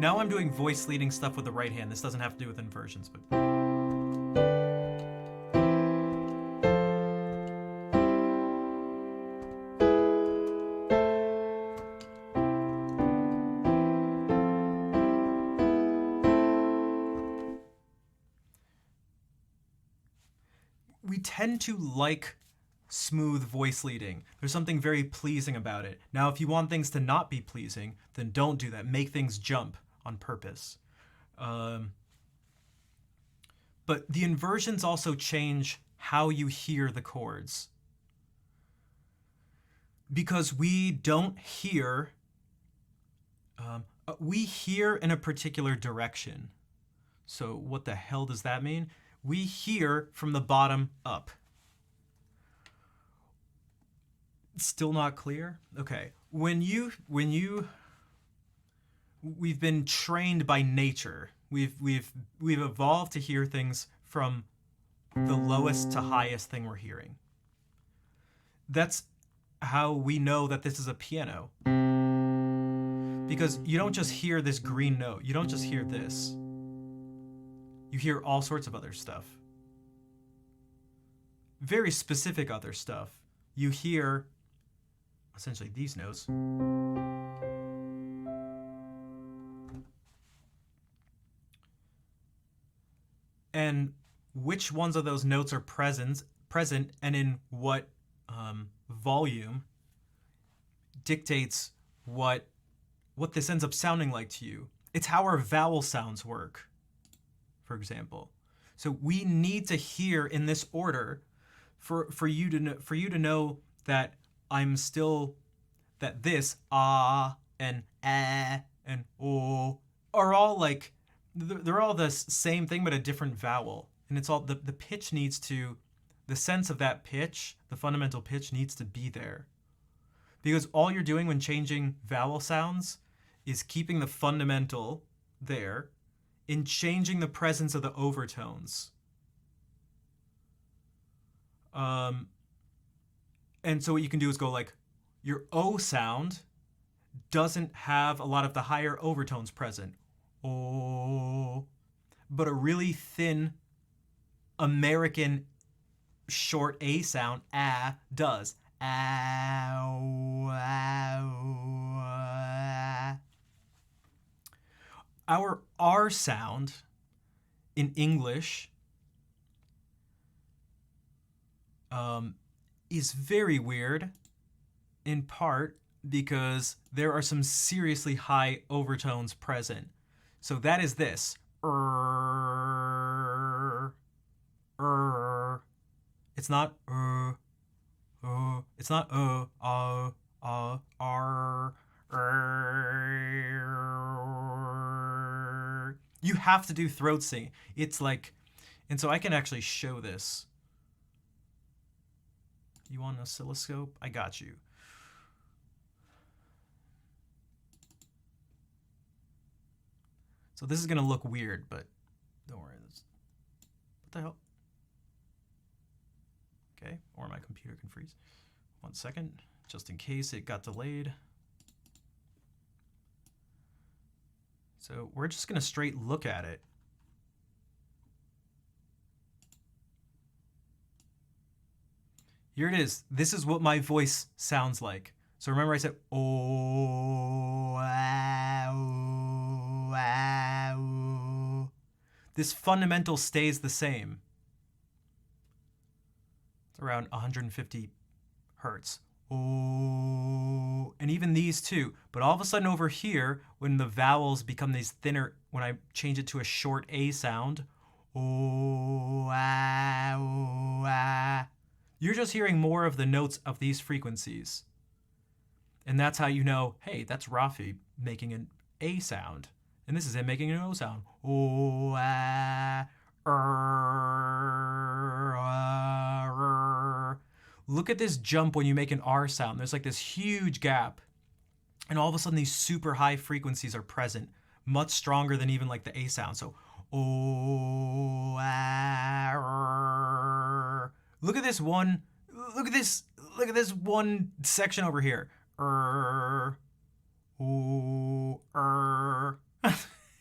now I'm doing voice leading stuff with the right hand. This doesn't have to do with inversions, but. We tend to like smooth voice leading. There's something very pleasing about it. Now, if you want things to not be pleasing, then don't do that. Make things jump on purpose. But the inversions also change how you hear the chords. Because we don't hear, we hear in a particular direction. So what the hell does that mean? We hear from the bottom up. Still not clear? Okay. We've been trained by nature. We've evolved to hear things from the lowest to highest thing we're hearing. That's how we know that this is a piano. Because you don't just hear this green note. You don't just hear this. You hear all sorts of other stuff. Very specific other stuff. You hear essentially these notes. And which ones of those notes are present and in what volume dictates what this ends up sounding like to you. It's how our vowel sounds work, for example. So we need to hear in this order for you to know that I'm still, that this ah and ah and oh are all like, they're all the same thing but a different vowel. And it's all, the pitch needs to, the sense of that pitch, the fundamental pitch needs to be there. Because all you're doing when changing vowel sounds is keeping the fundamental there in changing the presence of the overtones. And so what you can do is go like, your O sound doesn't have a lot of the higher overtones present. Oh, but a really thin American short A sound, ah, does. Ow, ow, ah. Our R sound in English is very weird, in part because there are some seriously high overtones present. So that is this. It's not it's not You have to do throat singing. It's like, and so I can actually show this. You want an oscilloscope? I got you. So this is gonna look weird, but don't worry. What the hell? Okay, or my computer can freeze. 1 second, just in case it got delayed. So we're just gonna straight look at it. Here it is. This is what my voice sounds like. So remember I said, oh, ow, ow. This fundamental stays the same. It's around 150 hertz. Oh, and even these two. But all of a sudden over here, when the vowels become these thinner, when I change it to a short A sound, oh, ow, ah. You're just hearing more of the notes of these frequencies. And that's how you know, hey, that's Rafi making an A sound. And this is him making an O sound. Oh, ah, Look at this jump when you make an R sound. There's like this huge gap. And all of a sudden these super high frequencies are present, much stronger than even like the A sound. So, oh, ah, look at this one. Look at this one section over here.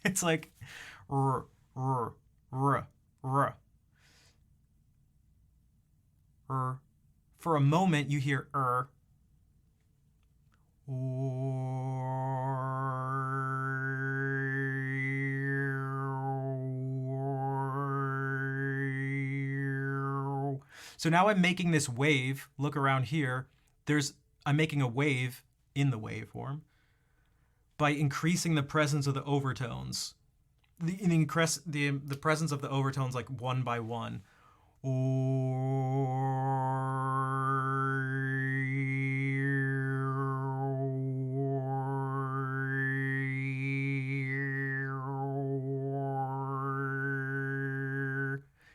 It's like For a moment you hear So now I'm making this wave. Look around here. I'm making a wave in the waveform by increasing the presence of the overtones. The presence of the overtones like one by one.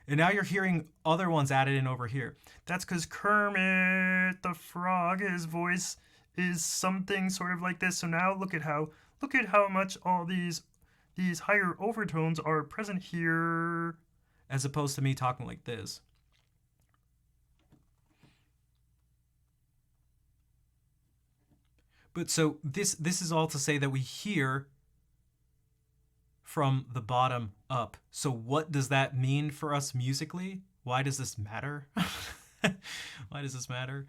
And now you're hearing other ones added in over here. That's because Kermit the Frog, his voice is something sort of like this. So now look at how much all these higher overtones are present here, as opposed to me talking like this. But so this is all to say that we hear from the bottom up. So what does that mean for us musically? Why does this matter? Why does this matter?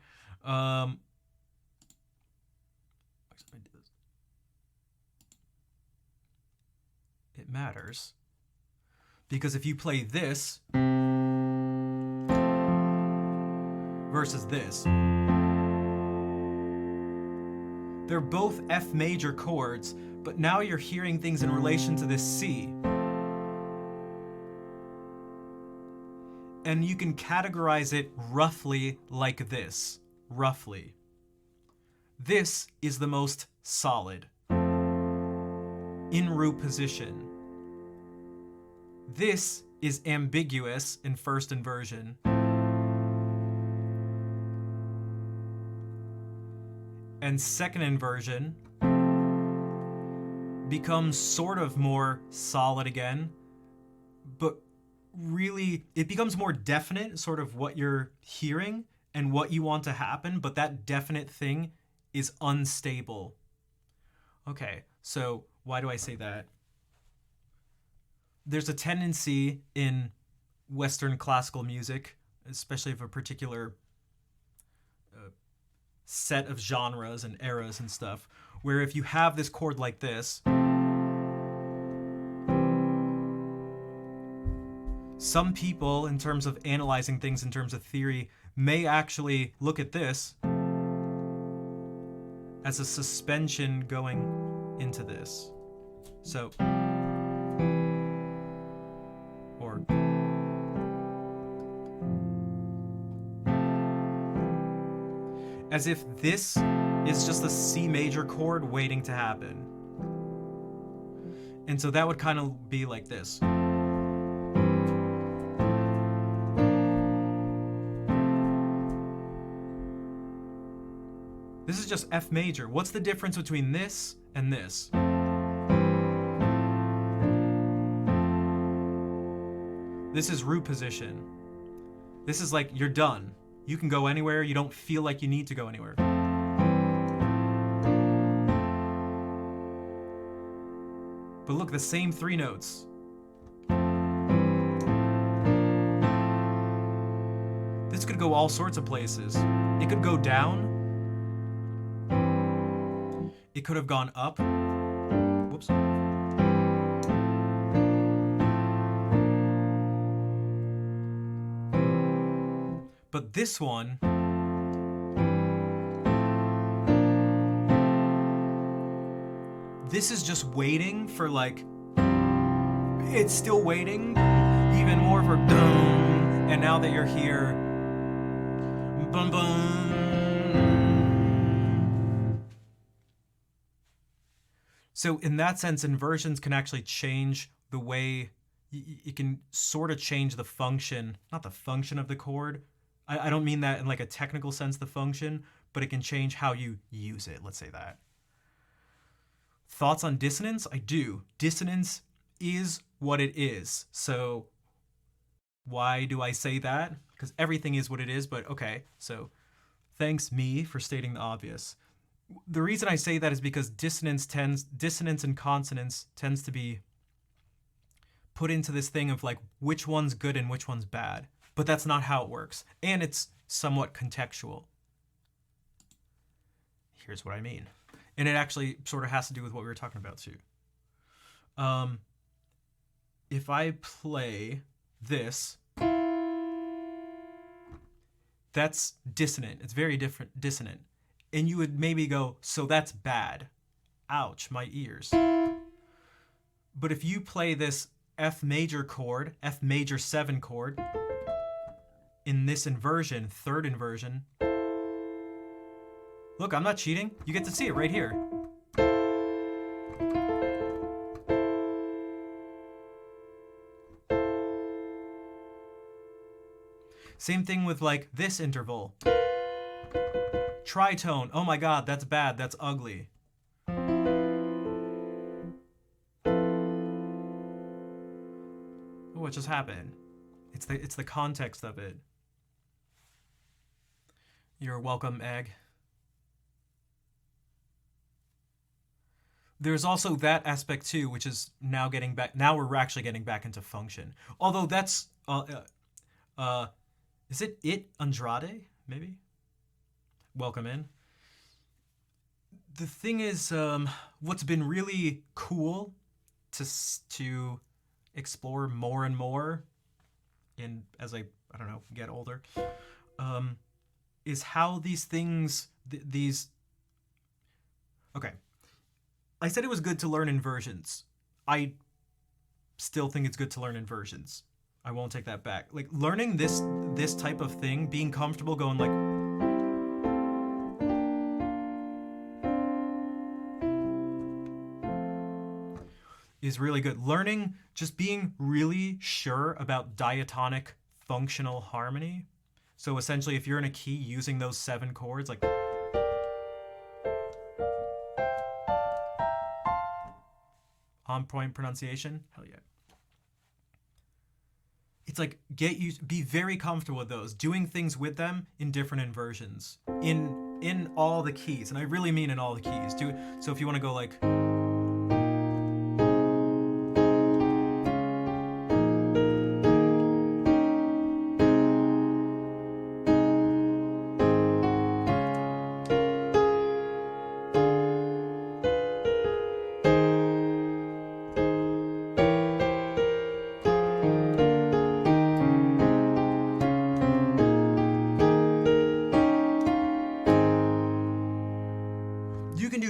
It matters because if you play this, versus this. They're both F major chords, but now you're hearing things in relation to this C. And you can categorize it roughly like this. Roughly. This is the most solid. In root position. This is ambiguous in first inversion. And second inversion becomes sort of more solid again, but really it becomes more definite, sort of what you're hearing and what you want to happen, but that definite thing is unstable. Okay, so why do I say that? There's a tendency in Western classical music, especially of a particular set of genres and eras and stuff, where if you have this chord like this, some people, in terms of analyzing things in terms of theory, may actually look at this as a suspension going into this. So, or as if this is just a C major chord waiting to happen. And so that would kind of be like this. This is just F major. What's the difference between this and this? This is root position. This is like you're done. You can go anywhere. You don't feel like you need to go anywhere. But look, the same three notes. This could go all sorts of places. It could go down. It could have gone up. Whoops. But this one, this is just waiting for like, it's still waiting, even more for dum, and now that you're here, bum bum. So in that sense, inversions can actually change the way, it can sort of change the function, not the function of the chord. I don't mean that in like a technical sense, the function, but it can change how you use it, let's say that. Thoughts on dissonance? I do. Dissonance is what it is. So why do I say that? Because everything is what it is, but okay. So thanks me for stating the obvious. The reason I say that is because dissonance and consonance tends to be put into this thing of like which one's good and which one's bad. But that's not how it works. And it's somewhat contextual. Here's what I mean. And it actually sort of has to do with what we were talking about too. If I play this, that's dissonant. It's very different, dissonant. And you would maybe go, so that's bad. Ouch, my ears. But if you play this F major chord, F major 7 chord, in this inversion, third inversion, look, I'm not cheating. You get to see it right here. Same thing with like this interval. Tritone, oh my god, that's bad, that's ugly. What just happened? It's the context of it. You're welcome, Egg. There's also that aspect too, which is now getting back. Now we're actually getting back into function. Although that's, is it Andrade? Maybe. Welcome in. The thing is, what's been really cool to explore more and more, as I don't know, get older, is how these things, these... Okay. I said it was good to learn inversions. I still think it's good to learn inversions. I won't take that back. Like, learning this type of thing, being comfortable going like... is really good. Learning, just being really sure about diatonic functional harmony. So essentially, if you're in a key using those 7 chords, like... on point pronunciation, hell yeah. It's like, be very comfortable with those, doing things with them in different inversions, in all the keys, and I really mean in all the keys. So if you want to go like...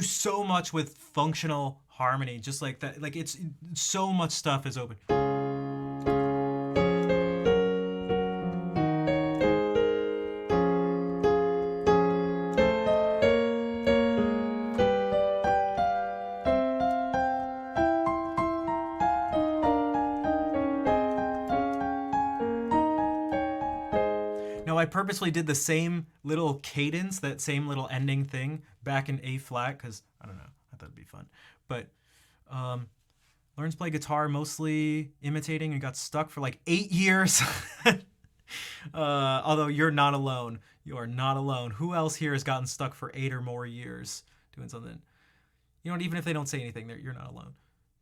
so much with functional harmony, just like that. Like, it's so much stuff is open. Now, I purposely did the same little cadence, that same little ending thing back in A flat, because, I don't know, I thought it'd be fun. But learned to play guitar mostly imitating and got stuck for like 8 years. Although you're not alone. You are not alone. Who else here has gotten stuck for 8 or more years doing something? You know, even if they don't say anything, you're not alone.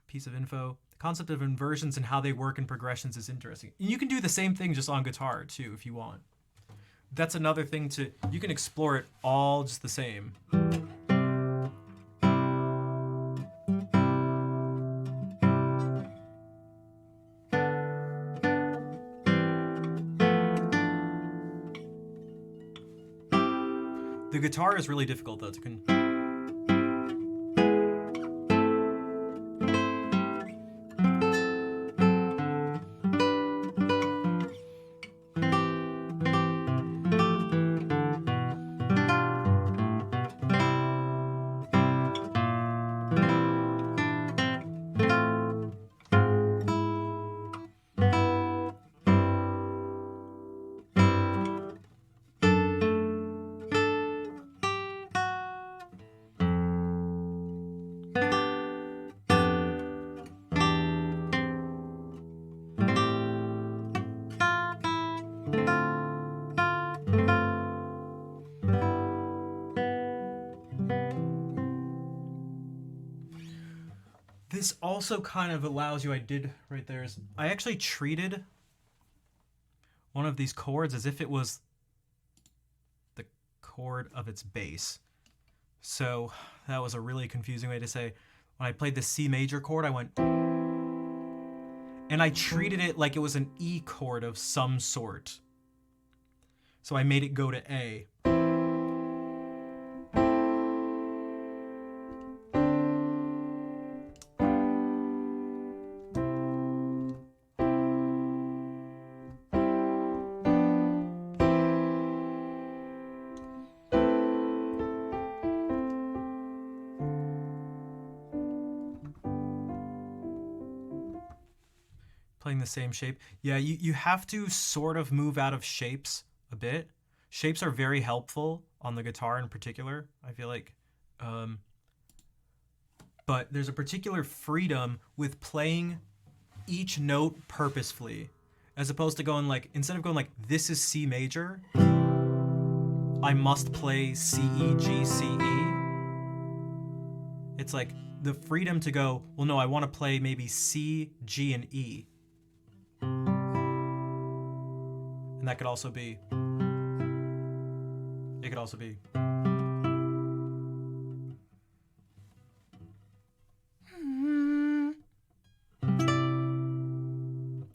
Piece of info. The concept of inversions and how they work in progressions is interesting. And you can do the same thing just on guitar, too, if you want. That's another thing you can explore it all just the same. The guitar is really difficult though to This also kind of allows you, I actually treated one of these chords as if it was the chord of its bass. So that was a really confusing way to say. When I played the C major chord, I went, and I treated it like it was an E chord of some sort. So I made it go to A. Playing the same shape. Yeah, you have to sort of move out of shapes a bit. Shapes are very helpful on the guitar in particular, I feel like. But there's a particular freedom with playing each note purposefully, as opposed to going like, instead of going like, this is C major, I must play C, E, G, C, E. It's like the freedom to go, well, no, I want to play maybe C, G, and E. And that could also be, it could also be.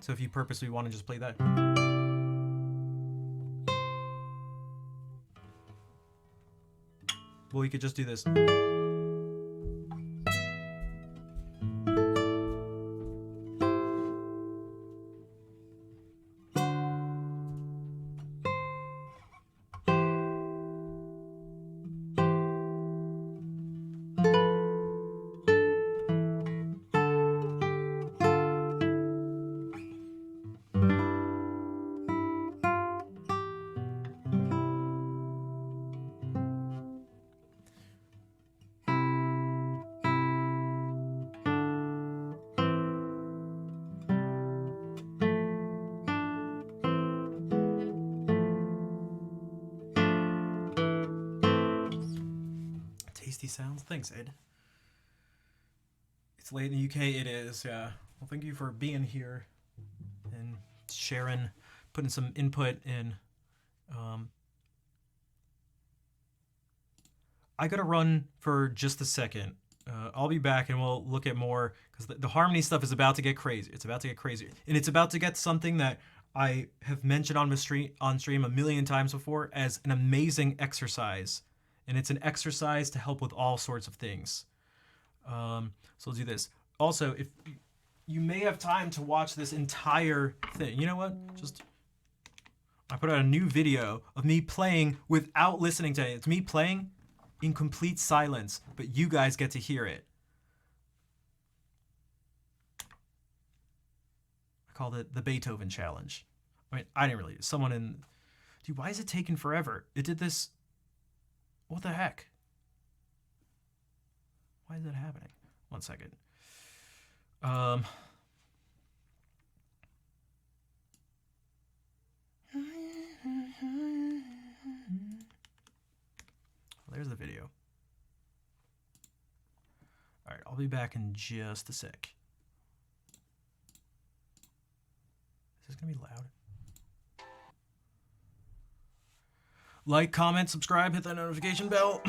So if you purposely want to just play that. Well, we could just do this. Tasty sounds. Thanks, Ed. It's late in the UK. It is, yeah. Well, thank you for being here and sharing, putting some input in. I gotta run for just a second. I'll be back and we'll look at more, because the harmony stuff is about to get crazy. It's about to get crazier. And it's about to get something that I have mentioned on stream a million times before as an amazing exercise. And it's an exercise to help with all sorts of things. So we'll do this. Also, if you may have time to watch this entire thing. You know what? I put out a new video of me playing without listening to it. It's me playing in complete silence, but you guys get to hear it. I called it the Beethoven Challenge. I mean, I didn't really. Someone in... Dude, why is it taking forever? It did this... What the heck? Why is that happening? 1 second. There's the video. All right, I'll be back in just a sec. Is this gonna be loud? Like, comment, subscribe, hit that notification bell.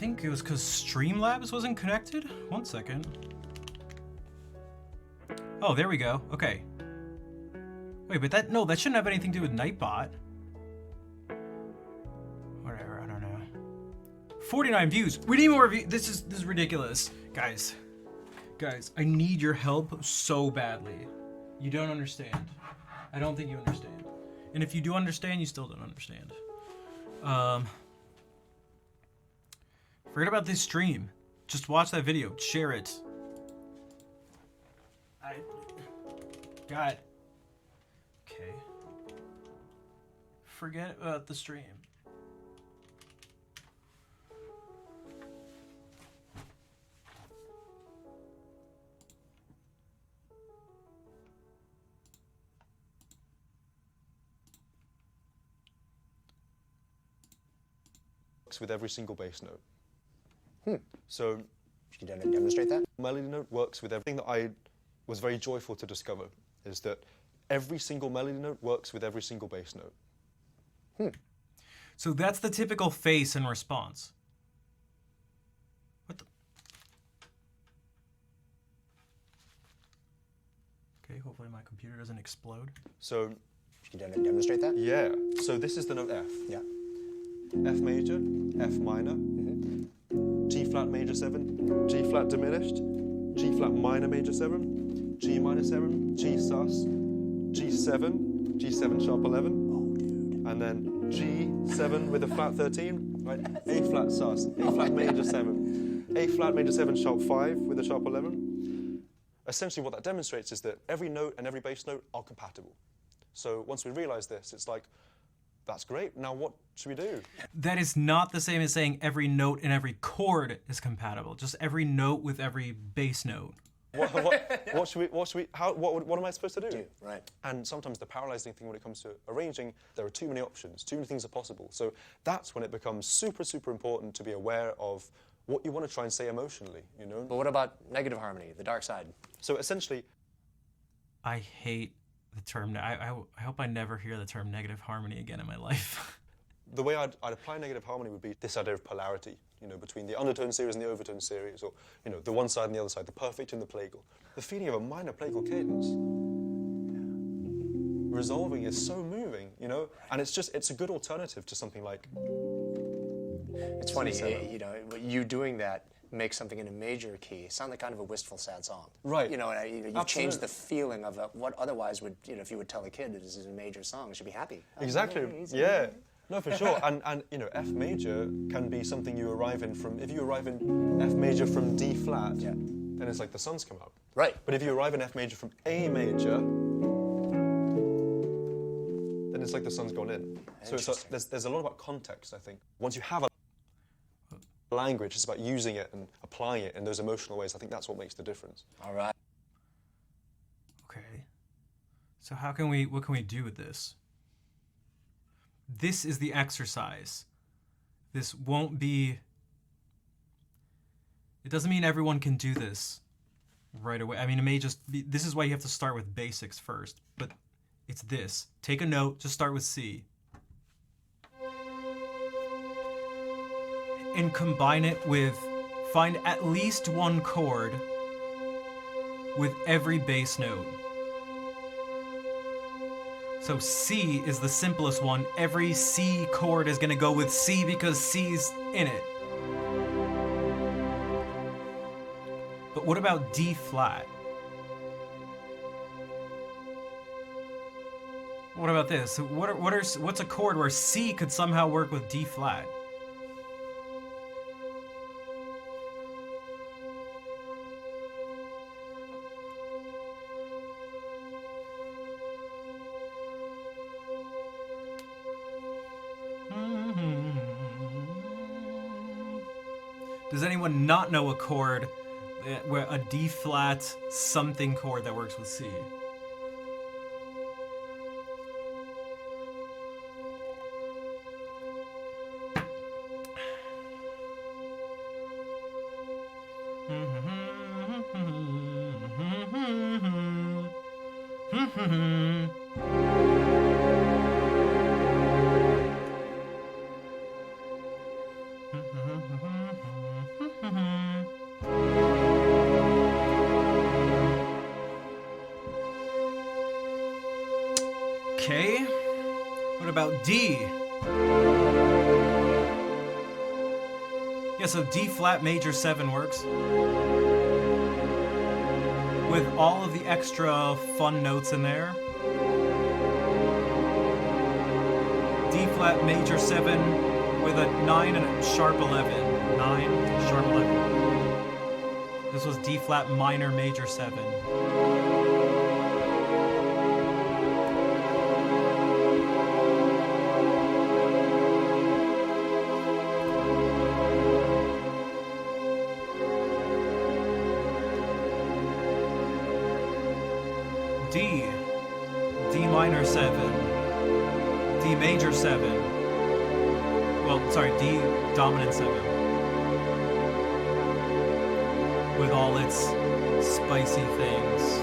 think it was because Streamlabs wasn't connected. 1 second. Oh, there we go. Okay. Wait, but that shouldn't have anything to do with Nightbot. Whatever, I don't know. 49 views. We need more views. This is ridiculous. Guys, I need your help so badly. You don't understand. I don't think you understand. And if you do understand, you still don't understand. Forget about this stream. Just watch that video. Share it. God. Okay. Forget about the stream.
With every single bass note. So,
Can you demonstrate that?
melody note works with everything. That I was very joyful to discover is that every single melody note works with every single bass note.
So that's the typical face and response. What the? Okay, hopefully my computer doesn't explode.
So,
Can you demonstrate that?
yeah. So this is the note F.
Yeah.
F major, F minor, G flat major 7, G flat diminished, G flat minor major 7, G minor 7, G sus, G7, G7 sharp 11, and then G7 with a flat 13, right? A flat sus, A flat major 7, A flat major 7 sharp 5 with a sharp 11. Essentially what that demonstrates is that every note and every bass note are compatible. So once we realize this, it's like, that's great. Now what should we do?
That is not the same as saying every note and every chord is compatible. Just every note with every bass note.
What am I supposed to do?
Right.
And sometimes the paralyzing thing when it comes to arranging, there are too many options, too many things are possible. So that's when it becomes super, super important to be aware of what you want to try and say emotionally, you know?
But what about negative harmony, the dark side?
So essentially,
I hate the term. I hope I never hear the term negative harmony again in my life.
the way I'd apply negative harmony would be this idea of polarity, you know, between the undertone series and the overtone series, or, you know, the one side and the other side, the perfect and the plagal. The feeling of a minor plagal cadence resolving is so moving, you know, and it's a good alternative to something like.
It's funny, you know, you doing that makes something in a major key sound like kind of a wistful, sad song.
Right.
You know, and you change the feeling of what otherwise would, you know, if you would tell a kid this is a major song, it should be happy.
Exactly. Yeah. No, for sure. And you know, F major can be something you arrive in from. If you arrive in F major from D flat, then it's like the sun's come up.
Right.
But if you arrive in F major from A major, then it's like the sun's gone in. So there's a lot about context, I think. Once you have a language, it's about using it and applying it in those emotional ways. I think that's what makes the difference.
All right.
Okay. So what can we do with this? This is the exercise. This won't be... It doesn't mean everyone can do this right away. I mean, it may just be... This is why you have to start with basics first. But it's this. Take a note, just start with C. And combine it with... Find at least one chord with every bass note. So C is the simplest one. Every C chord is gonna go with C because C's in it. But what about D flat? What about this? What's a chord where C could somehow work with D flat? Does anyone not know a chord where a D flat something chord that works with C? Okay. What about D? Yeah, so D flat major 7 works. With all of the extra fun notes in there. D flat major 7 with a 9 and a sharp 11. 9, sharp 11. This was D flat minor major 7. D, D minor 7, D major 7, well, sorry, D dominant 7, with all its spicy things.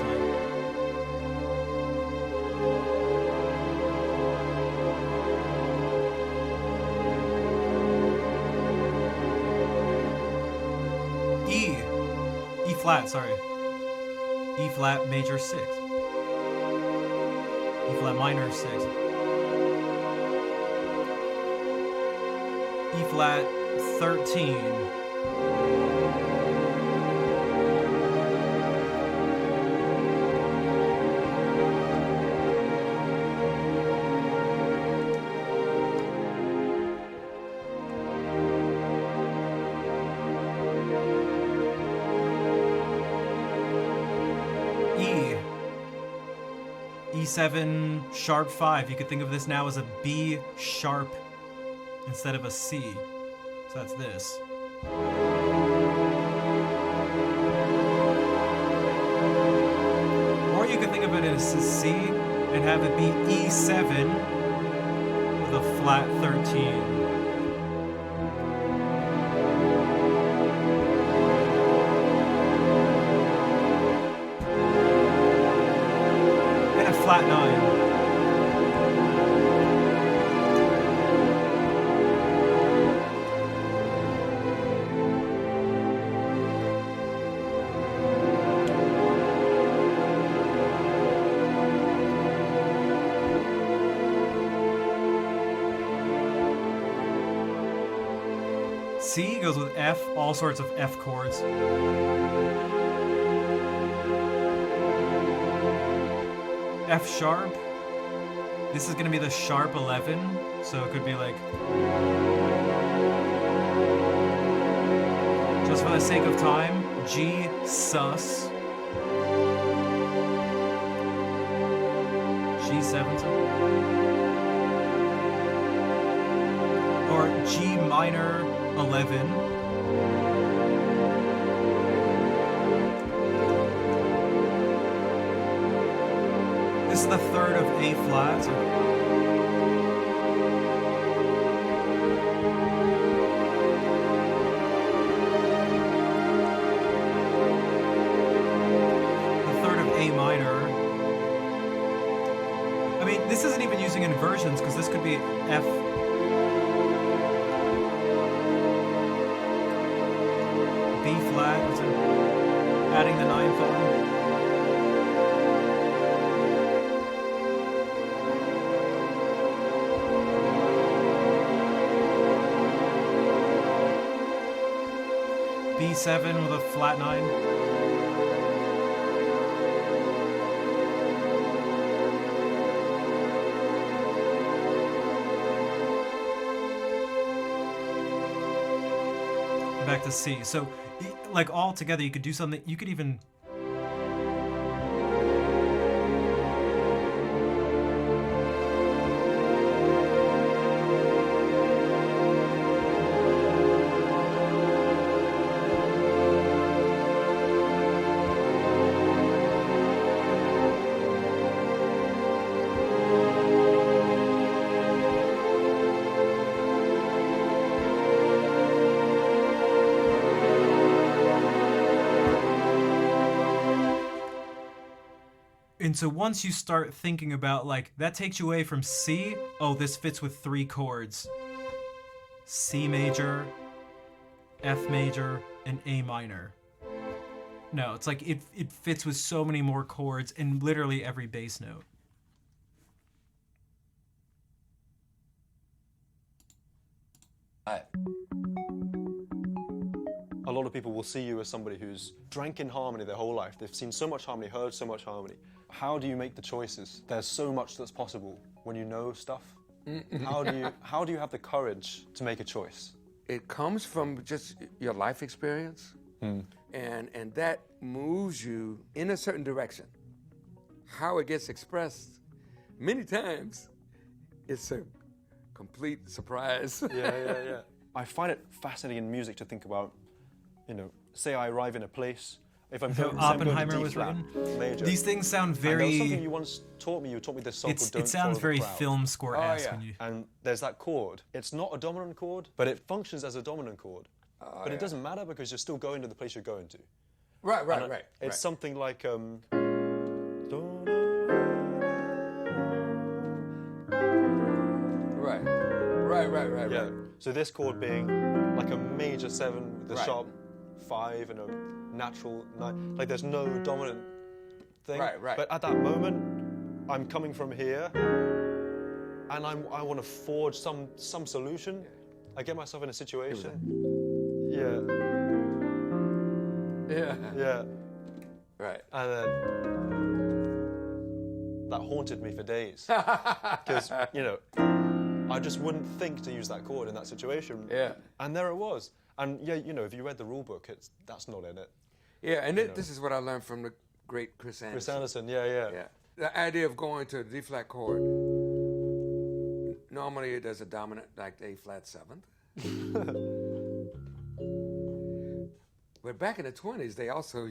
E flat, sorry, E flat major 6. E flat minor 6. E flat 13. E7 sharp 5. You could think of this now as a B sharp instead of a C. So that's this. Or you could think of it as a C and have it be E7 with a flat 13. Flat 9. C goes with F, all sorts of F chords. F sharp. This is gonna be the sharp 11, so it could be like, just for the sake of time, G sus. G7. Or G minor 11. This is the third of A flat. The third of A minor. I mean, this isn't even using inversions because this could be F. B flat. Adding the 9th on. B7 with a flat 9. Back to C. So, like, all together, you could do something. You could even. And so once you start thinking about, like, that takes you away from C, oh, this fits with 3 chords. C major, F major, and A minor. No, it's like it fits with so many more chords and literally every bass note.
Right.
A lot of people will see you as somebody who's drank in harmony their whole life. They've seen so much harmony, heard so much harmony. How do you make the choices? There's so much that's possible when you know stuff. How do you have the courage to make a choice?
It comes from just your life experience, and that moves you in a certain direction. How it gets expressed, many times, it's a complete surprise.
Yeah. I find it fascinating in music to think about, you know, say I arrive in a place, if I'm going,
Oppenheimer
to D
was
flat,
written.
major.
These things sound
And there was something
very.
you once taught me. You taught me this song called Don't
It sounds
Follow the
very
Crowd.
film score-esque
yeah.
when you.
And there's that chord. It's not a dominant chord, but it functions as a dominant chord. But it doesn't matter because you're still going to the place you're going to.
Right.
It's something like
Right.
yeah. So this chord being like a major 7 with a
Right.
sharp 5 and a natural 9. Like there's no dominant thing.
Right.
But at that moment, I'm coming from here, and I want to forge some solution. I get myself in a situation. Yeah.
Right.
And then that haunted me for days. Because, you know, I just wouldn't think to use that chord in that situation.
Yeah.
And there it was. And yeah, you know, if you read the rule book, that's not in it.
Yeah, and this is what I learned from the great Chris Anderson.
Chris Anderson, yeah.
The idea of going to a D flat chord. Normally there's a dominant like the A flat 7th. But back in the 20s, they also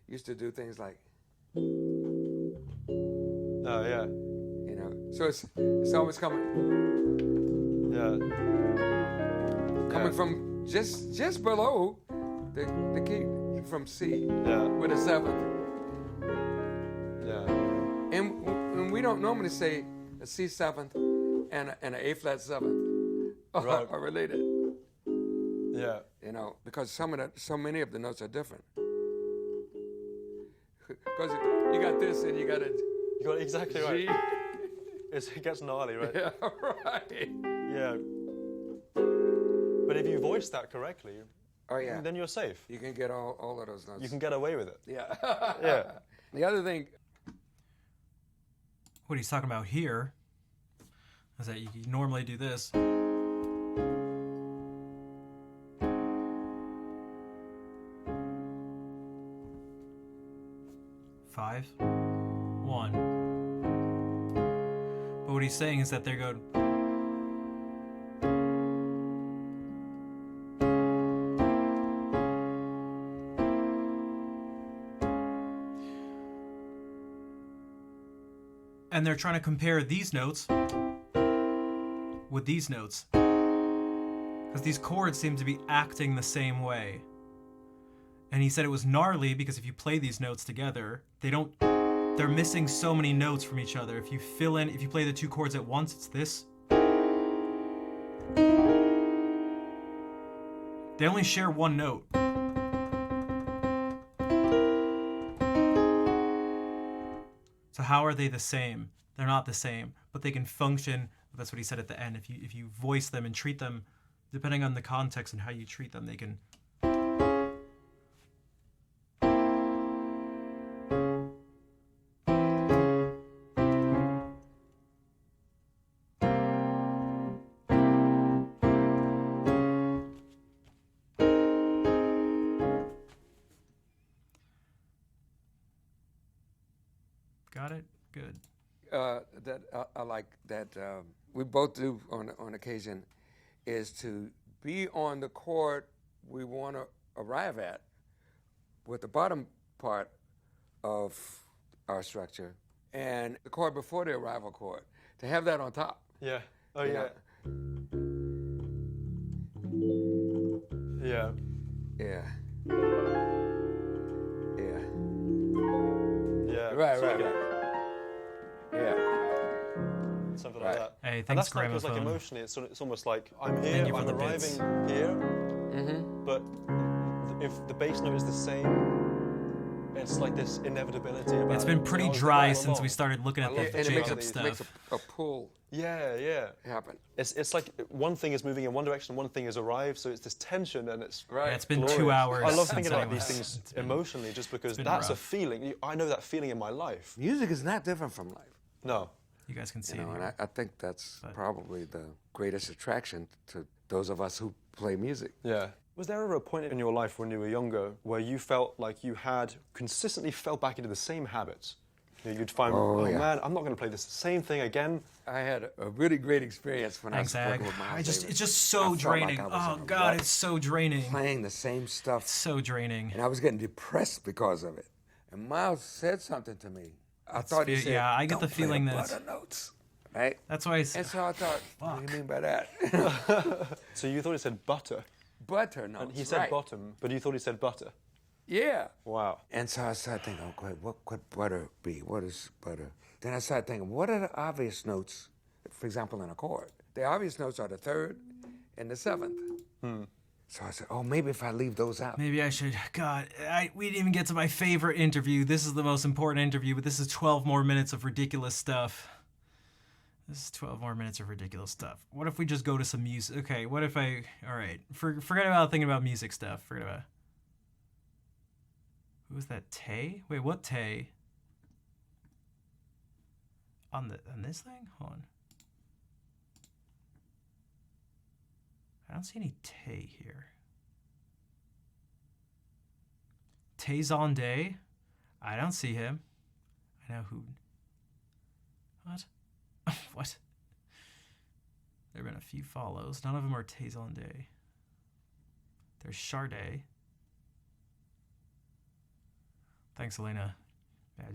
used to do things like,
Oh yeah.
you know, so it's always coming
Yeah.
from just below the key from C
Yeah.
with a 7th.
Yeah.
And we don't normally say a C 7th and an A flat 7th
Right.
are related.
Yeah.
You know, because so many of the notes are different. Because you got this and you got a
You got it exactly
G.
right. It gets gnarly, right?
Yeah, right.
Yeah. But if you voice that correctly,
Oh yeah.
then you're safe.
You can get all of those notes.
You can get away with it.
Yeah.
Yeah.
The other thing,
What he's talking about here is that you normally do this. Five, 1. But what he's saying is that they go. And they're trying to compare these notes with these notes. Because these chords seem to be acting the same way. And he said it was gnarly because if you play these notes together, they're missing so many notes from each other. If you play the two chords at once, it's this. They only share one note. So how are they the same? They're not the same, but they can function. That's what he said at the end. If you voice them and treat them, depending on the context and how you treat them, they can. Got it? Good.
that I like that we both do on occasion is to be on the chord we want to arrive at with the bottom part of our structure and the chord before the arrival chord, to have that on top.
Yeah. Oh
you
yeah.
know?
Yeah.
Yeah. Yeah.
Yeah.
Right,
So
right,
like
right. Yeah.
something
Right.
like that.
Hey,
And
thanks,
that's like, 'cause, like
Gramophone.
emotionally, it's almost like I'm
Thank
here,
you for
I'm
the
arriving
bits.
here,
Mm-hmm.
but if the bass note is the same, It's like this inevitability about
It's been
it.
pretty
I was
dry
right
since
along.
we started looking at
And
the
it makes
Jacob
a,
stuff.
makes a pull
Yeah.
happen.
It's like one thing is moving in one direction, one thing has arrived, so it's this tension and it's
Right.
Yeah, it's been
glorious.
2 hours.
I love
since
thinking about
anyone-
these things
it's been-
emotionally just because
been
that's a
rough.
feeling. I know that feeling in my life.
Music is not different from life.
No.
You guys can see
You know,
it
and
here.
I think that's probably the greatest attraction to those of us who play music.
Yeah. Was there ever a point in your life when you were younger where you felt like you had consistently fell back into the same habits? You know, you'd find, oh
yeah.
man, I'm not going to play this same thing again.
I had a really great experience when
Thanks,
I was
Ag.
working with Miles Davis.
It's just
I
so
felt like
draining.
I was
Oh
in a
God,
rut,
it's so draining.
playing the same stuff,
So draining.
and I was getting depressed because of it. And Miles said something to me. I thought he said,
yeah, I get the
"Don't play
feeling that
butter notes," right?
That's why I
And
said,
so I thought, what do you mean by that?
So you thought he said butter,
Butter notes.
and he said
right.
bottom, but you thought he said butter.
Yeah.
Wow.
And so I started thinking, okay, what could butter be? What is butter? Then I started thinking, what are the obvious notes, for example, in a chord? The obvious notes are the third and the seventh. So I said, oh, maybe if I leave those out.
maybe I should. God, we didn't even get to my favorite interview. This is the most important interview, but this is 12 more minutes of ridiculous stuff. This is 12 more minutes of ridiculous stuff. What if we just go to some music? Okay, what if I... All right, forget about thinking about music stuff. Forget about... Who was that? Tay? Wait, what Tay? On this thing? Hold on. I don't see any Tay here. Tay Zonday? I don't see him. I know who... What? What? There have been a few follows. None of them are Tay Zonday. There's Sade. Thanks, Elena. Yeah,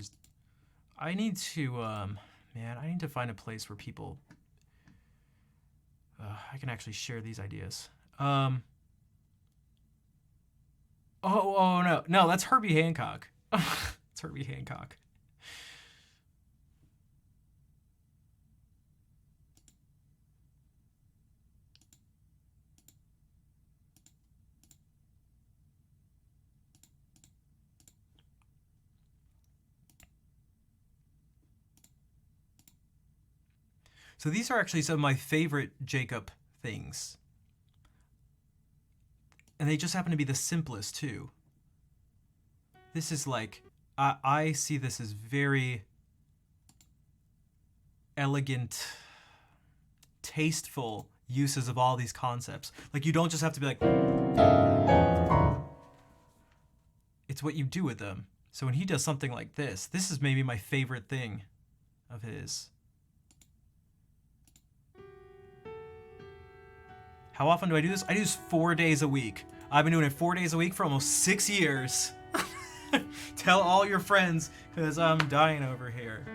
I need to, man, I need to find a place where people, I can actually share these ideas. Oh, no, that's Herbie Hancock. It's Herbie Hancock. So these are actually some of my favorite Jacob things. And they just happen to be the simplest too. This is like, I see this as very elegant, tasteful uses of all these concepts. Like you don't just have to be like, it's what you do with them. So when he does something like this is maybe my favorite thing of his. How often do I do this? I do this 4 days a week. I've been doing it 4 days a week for almost 6 years. Tell all your friends, because I'm dying over here.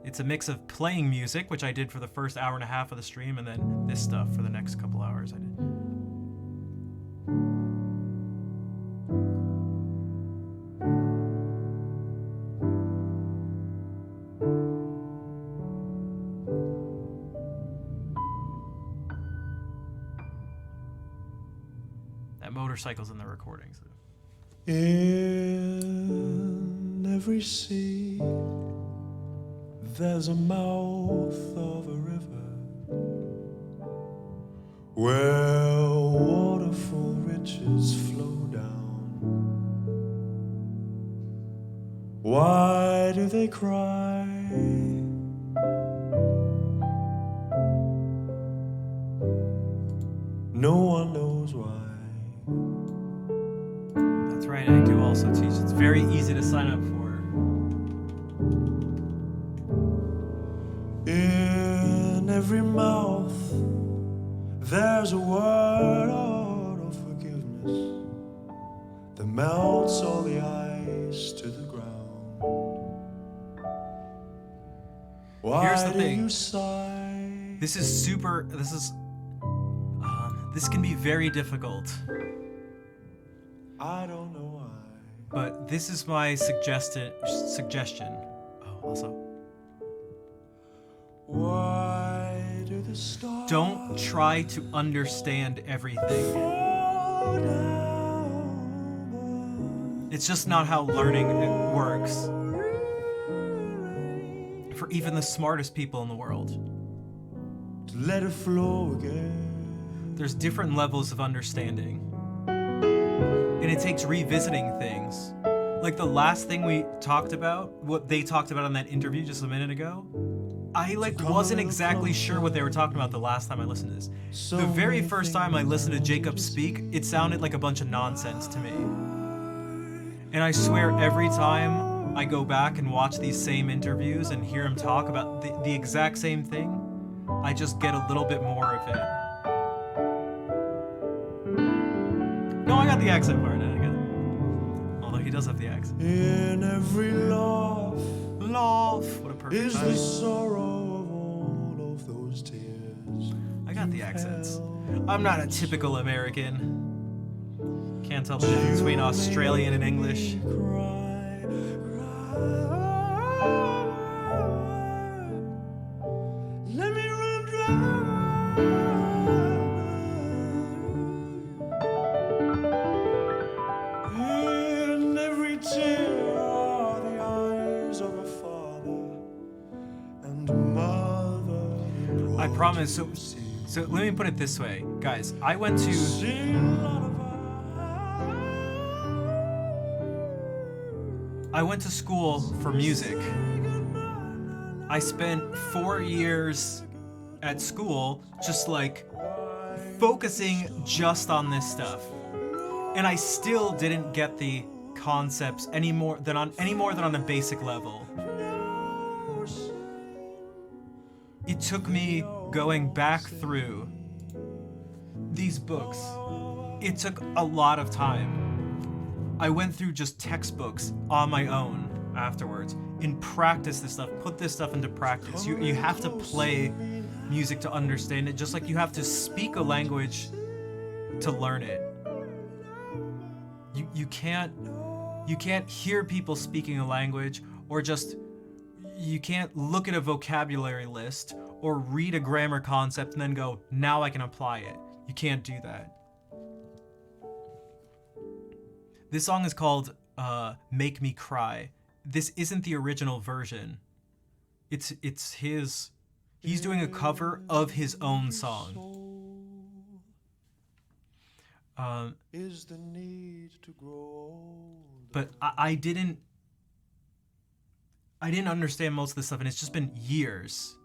It's a mix of playing music, which I did for the first hour and a half of the stream, and then this stuff for the next couple hours I did. That motorcycle's in the recordings.
In every sea, there's a mouth of a river where waterful riches flow down. Why do they cry? No one knows why.
That's right, I do also teach. It's very easy to sign up for.
In every mouth, there's a word of forgiveness that melts all the ice to the ground. Why
Here's the
do
thing.
you sigh?
This can be very difficult.
I don't know why.
But this is my suggestion. Oh, also.
Why do the stars
Don't try to understand everything.
fall down?
It's just not how learning works. For even the smartest people in the world.
To let it flow again.
There's different levels of understanding. And it takes revisiting things. Like the last thing we talked about, what they talked about in that interview just a minute ago, I wasn't exactly sure what they were talking about the last time I listened to this. The very first time I listened to Jacob speak, it sounded like a bunch of nonsense to me. And I swear every time I go back and watch these same interviews and hear him talk about the exact same thing, I just get a little bit more of it. No, I got the accent part again. Although he does have the accent.
In every laugh,
What a perfect
is the
timing.
sorrow of all of those tears.
I got the accents. I'm not a typical American. Can't tell the difference between Australian and English.
Cry, let me run dry. In every tear are the eyes of a father and a mother.
I promise. So let me put it this way, guys. I went to school for music. I spent 4 years at school just like focusing just on this stuff. And I still didn't get the concepts any more than on a basic level. It took me going back through these books. It took a lot of time. I went through just textbooks on my own afterwards and practiced this stuff, put this stuff into practice. You have to play music to understand it, just like you have to speak a language to learn it. You can't hear people speaking a language, or just you can't look at a vocabulary list or read a grammar concept and then go, now I can apply it. You can't do that. This song is called Make Me Cry. This isn't the original version. It's his. He's doing a cover of his own song.
Is the need to grow old.
But I didn't understand most of this stuff, and it's just been years.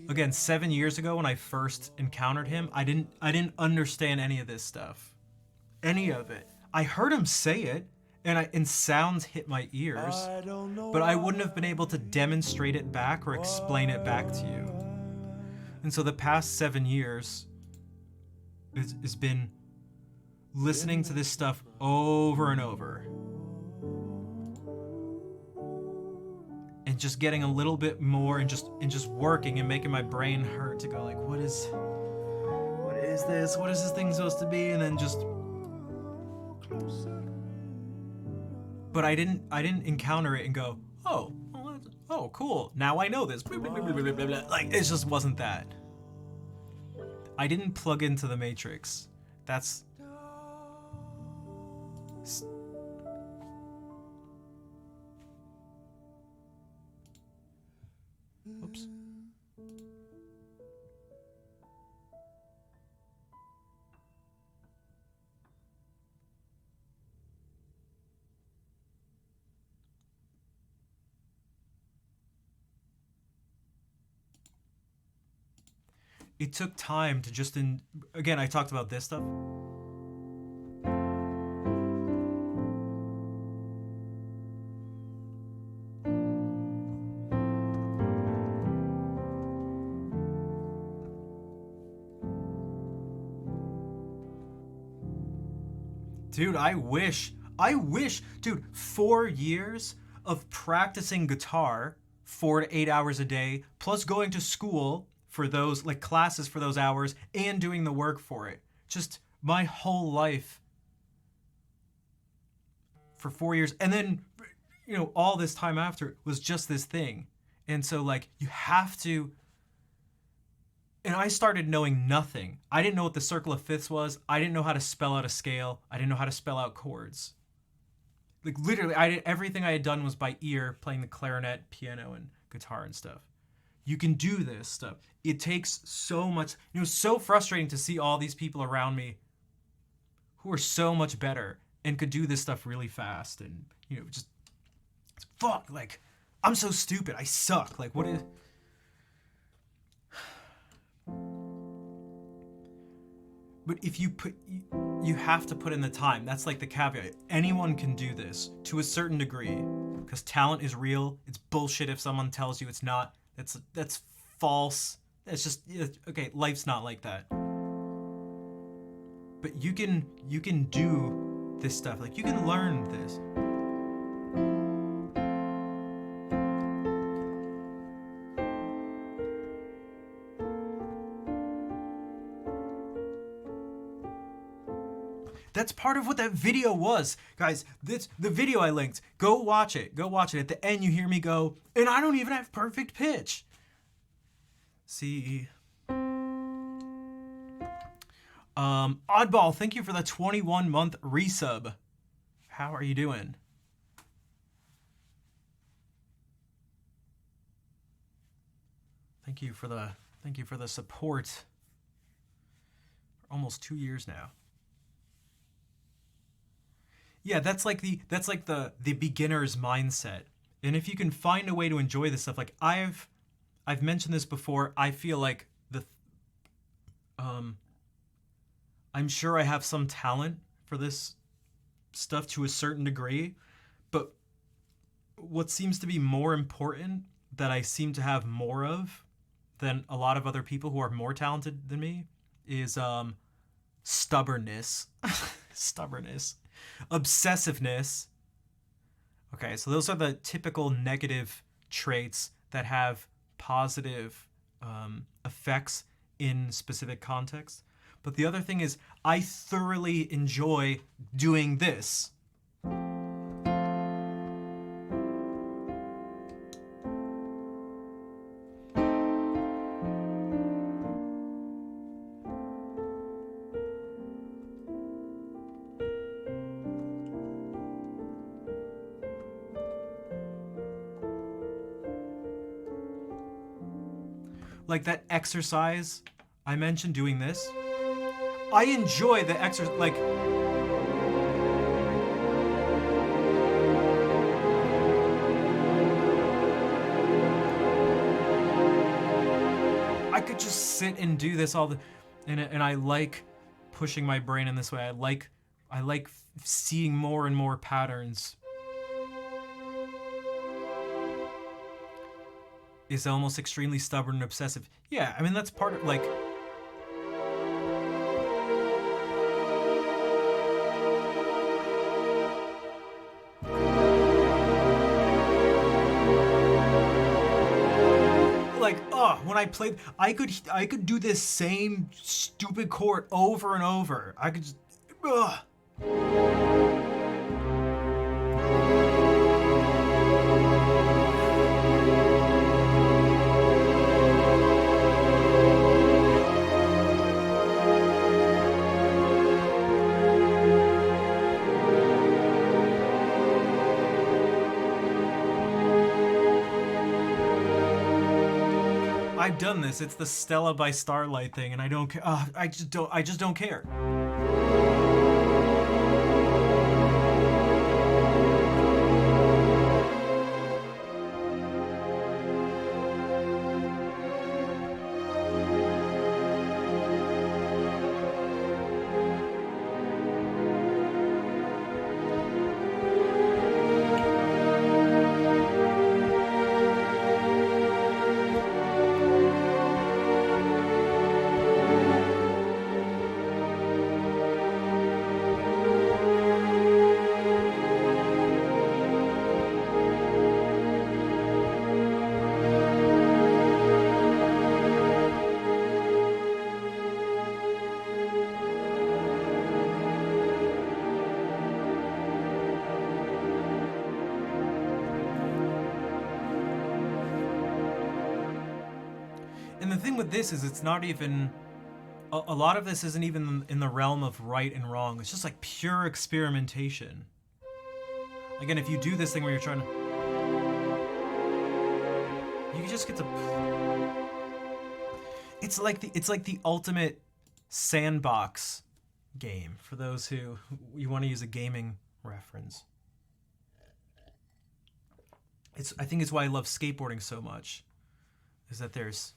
Again, 7 years ago when I first encountered him, I didn't understand any of this stuff. Any of it. I heard him say it, and sounds hit my ears, but I wouldn't have been able to demonstrate it back or explain it back to you. And so the past 7 years has been listening to this stuff over and over. And just getting a little bit more and just working and making my brain hurt to go like, what is this? What is this thing supposed to be? And then just. But I didn't encounter it and go, oh, cool. Now I know this. Like, it just wasn't that. I didn't plug into the Matrix. That's. Oops. It took time to just again, I talked about this stuff. Dude, I wish, dude, 4 years of practicing guitar 4 to 8 hours a day, plus going to school for those, like classes for those hours, and doing the work for it. Just my whole life for 4 years, and then, you know, all this time after was just this thing. And so, like, you have to. And I started knowing nothing. I didn't know what the circle of fifths was. I didn't know how to spell out a scale. I didn't know how to spell out chords. Like, literally, everything I had done was by ear, playing the clarinet, piano, and guitar and stuff. You can do this stuff. It takes so much. It was so frustrating to see all these people around me who are so much better and could do this stuff really fast. And, you know, just, fuck, like, I'm so stupid. I suck. Like, what is... But if you have to put in the time. That's like the caveat. Anyone can do this to a certain degree, because talent is real. It's bullshit if someone tells you it's not. That's false. It's just, okay, life's not like that. But you can do this stuff. Like, you can learn this. That's part of what that video was. Guys, the video I linked. Go watch it. Go watch it. At the end, you hear me go, and I don't even have perfect pitch. See. Oddball, thank you for the 21-month resub. How are you doing? Thank you for the support. For almost 2 years now. Yeah, that's like the beginner's mindset. And if you can find a way to enjoy this stuff, like I've mentioned this before, I feel like I'm sure I have some talent for this stuff to a certain degree, but what seems to be more important that I seem to have more of than a lot of other people who are more talented than me is stubbornness. Stubbornness. Obsessiveness. Okay, so those are the typical negative traits that have positive effects in specific contexts. But the other thing is, I thoroughly enjoy doing this. Like that exercise I mentioned, doing this. I enjoy the exercise, like... I could just sit and do this all the... And I like pushing my brain in this way. I like seeing more and more patterns. Is almost extremely stubborn and obsessive. Yeah, I mean, that's part of, like... Like, when I played, I could do this same stupid chord over and over. I could just... I've done this. It's the Stella by Starlight thing, and I don't care. I just don't care. And the thing with this is it's not even, a lot of this isn't even in the realm of right and wrong. It's just like pure experimentation. Again, if you do this thing where you're trying to, you just get to, it's like the ultimate sandbox game for those who you want to use a gaming reference. I think it's why I love skateboarding so much, is that there's,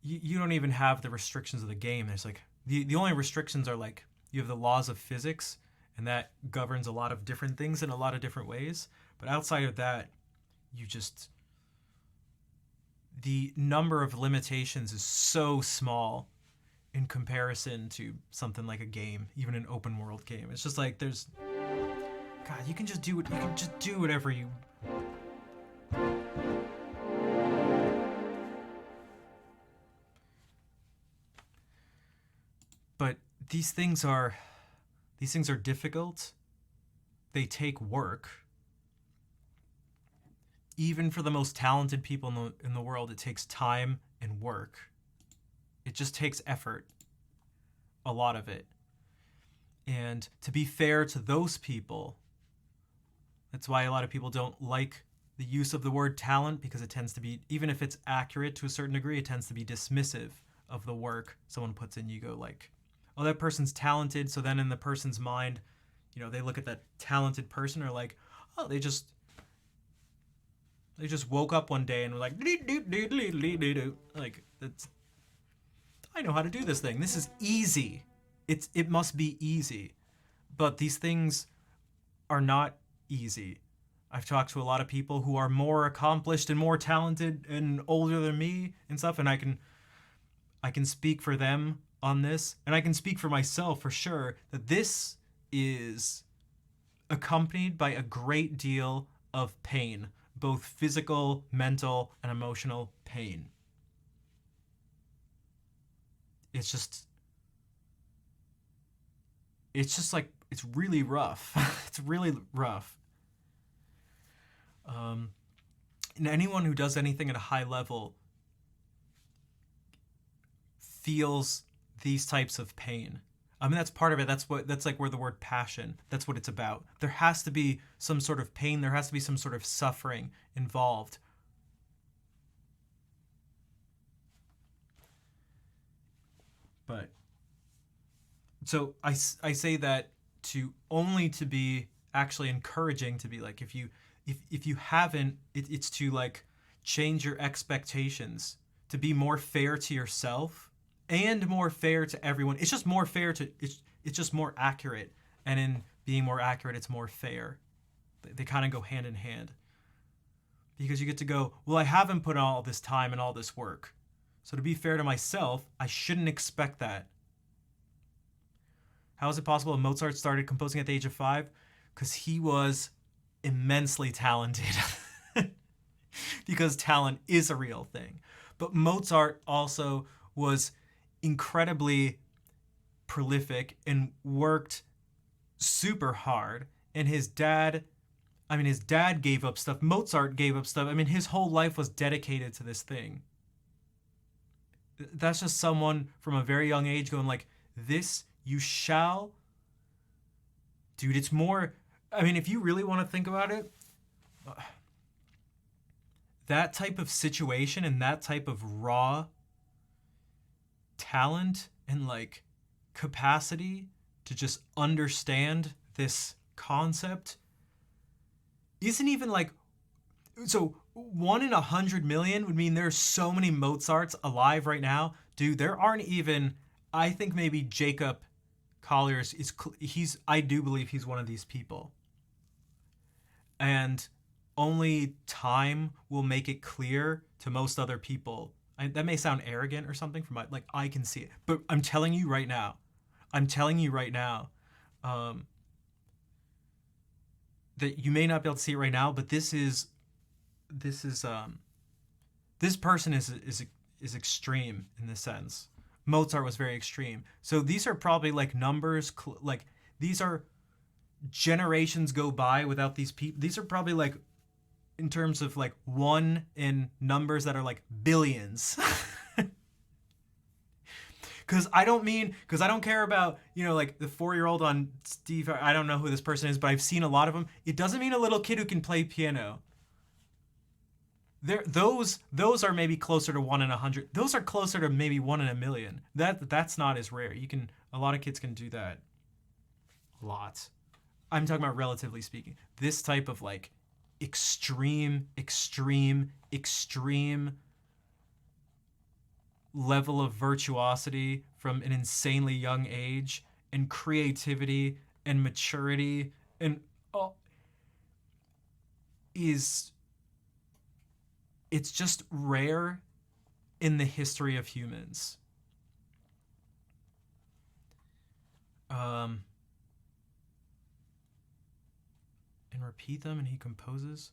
you don't even have the restrictions of the game. There's like, the only restrictions are like, you have the laws of physics, and that governs a lot of different things in a lot of different ways. But outside of that, the number of limitations is so small in comparison to something like a game, even an open world game. It's just like God, you can just do it. You can just do whatever you. But these things are difficult. They take work. Even for the most talented people in the world, it takes time and work. It just takes effort, a lot of it. And to be fair to those people, that's why a lot of people don't like the use of the word talent, because it tends to be, even if it's accurate to a certain degree, it tends to be dismissive of the work someone puts in. You go like, oh, that person's talented. So then in the person's mind, they look at that talented person or like, oh, they just woke up one day and were like, like, that's, I know how to do this thing. This is easy. It must be easy. But these things are not easy. I've talked to a lot of people who are more accomplished and more talented and older than me and stuff, and I can speak for them on this, and I can speak for myself for sure, that this is accompanied by a great deal of pain, both physical, mental, and emotional pain. It's just like, it's really rough. It's really rough. And anyone who does anything at a high level feels these types of pain. I mean, that's part of it. That's like where the word passion, that's what it's about. There has to be some sort of pain. There has to be some sort of suffering involved. But, so I say that to be actually encouraging, to be like, if you haven't, it's to like change your expectations, to be more fair to yourself and more fair to everyone. It's just more fair it's just more accurate. And in being more accurate, it's more fair. They kind of go hand in hand. Because you get to go, well, I haven't put all this time and all this work. So to be fair to myself, I shouldn't expect that. How is it possible that Mozart started composing at the age of 5? Because he was immensely talented. Because talent is a real thing. But Mozart also was incredibly prolific and worked super hard. And his dad gave up stuff. Mozart gave up stuff. I mean, his whole life was dedicated to this thing. That's just someone from a very young age going like, this you shall. Dude, it's more, I mean, if you really want to think about it, that type of situation and that type of raw talent and like capacity to just understand this concept isn't even like, so 1 in 100 million would mean there's so many Mozarts alive right now. Dude, there aren't even, I think maybe Jacob Collier I do believe he's one of these people. And only time will make it clear to most other people. That may sound arrogant or something from like, I can see it. But I'm telling you right now, that you may not be able to see it right now, but this person is extreme in this sense. Mozart was very extreme. So these are probably like numbers, like these are generations go by without these people. These are probably like, in terms of like one in numbers that are like billions. Because I don't care about, like the 4-year-old on Steve. I don't know who this person is, but I've seen a lot of them. It doesn't mean a little kid who can play piano. Those are maybe closer to 1 in 100. Those are closer to maybe 1 in a million. That's not as rare. A lot of kids can do that. A lot. I'm talking about relatively speaking. This type of like extreme level of virtuosity from an insanely young age, and creativity and maturity and it's just rare in the history of humans. And repeat them, and he composes.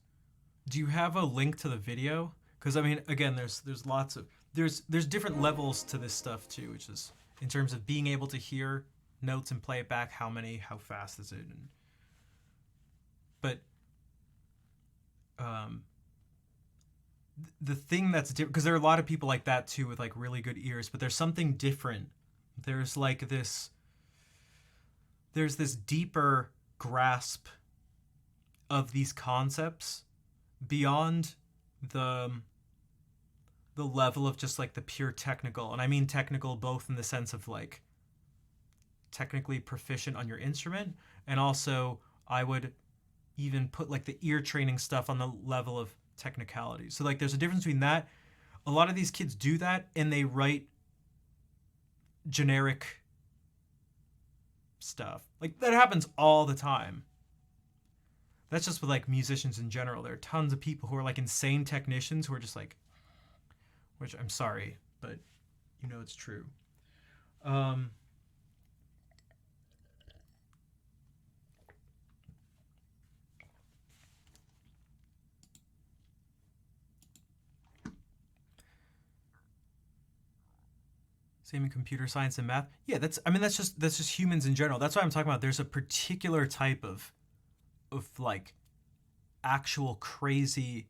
Do you have a link to the video? Because I mean, again, there's lots of there's different levels to this stuff too, which is in terms of being able to hear notes and play it back. How fast is it? But the thing that's different, because there are a lot of people like that too with like really good ears, but there's something different. There's this deeper grasp of these concepts beyond the level of just like the pure technical. And I mean technical both in the sense of like technically proficient on your instrument, and also I would even put like the ear training stuff on the level of technicality. So like there's a difference between that. A lot of these kids do that and they write generic stuff. Like that happens all the time. That's just with like musicians in general. There are tons of people who are like insane technicians who are just like, which I'm sorry, but it's true. Same in computer science and math. Yeah, that's just humans in general. That's what I'm talking about. There's a particular type of like actual crazy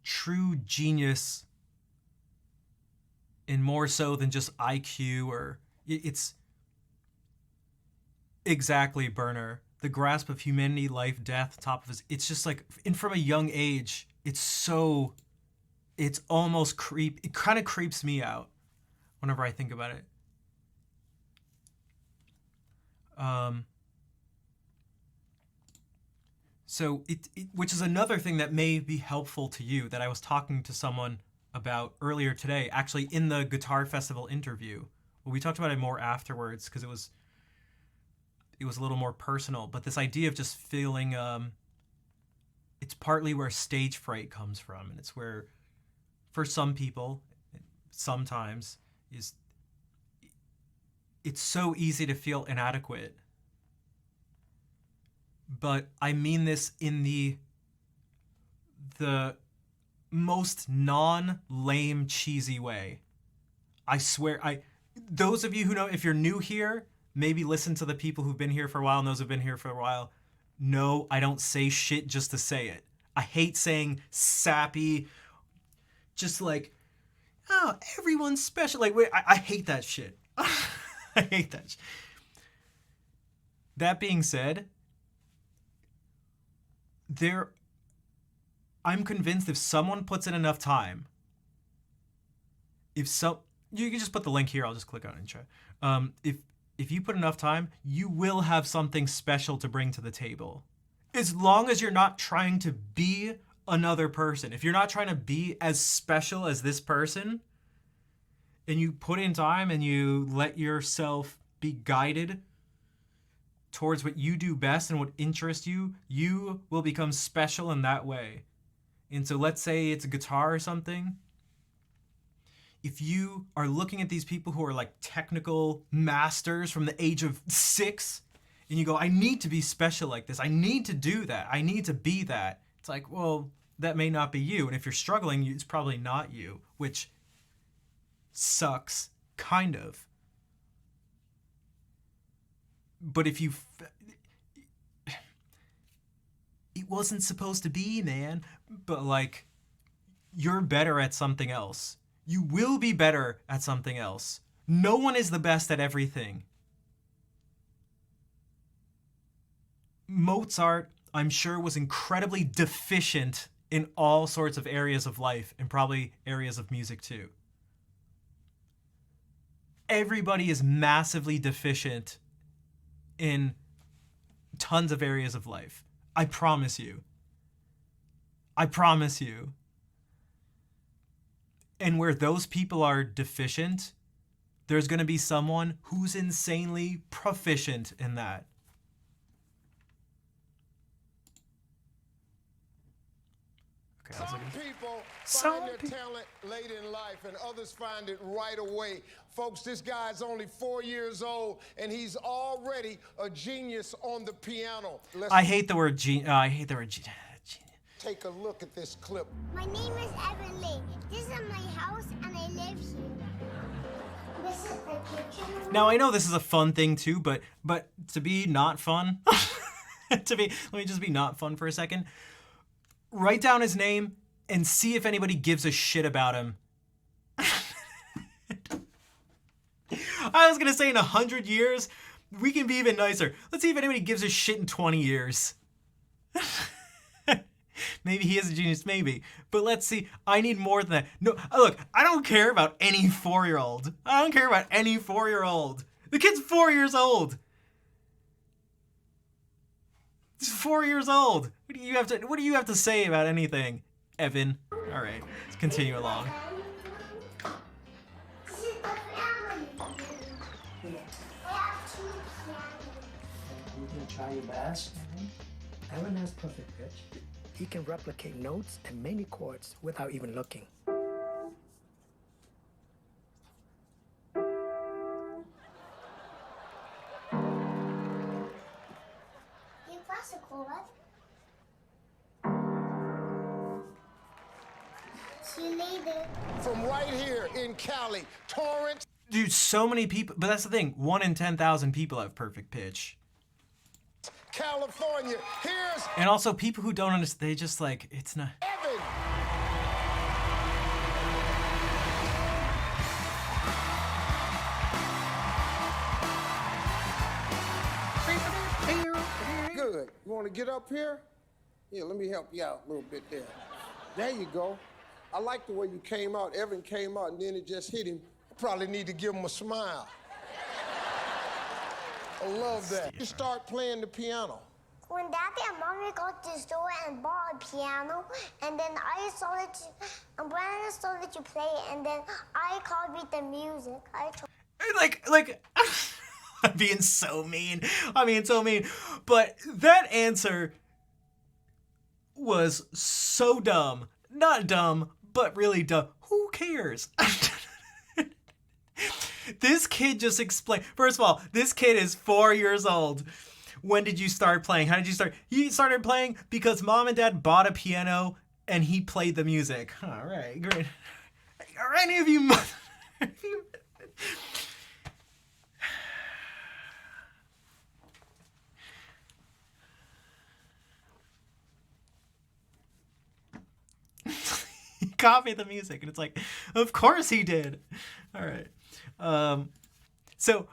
true genius, and more so than just IQ, or it's exactly Burner. The grasp of humanity, life, death, top of his, it's just like, and from a young age, it's almost it kind of creeps me out whenever I think about it. So which is another thing that may be helpful to you that I was talking to someone about earlier today, actually in the Guitar Festival interview. Well, we talked about it more afterwards because it was a little more personal, but this idea of just feeling, it's partly where stage fright comes from, and it's where, for some people, sometimes, it's so easy to feel inadequate. But I mean this in the most non-lame, cheesy way. I swear, those of you who know, if you're new here, maybe listen to the people who've been here for a while, and those who've been here for a while. No, I don't say shit just to say it. I hate saying sappy, just like, oh, everyone's special. Like, wait, I hate that shit. I hate that shit. That being said, I'm convinced if someone puts in enough time, you can just put the link here, I'll just click on it and chat. If you put enough time, you will have something special to bring to the table. As long as you're not trying to be another person. If you're not trying to be as special as this person, and you put in time and you let yourself be guided towards what you do best and what interests you, you will become special in that way. And so let's say it's a guitar or something. If you are looking at these people who are like technical masters from the age of 6, and you go, I need to be special like this. I need to do that. I need to be that. It's like, well, that may not be you. And if you're struggling, it's probably not you, which sucks, kind of. But if it wasn't supposed to be, man. But you're better at something else. You will be better at something else. No one is the best at everything. Mozart, I'm sure, was incredibly deficient in all sorts of areas of life and probably areas of music too. Everybody is massively deficient in tons of areas of life. I promise you. I promise you. And where those people are deficient, there's going to be someone who's insanely proficient in that. Okay,
Some people
Some
find their talent late in life and others find it right away. Folks, this guy's only 4 years old and he's already a genius on the piano.
I hate the word genius.
Take a look at this clip.
My name is Evan Lee. This is my house and I live here. This is the kitchen.
Now I know this is a fun thing too, but to be not fun, let me just be not fun for a second. Write down his name and see if anybody gives a shit about him. I was gonna say in 100 years, we can be even nicer. Let's see if anybody gives a shit in 20 years. Maybe he is a genius, maybe. But let's see. I need more than that. No, look, I don't care about any 4-year-old. I don't care about any 4-year-old. The kid's 4 years old. He's 4 years old. What do you have to say about anything, Evan? All right, let's continue along.
This is the family. I have 2 pianos.
You can try your best. Evan has perfect pitch. He can replicate notes and many chords without even looking.
You're classical, right? See you later.
From right here in Cali, Torrance.
Dude, so many people, but that's the thing. 1 in 10,000 people have perfect pitch.
California. Here's
And also people who don't understand, they just like, it's not.
Evan. Good. You want to get up here? Yeah, let me help you out a little bit there. There you go. I like the way you came out. Evan came out and then it just hit him. I probably need to give him a smile. I love that. You start playing the piano.
When Daddy and Mommy got to the store and bought a piano, and then I started to, and Brandon started to play, and then I copied the music.
Like, I'm being so mean. But that answer was so dumb. Not dumb, but really dumb. Who cares? This kid just explained. First of all, this kid is 4 years old. When did you start playing? How did you start? He started playing because Mom and Dad bought a piano and he played the music. All right, great. Are any of you... He copied the music, and it's like, of course he did. All right. So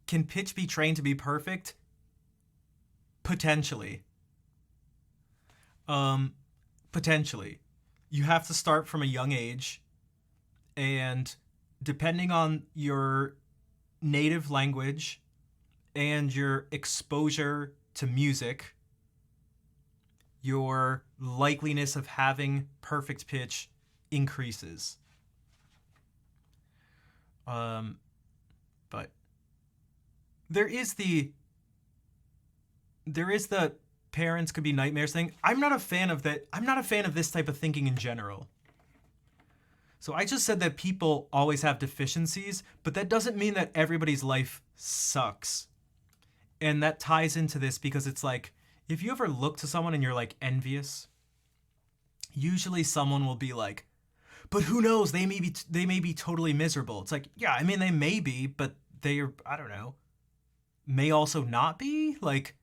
can pitch be trained to be perfect? Potentially. Potentially. You have to start from a young age, and depending on your native language and your exposure to music, your likeliness of having perfect pitch increases. But there is the parents could be nightmares thing. I'm not a fan of that. I'm not a fan of this type of thinking in general. So I just said that people always have deficiencies, but that doesn't mean that everybody's life sucks. And that ties into this because it's like, if you ever look to someone and you're like envious, usually someone will be like, but who knows, they may be totally miserable. It's like, yeah, I mean, they may be, but they are, I don't know, may also not be. Like,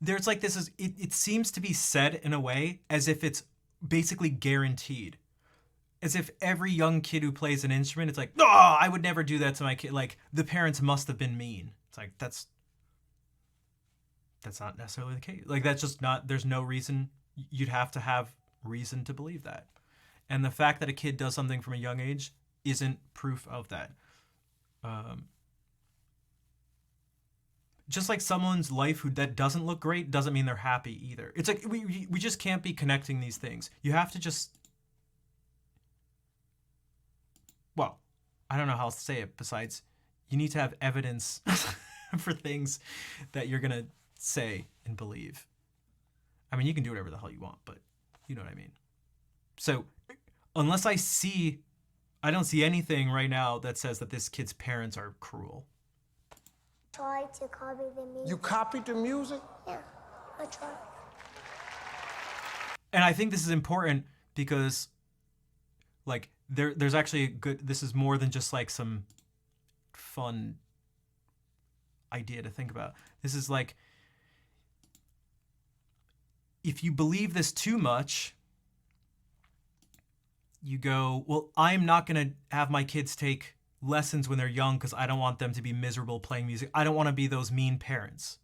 there's like this is it seems to be said in a way as if it's basically guaranteed. As if every young kid who plays an instrument, it's like, oh, I would never do that to my kid. Like, the parents must have been mean. It's like, that's not necessarily the case. Like, that's just not, there's no reason, you'd have to have reason to believe that. And the fact that a kid does something from a young age isn't proof of that. Just like someone's life that doesn't look great doesn't mean they're happy either. It's like, we just can't be connecting these things. You have to just, well, I don't know how else to say it besides you need to have evidence for things that you're going to say and believe. I mean, you can do whatever the hell you want, but you know what I mean. So unless I don't see anything right now that says that this kid's parents are cruel.
Try to copy the music.
You copied the music?
Yeah, I tried.
And I think this is important because, like, there's actually a good, this is more than just like some fun idea to think about. This is like, if you believe this too much, you go, well, I'm not going to have my kids take lessons when they're young because I don't want them to be miserable playing music. I don't want to be those mean parents.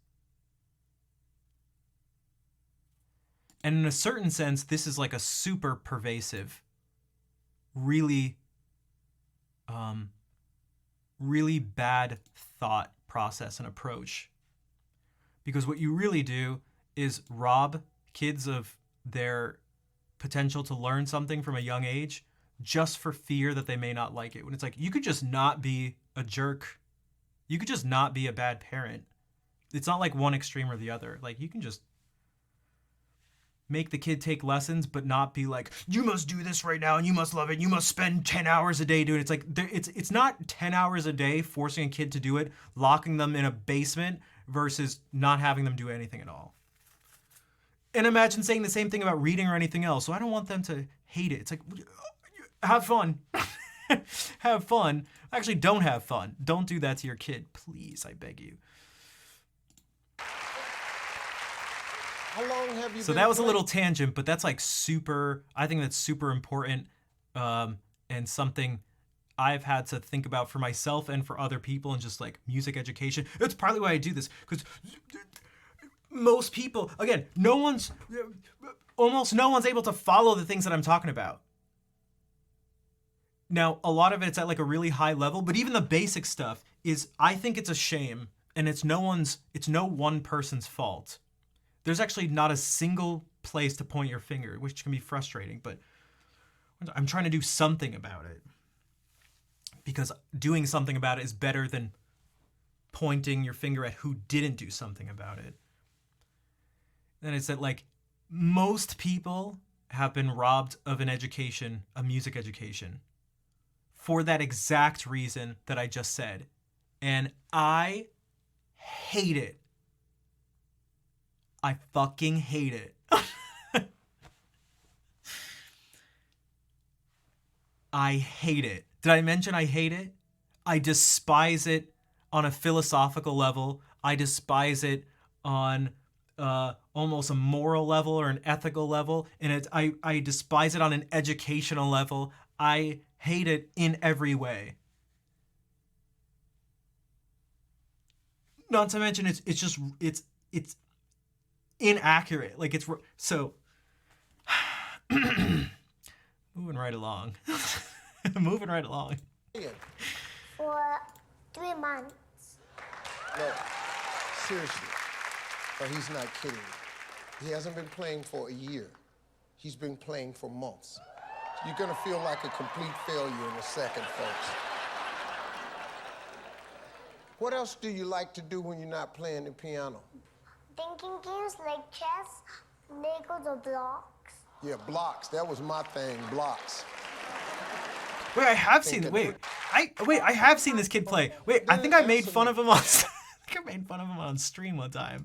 And in a certain sense, this is like a super pervasive, really, really bad thought process and approach. Because what you really do is rob kids of their potential to learn something from a young age just for fear that they may not like it. When it's like, you could just not be a jerk. You could just not be a bad parent. It's not like one extreme or the other. Like, you can just make the kid take lessons, but not be like, you must do this right now and you must love it. You must spend 10 hours a day doing it. It's like, it's not 10 hours a day forcing a kid to do it, locking them in a basement versus not having them do anything at all. And imagine saying the same thing about reading or anything else. So I don't want them to hate it. It's like, have fun. Have fun. Actually, don't have fun. Don't do that to your kid. Please, I beg you.
How long have you
So
been
that was a
playing?
little tangent, but that's like super, I think that's super important, and something I've had to think about for myself and for other people, and just like music education. That's partly why I do this, because most people, again, almost no one's able to follow the things that I'm talking about. Now, a lot of it's at like a really high level, but even the basic stuff is, I think it's a shame, and it's no one person's fault. There's actually not a single place to point your finger, which can be frustrating, but I'm trying to do something about it. Because doing something about it is better than pointing your finger at who didn't do something about it. And it's that, like, most people have been robbed of an education, a music education, for that exact reason that I just said. And I hate it. I fucking hate it. I hate it. Did I mention I hate it? I despise it on a philosophical level. I despise it on almost a moral level or an ethical level. And I despise it on an educational level. I hate it in every way. Not to mention it's inaccurate. Like, it's so moving right along. Moving right along.
For 3 months.
No, seriously. But he's not kidding. He hasn't been playing for a year. He's been playing for months. You're gonna feel like a complete failure in a second, folks. What else do you like to do when you're not playing the piano?
Thinking games like chess, Legos, or blocks.
Yeah, blocks. That was my thing, blocks.
Wait, I have seen this kid play. Wait, I think I made fun of him on stream one time.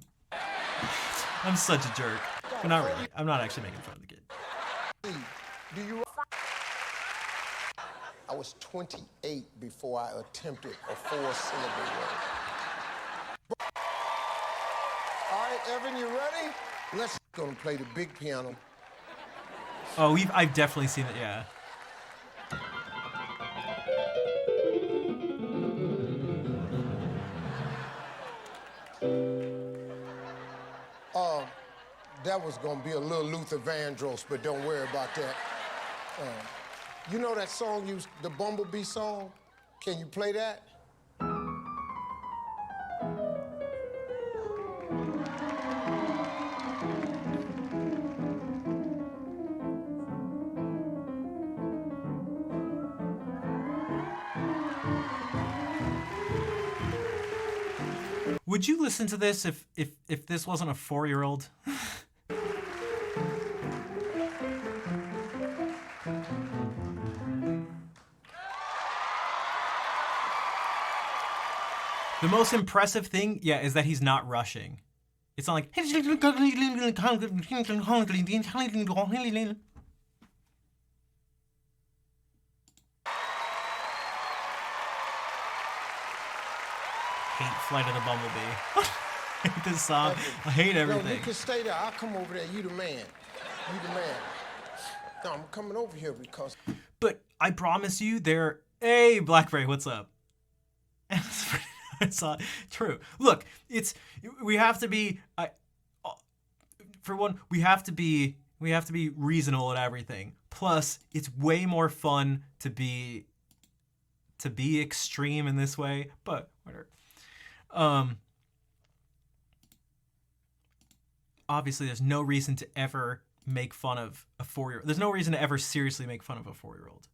I'm such a jerk. But not really. I'm not actually making fun of the kid.
Do you? I was 28 before I attempted a 4-syllable word. All right, Evan, you ready? Let's gonna play the big piano.
Oh, I've definitely seen it. Yeah.
That was gonna be a little Luther Vandross, but don't worry about that. You know that song, the Bumblebee song? Can you play that?
Would you listen to this if this wasn't a 4-year-old? The most impressive thing, yeah, is that he's not rushing. It's not like... hate Flight of the Bumblebee. I hate this song. I hate everything.
No, you can stay there. I'll come over there. You the man. You the man. No, I'm coming over here because...
But I promise you, hey, Blackberry, what's up? It's not true. Look, we have to be... for one, we have to be reasonable at everything. Plus, it's way more fun to be extreme in this way, but whatever. Obviously, there's no reason to ever make fun of a 4-year-old. There's no reason to ever seriously make fun of a 4-year-old.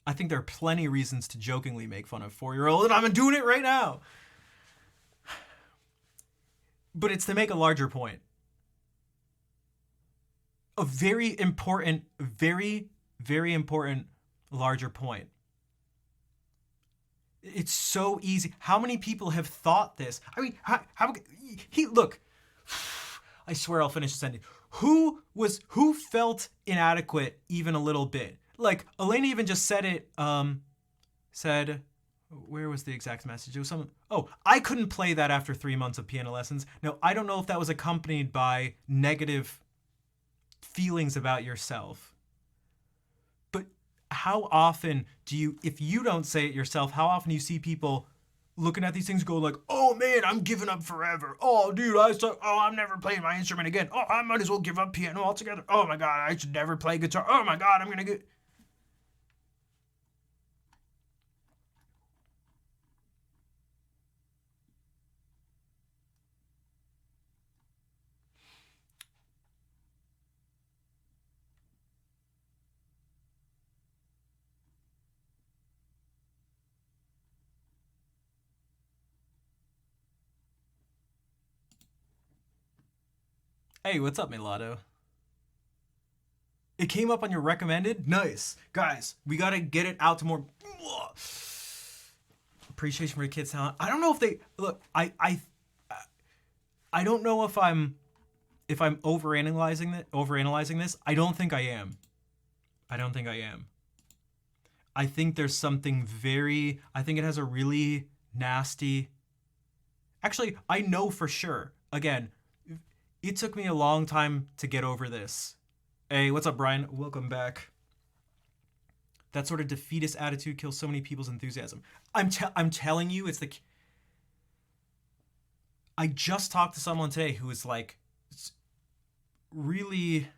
I think there are plenty of reasons to jokingly make fun of a 4-year-old, and I'm doing it right now. But it's to make a larger point. A very important, very, very important larger point. It's so easy. How many people have thought this? I mean, look, I swear I'll finish the sentence. Who felt inadequate even a little bit? Like, Elena even just said it, where was the exact message? It was something, I couldn't play that after 3 months of piano lessons. Now, I don't know if that was accompanied by negative feelings about yourself. But how often if you don't say it yourself, how often do you see people looking at these things go like, oh man, I'm giving up forever. Oh dude, I suck. Oh, I'm never playing my instrument again. Oh, I might as well give up piano altogether. Oh my God, I should never play guitar. Oh my God, I'm gonna get... Hey, what's up, Milado? It came up on your recommended? Nice. Guys, we gotta get it out to more... Appreciation for the kids' talent. I don't know if they... Look, I don't know if I'm overanalyzing this. I don't think I am. I think there's something I think it has a really nasty... Actually, I know for sure. Again, it took me a long time to get over this. Hey, what's up, Brian? Welcome back. That sort of defeatist attitude kills so many people's enthusiasm. I'm telling you, I just talked to someone today who was like, really...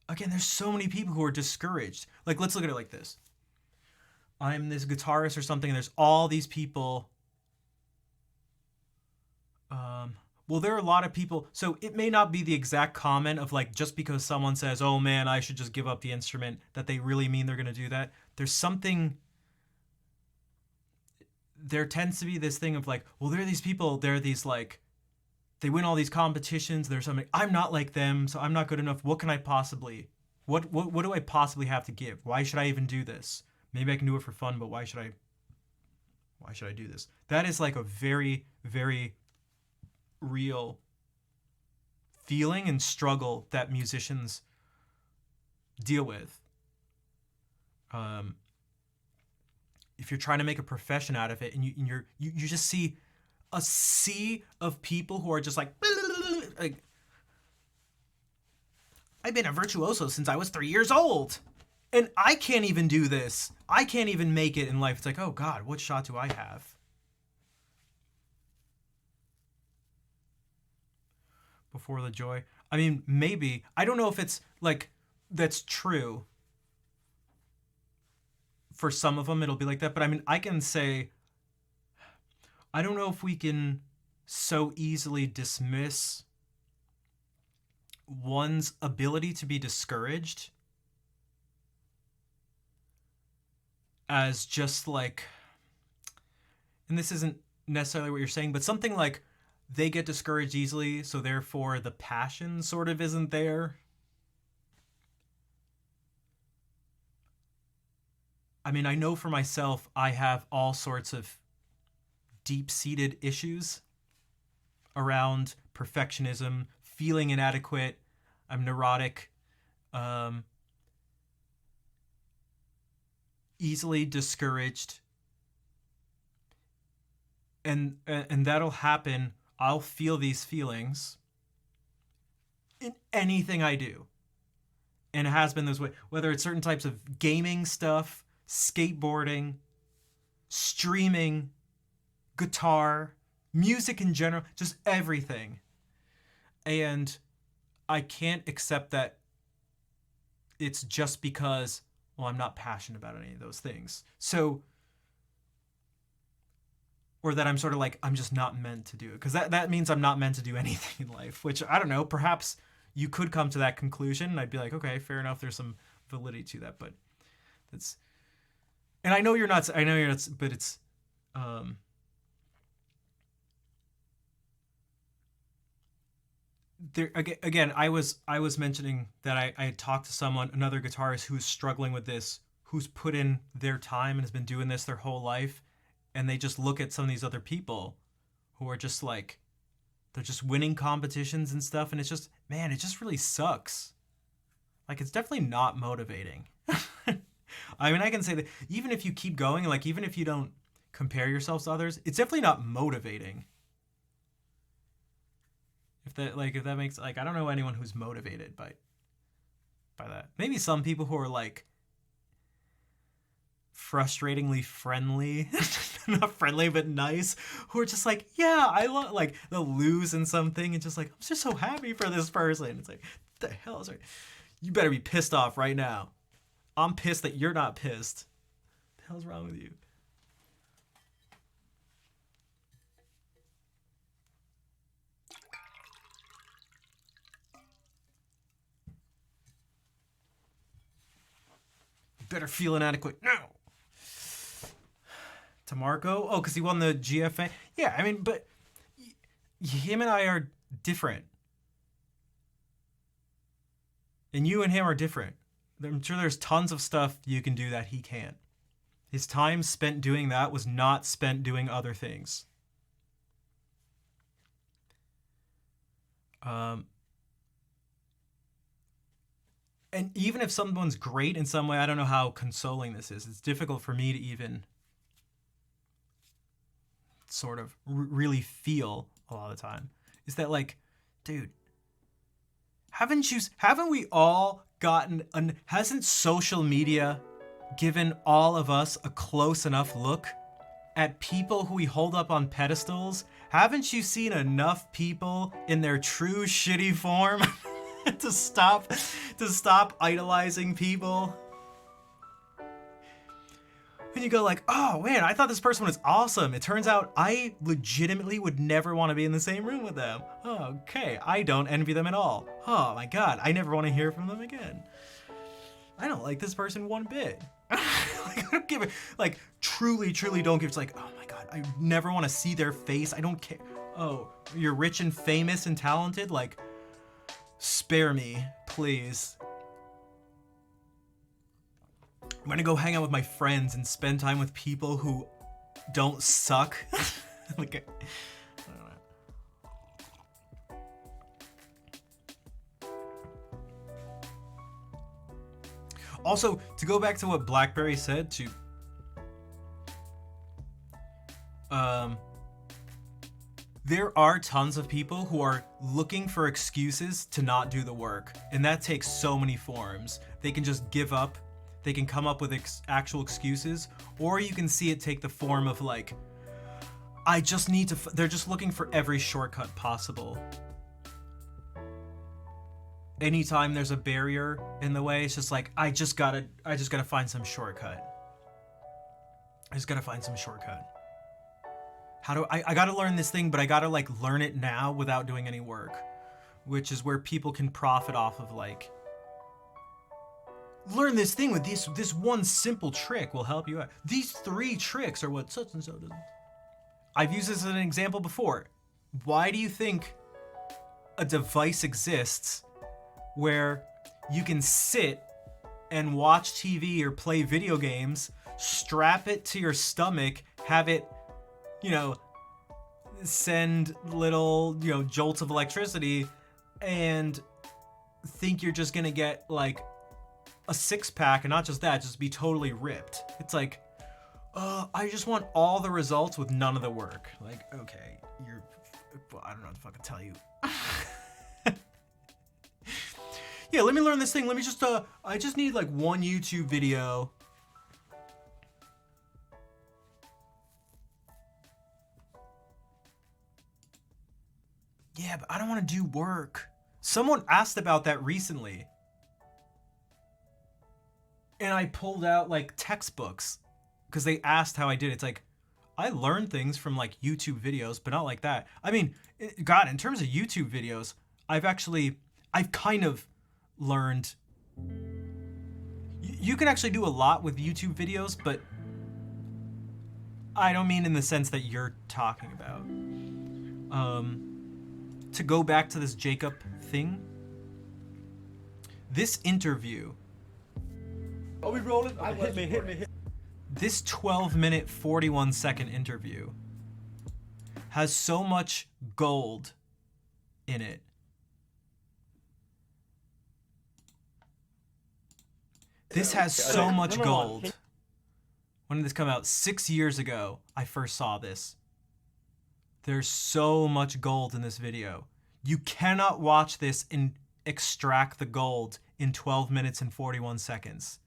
Again, there's so many people who are discouraged. Like, let's look at it like this. I'm this guitarist or something, and there's all these people... Well, there are a lot of people, so it may not be the exact comment of like, just because someone says, oh man, I should just give up the instrument, that they really mean they're going to do that. There tends to be this thing of like, well, there are these people, they're these like, they win all these competitions, there's something, I'm not like them, so I'm not good enough. What do I possibly have to give? Why should I even do this? Maybe I can do it for fun, but why should I do this? That is like a very, very real feeling and struggle that musicians deal with. If you're trying to make a profession out of it, and you just see a sea of people who are just like like, I've been a virtuoso since I was 3 years old. And I can't even do this. I can't even make it in life. It's like, oh God, what shot do I have? Before the joy. I mean, maybe. I don't know if it's like, that's true. For some of them, it'll be like that. But I mean, I can say, I don't know if we can so easily dismiss one's ability to be discouraged as just like, and this isn't necessarily what you're saying, but something like they get discouraged easily, so therefore the passion sort of isn't there. I mean, I know for myself, I have all sorts of deep-seated issues around perfectionism, feeling inadequate. I'm neurotic, easily discouraged, and that'll happen. I'll feel these feelings in anything I do, and it has been this way. Whether it's certain types of gaming stuff, skateboarding, streaming, guitar, music in general, just everything. And I can't accept that it's just because, well, I'm not passionate about any of those things. So, or that I'm sort of like, I'm just not meant to do it. Because that means I'm not meant to do anything in life, which I don't know, perhaps you could come to that conclusion and I'd be like, okay, fair enough. There's some validity to that, but that's, and I know you're not, but it's, there again, I was mentioning that I had talked to someone, another guitarist who's struggling with this, who's put in their time and has been doing this their whole life, and they just look at some of these other people who are just like, they're just winning competitions and stuff, and it's just, man, it just really sucks. Like, it's definitely not motivating. I mean, I can say that even if you keep going, like even if you don't compare yourselves to others, it's definitely not motivating. If that makes, like, I don't know anyone who's motivated by that. Maybe some people who are like frustratingly friendly, not friendly but nice, who are just like, yeah, I love, like they'll lose in something and just like, I'm just so happy for this person. It's like, what the hell is it? You better be pissed off right now. I'm pissed that you're not pissed. What the hell's wrong with you? Better feel inadequate now. To Marco? Oh, because he won the GFA? Yeah, I mean, but him and I are different. And you and him are different. I'm sure there's tons of stuff you can do that he can't. His time spent doing that was not spent doing other things. And even if someone's great in some way, I don't know how consoling this is. It's difficult for me to even sort of really feel a lot of the time. Is that like, dude, haven't we all gotten, hasn't social media given all of us a close enough look at people who we hold up on pedestals? Haven't you seen enough people in their true shitty form to stop idolizing people? And you go like, oh man, I thought this person was awesome. It turns out I legitimately would never want to be in the same room with them. Oh, okay, I don't envy them at all. Oh my god, I never want to hear from them again. I don't like this person one bit. Like, I don't give it, like, truly don't give, it's like, oh my god, I never want to see their face. I don't care. Oh, you're rich and famous and talented? Like, spare me, please. I'm gonna go hang out with my friends and spend time with people who don't suck. Like, I don't know. Also, to go back to what Blackberry said, There are tons of people who are looking for excuses to not do the work, and that takes so many forms. They can just give up, they can come up with actual excuses, or you can see it take the form of like, I just need to, they're just looking for every shortcut possible. Anytime there's a barrier in the way, it's just like, I just gotta find some shortcut. I just gotta find some shortcut. How do I gotta learn this thing, but I gotta like learn it now without doing any work, which is where people can profit off of like, learn this thing with this one simple trick will help you out. These 3 tricks are what such and so does. I've used this as an example before. Why do you think a device exists where you can sit and watch TV or play video games, strap it to your stomach, have it, you know, send little, you know, jolts of electricity, and think you're just gonna get like a 6-pack, and not just that, just be totally ripped. It's like, I just want all the results with none of the work. Like, okay, well, I don't know what the fuck to tell you. Yeah, let me learn this thing. Let me just, I just need like one YouTube video. Yeah, but I don't want to do work. Someone asked about that recently. And I pulled out like textbooks because they asked how I did it. It's like, I learned things from like YouTube videos, but not like that. I mean, God, in terms of YouTube videos, I've kind of learned. You can actually do a lot with YouTube videos, but I don't mean in the sense that you're talking about. To go back to this Jacob thing, this interview.
Are we rolling? Hit me.
This 12-minute, 41-second interview has so much gold in it. This has so much gold. When did this come out? 6 years ago, I first saw this. There's so much gold in this video. You cannot watch this and extract the gold in 12 minutes and 41 seconds.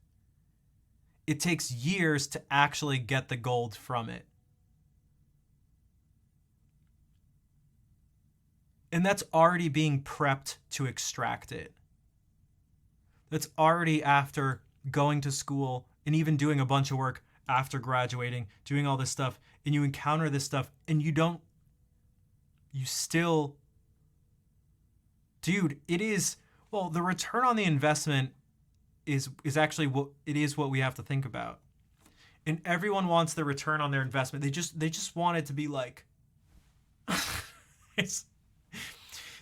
It takes years to actually get the gold from it. And that's already being prepped to extract it. That's already after going to school and even doing a bunch of work after graduating, doing all this stuff, and you encounter this stuff and you still, dude, it is, well, the return on the investment is actually what we have to think about. And everyone wants the return on their investment. They just want it to be like,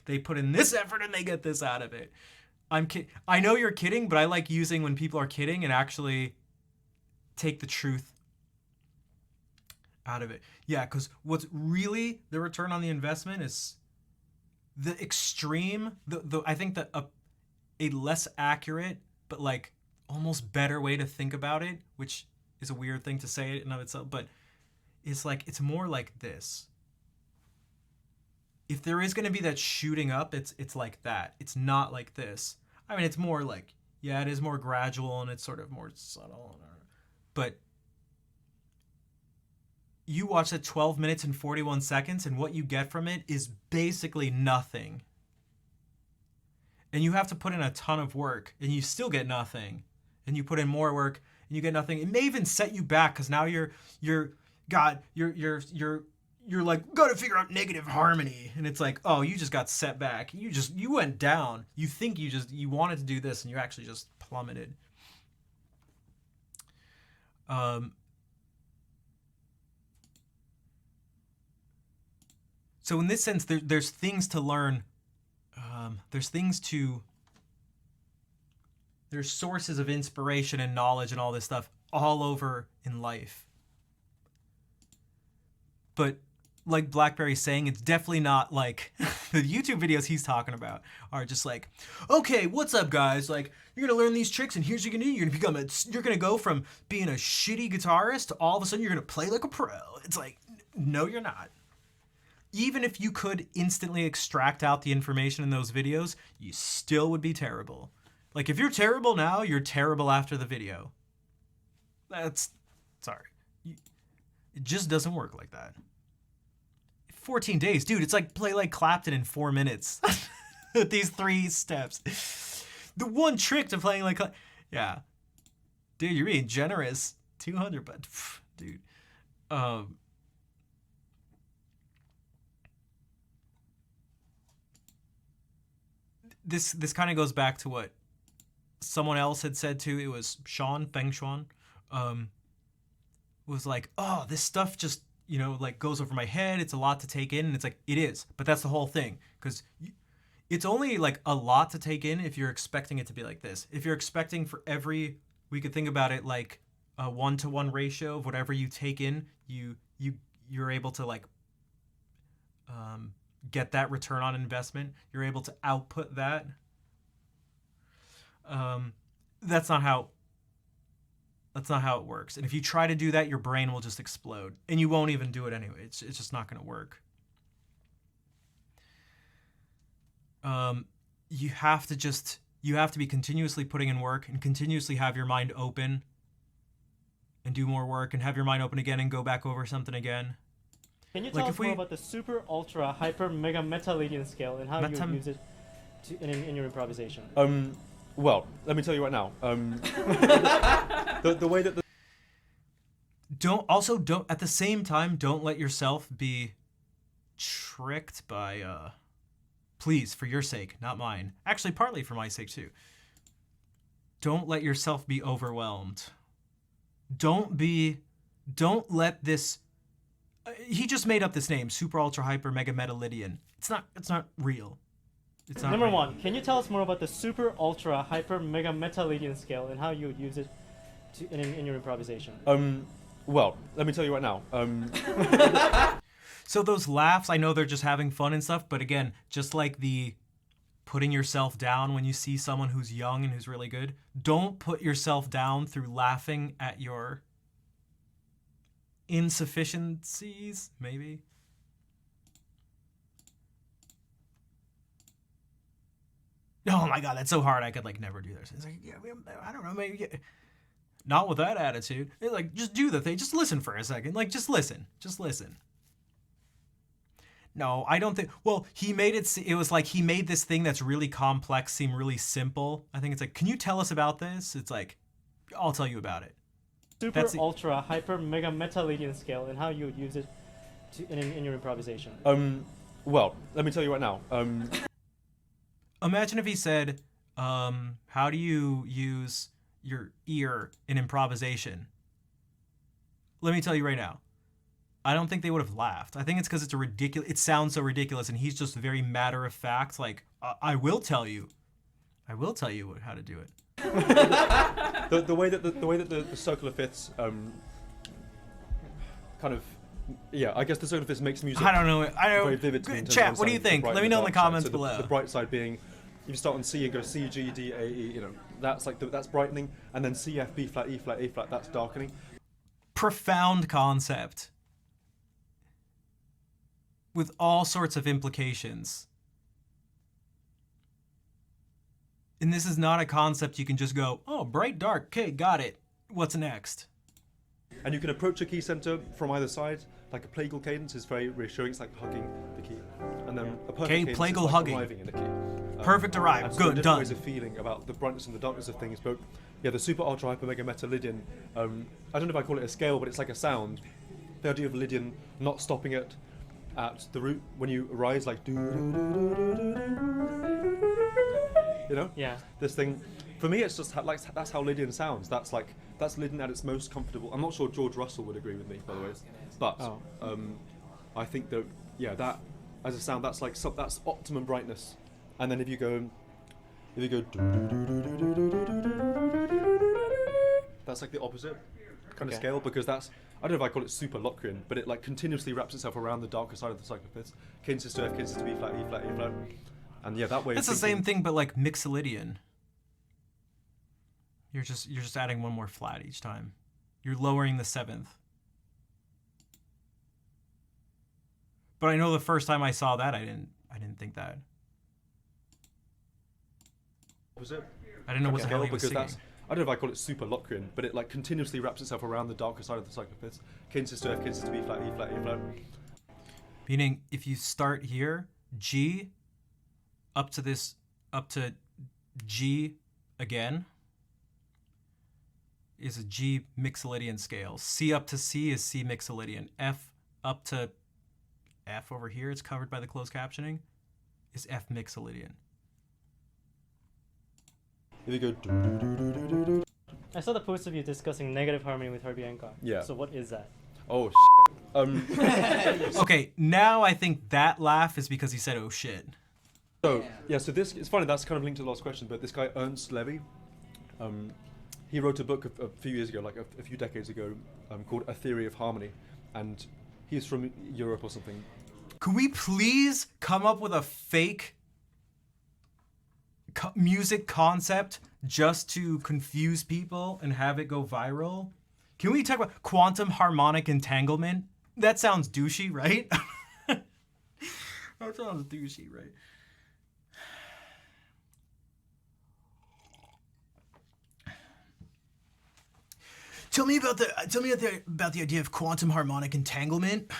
they put in this effort and they get this out of it. I know you're kidding, but I like using when people are kidding and actually take the truth out of it. Yeah, because what's really the return on the investment is the extreme, I think that a less accurate, but like almost better way to think about it, which is a weird thing to say in and of itself, but it's like, it's more like this. If there is going to be that shooting up, it's like that. It's not like this. I mean, it's more like, yeah, it is more gradual and it's sort of more subtle. But you watch it 12 minutes and 41 seconds and what you get from it is basically nothing. And you have to put in a ton of work and you still get nothing. And you put in more work and you get nothing. It may even set you back because now you're like, gotta figure out negative harmony. And it's like, oh, you just got set back. You went down. You think you wanted to do this and you actually just plummeted. So in this sense, there's things to learn. There's sources of inspiration and knowledge and all this stuff all over in life. But like BlackBerry's saying, it's definitely not like the YouTube videos he's talking about are just like, okay, what's up guys? Like, you're gonna learn these tricks and here's what you're gonna do. You're gonna go from being a shitty guitarist to all of a sudden you're gonna play like a pro. It's like, no, you're not. even if you could instantly extract out the information in those videos, you still would be terrible. Like, if you're terrible now, you're terrible after the video. Sorry. It just doesn't work like that. 14 days, dude, it's like play like Clapton in 4 minutes. These 3 steps. The one trick to playing like yeah. Dude, you're being generous. 200, but dude. This kind of goes back to what someone else had said too. It was Feng Shuan. Was like, oh, this stuff just, like goes over my head. It's a lot to take in. And it's like, it is. But that's the whole thing. Because it's only like a lot to take in if you're expecting it to be like this. If you're expecting for we could think about it like a 1-to-1 ratio of whatever you take in, you're able to like get that return on investment. You're able to output that. That's not how it works. And if you try to do that, your brain will just explode. And you won't even do it anyway. It's just not going to work. You have to be continuously putting in work and continuously have your mind open and do more work and have your mind open again and go back over something again.
Can you tell us more about the super, ultra, hyper, mega, meta-Lydian scale and how you use it in your improvisation?
Well, let me tell you right now. The way that
don't at the same time, don't let yourself be tricked by please, for your sake, not mine. Actually, partly for my sake too. Don't let yourself be overwhelmed. Don't let this he just made up this name, super ultra hyper mega meta Lydian. It's not real. It's not
Number
real.
1, can you tell us more about the super, ultra, hyper, mega, meta-Lydian scale and how you would use it in your improvisation?
Well, let me tell you right now.
So those laughs, I know they're just having fun and stuff, but again, just like the putting yourself down when you see someone who's young and who's really good, don't put yourself down through laughing at your insufficiencies, maybe. Oh my god, that's so hard. I could like never do this. It's like, yeah, I don't know, maybe. Yeah. Not with that attitude. It's like, just do the thing. Just listen for a second. Like, just listen. Just listen. No, I don't think. Well, he made it. It was like he made this thing that's really complex seem really simple. I think it's like, can you tell us about this? It's like, I'll tell you about it.
Super, ultra, hyper, mega, meta-Lydian scale and how you would use it in your improvisation.
Well, let me tell you right now.
Imagine if he said, how do you use your ear in improvisation? Let me tell you right now. I don't think they would have laughed. I think it's because it sounds so ridiculous, and he's just very matter of fact. Like, I will tell you how to do it.
the way that the circle of fifths kind of. Yeah, I guess the circle of fifths makes music.
I don't know.
Very vivid to me in terms
Chat,
of
what do you think? Let me know in the comments below.
The bright side being, you start on C and go C, G, D, A, E. That's like that's brightening, and then C, F, B flat, E flat, A flat. That's darkening.
Profound concept with all sorts of implications. And this is not a concept you can just go, oh, bright, dark, okay, got it. What's next?
And you can approach a key center from either side. Like a plagal cadence is very reassuring. It's like hugging the key. And then a perfect cadence is like
hugging.
Arriving in the key.
Perfect arrive.
And so
Good, done.
Ways of feeling about the brightness and the darkness of things. But yeah, the super ultra hyper mega meta Lydian, I don't know if I call it a scale, but it's like a sound. The idea of Lydian not stopping it at the root when you rise, like
Yeah.
This thing, for me, it's just like that's how Lydian sounds. That's Lydian at its most comfortable. I'm not sure George Russell would agree with me, by the way, but I think that that as a sound, that's like that's optimum brightness. And then if you go, that's like the opposite kind of scale, because that's, I don't know if I call it super Locrian, but it like continuously wraps itself around the darker side of the cycle of fifths. Cadence to F, cadence to B flat, E flat, A flat. And yeah, that way.
It's the same thing, but like Mixolydian. You're just adding one more flat each time. You're lowering the seventh. But I know the first time I saw that, I didn't think that.
Was it?
I didn't know what the hell he was
because
singing.
I don't know if I call it super Locrian, but it like continuously wraps itself around the darker side of the cyclopiths. Cadences to F, cadences to B flat, E flat, A flat.
Meaning, if you start here, G, up to G again, is a G Mixolydian scale. C up to C is C Mixolydian. F up to F over here, it's covered by the closed captioning, is F Mixolydian.
If you go.
I saw the post of you discussing negative harmony with Herbie Hancock.
Yeah.
So what is that?
Oh,
Okay, now I think that laugh is because he said, oh shit.
So, yeah, so this, it's funny, that's kind of linked to the last question, but this guy, Ernst Levy, he wrote a book a few years ago, like a few decades ago, called A Theory of Harmony, and he's from Europe or something.
Could we please come up with a fake music concept just to confuse people and have it go viral? Can we talk about quantum harmonic entanglement? That sounds douchey, right? That sounds douchey, right? Tell me about the idea of quantum harmonic entanglement.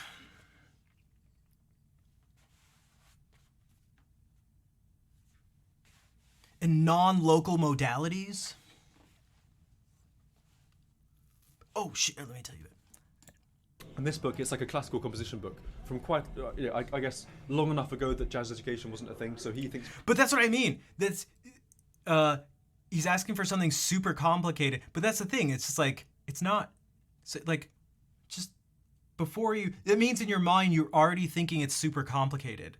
And non-local modalities. Oh shit! Let me tell you.
And this book, it's like a classical composition book from quite, I guess, long enough ago that jazz education wasn't a thing. So he thinks.
But that's what I mean. That's, he's asking for something super complicated. But that's the thing. It's just like it's not, like, just before you. It means in your mind you're already thinking it's super complicated.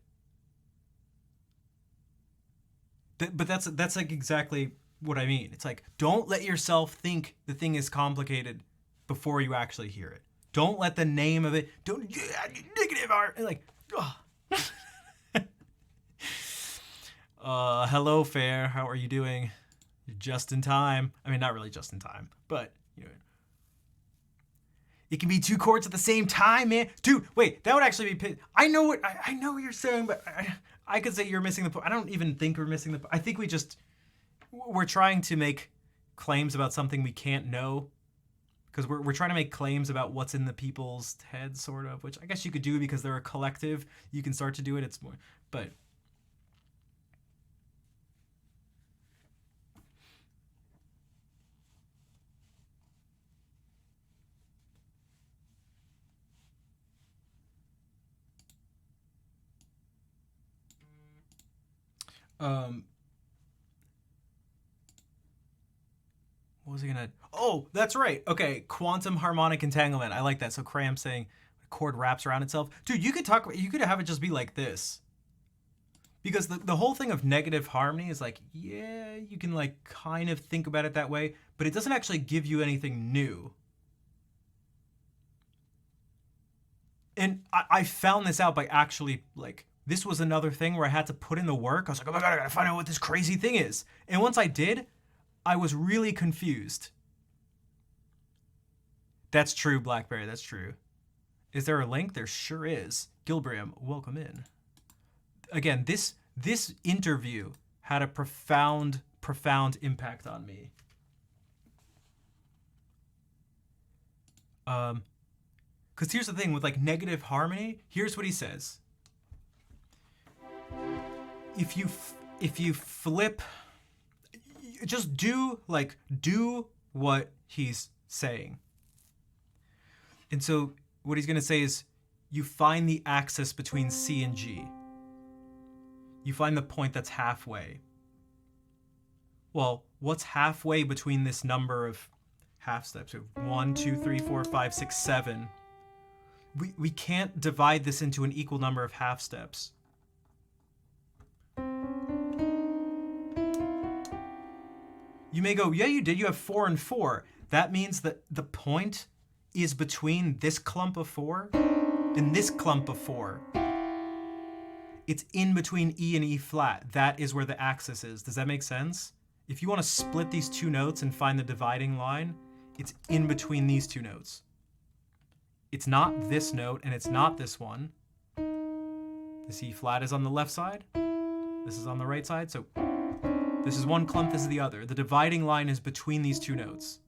But that's like exactly what I mean. It's like, don't let yourself think the thing is complicated before you actually hear it. Don't let the name of it, negative art, like, hello, Fair, how are you doing? You're just in time. I mean, not really just in time, but, you know. It can be two chords at the same time, man. Dude, wait, that would actually be, I know what you're saying, but I could say you're missing the point. I don't even think we're missing the point. I think we're trying to make claims about something we can't know. Because we're trying to make claims about what's in the people's heads, sort of, which I guess you could do because they're a collective. You can start to do it. It's more, but. What was I gonna? Oh, that's right. Okay, quantum harmonic entanglement. I like that. So Cram saying a chord wraps around itself. Dude, you could have it just be like this. Because the whole thing of negative harmony is like, yeah, you can like kind of think about it that way, but it doesn't actually give you anything new. And I found this out by actually, like, this was another thing where I had to put in the work. I was like, oh my God, I gotta find out what this crazy thing is. And once I did, I was really confused. That's true, Blackberry, that's true. Is there a link? There sure is. Gilbriam, welcome in. Again, this interview had a profound impact on me. Because here's the thing with like negative harmony, here's what he says. If you flip, just do what he's saying. And so what he's going to say is you find the axis between C and G. You find the point that's halfway. Well, what's halfway between this number of half steps? 1, 2, 3, 4, 5, 6, 7. We can't divide this into an equal number of half steps. You may go, yeah, you did. You have 4 and 4. That means that the point is between this clump of 4 and this clump of 4. It's in between E and E flat. That is where the axis is. Does that make sense? If you want to split these two notes and find the dividing line, it's in between these two notes. It's not this note and it's not this one. This E flat is on the left side. This is on the right side. So this is one clump, this is the other. The dividing line is between these two notes.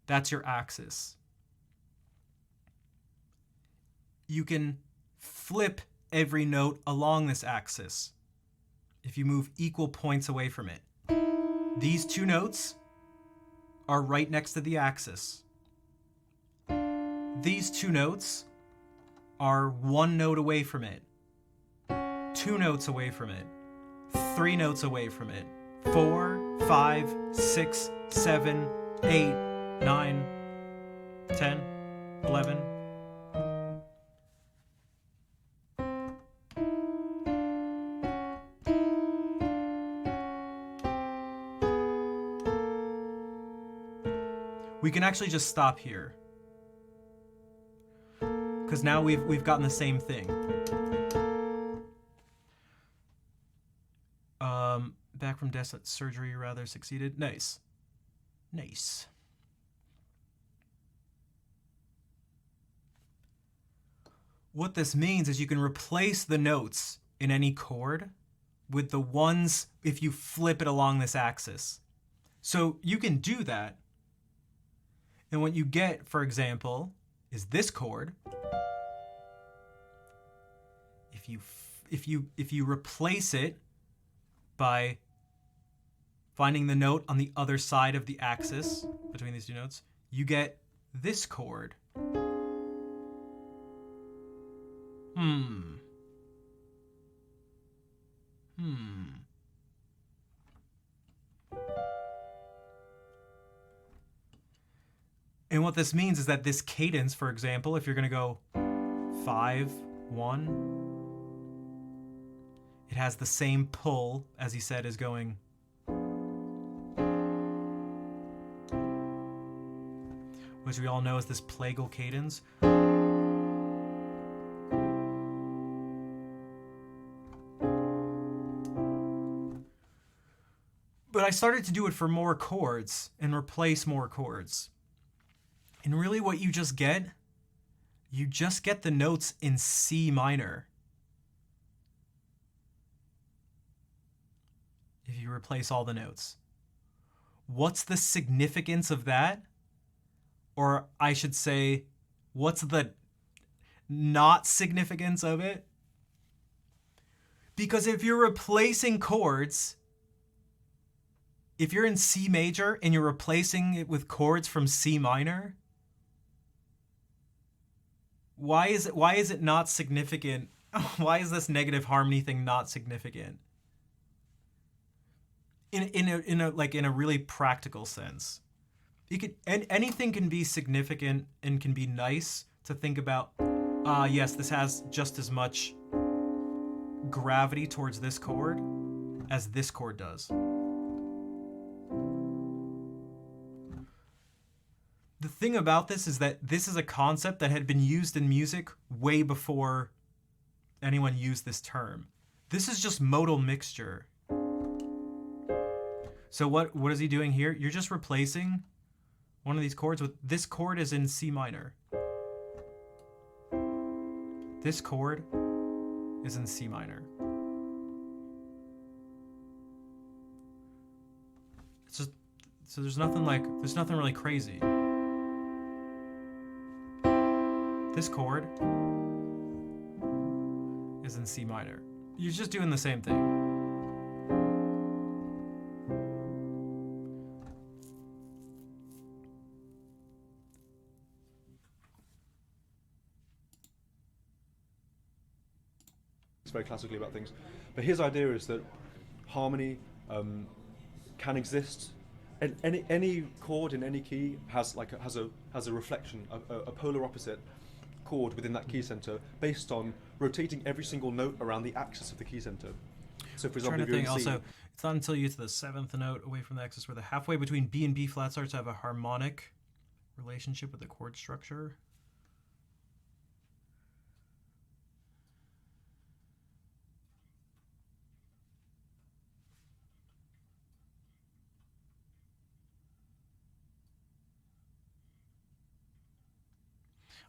That's your axis. You can flip every note along this axis if you move equal points away from it. These two notes are right next to the axis. These two notes are one note away from it, 2 notes away from it, 3 notes away from it, 4, 5, 6, 7, 8, 9, 10, 11. We can actually just stop here, because now we've gotten the same thing. Back from death surgery rather succeeded. Nice. Nice. What this means is you can replace the notes in any chord with the ones if you flip it along this axis. So you can do that. And what you get, for example, is this chord. If you replace it by finding the note on the other side of the axis between these two notes, you get this chord. And what this means is that this cadence, for example, if you're going to go 5, 1, it has the same pull, as he said, as going. Which we all know is this plagal cadence. But I started to do it for more chords and replace more chords. And really what you just get the notes in C minor. If you replace all the notes. What's the significance of that? Or I should say, what's the not significance of it? Because if you're replacing chords, if you're in C major and you're replacing it with chords from C minor, why is it not significant? Why is this negative harmony thing not significant? In a really practical sense. Anything can be significant and can be nice to think about. Yes, this has just as much gravity towards this chord as this chord does. The thing about this is that this is a concept that had been used in music way before anyone used this term. This is just modal mixture. So what is he doing here? You're just replacing one of these chords with this chord is in C minor. This chord is in C minor. It's just, so there's nothing really crazy. This chord is in C minor. You're just doing the same thing.
Very classically about things, but his idea is that harmony can exist, and any chord in any key has a reflection, a polar opposite chord within that key center, based on rotating every single note around the axis of the key center. So, for example, if you're in C,
also, it's not until you get to the 7th note away from the axis where the halfway between B and B flat starts to have a harmonic relationship with the chord structure.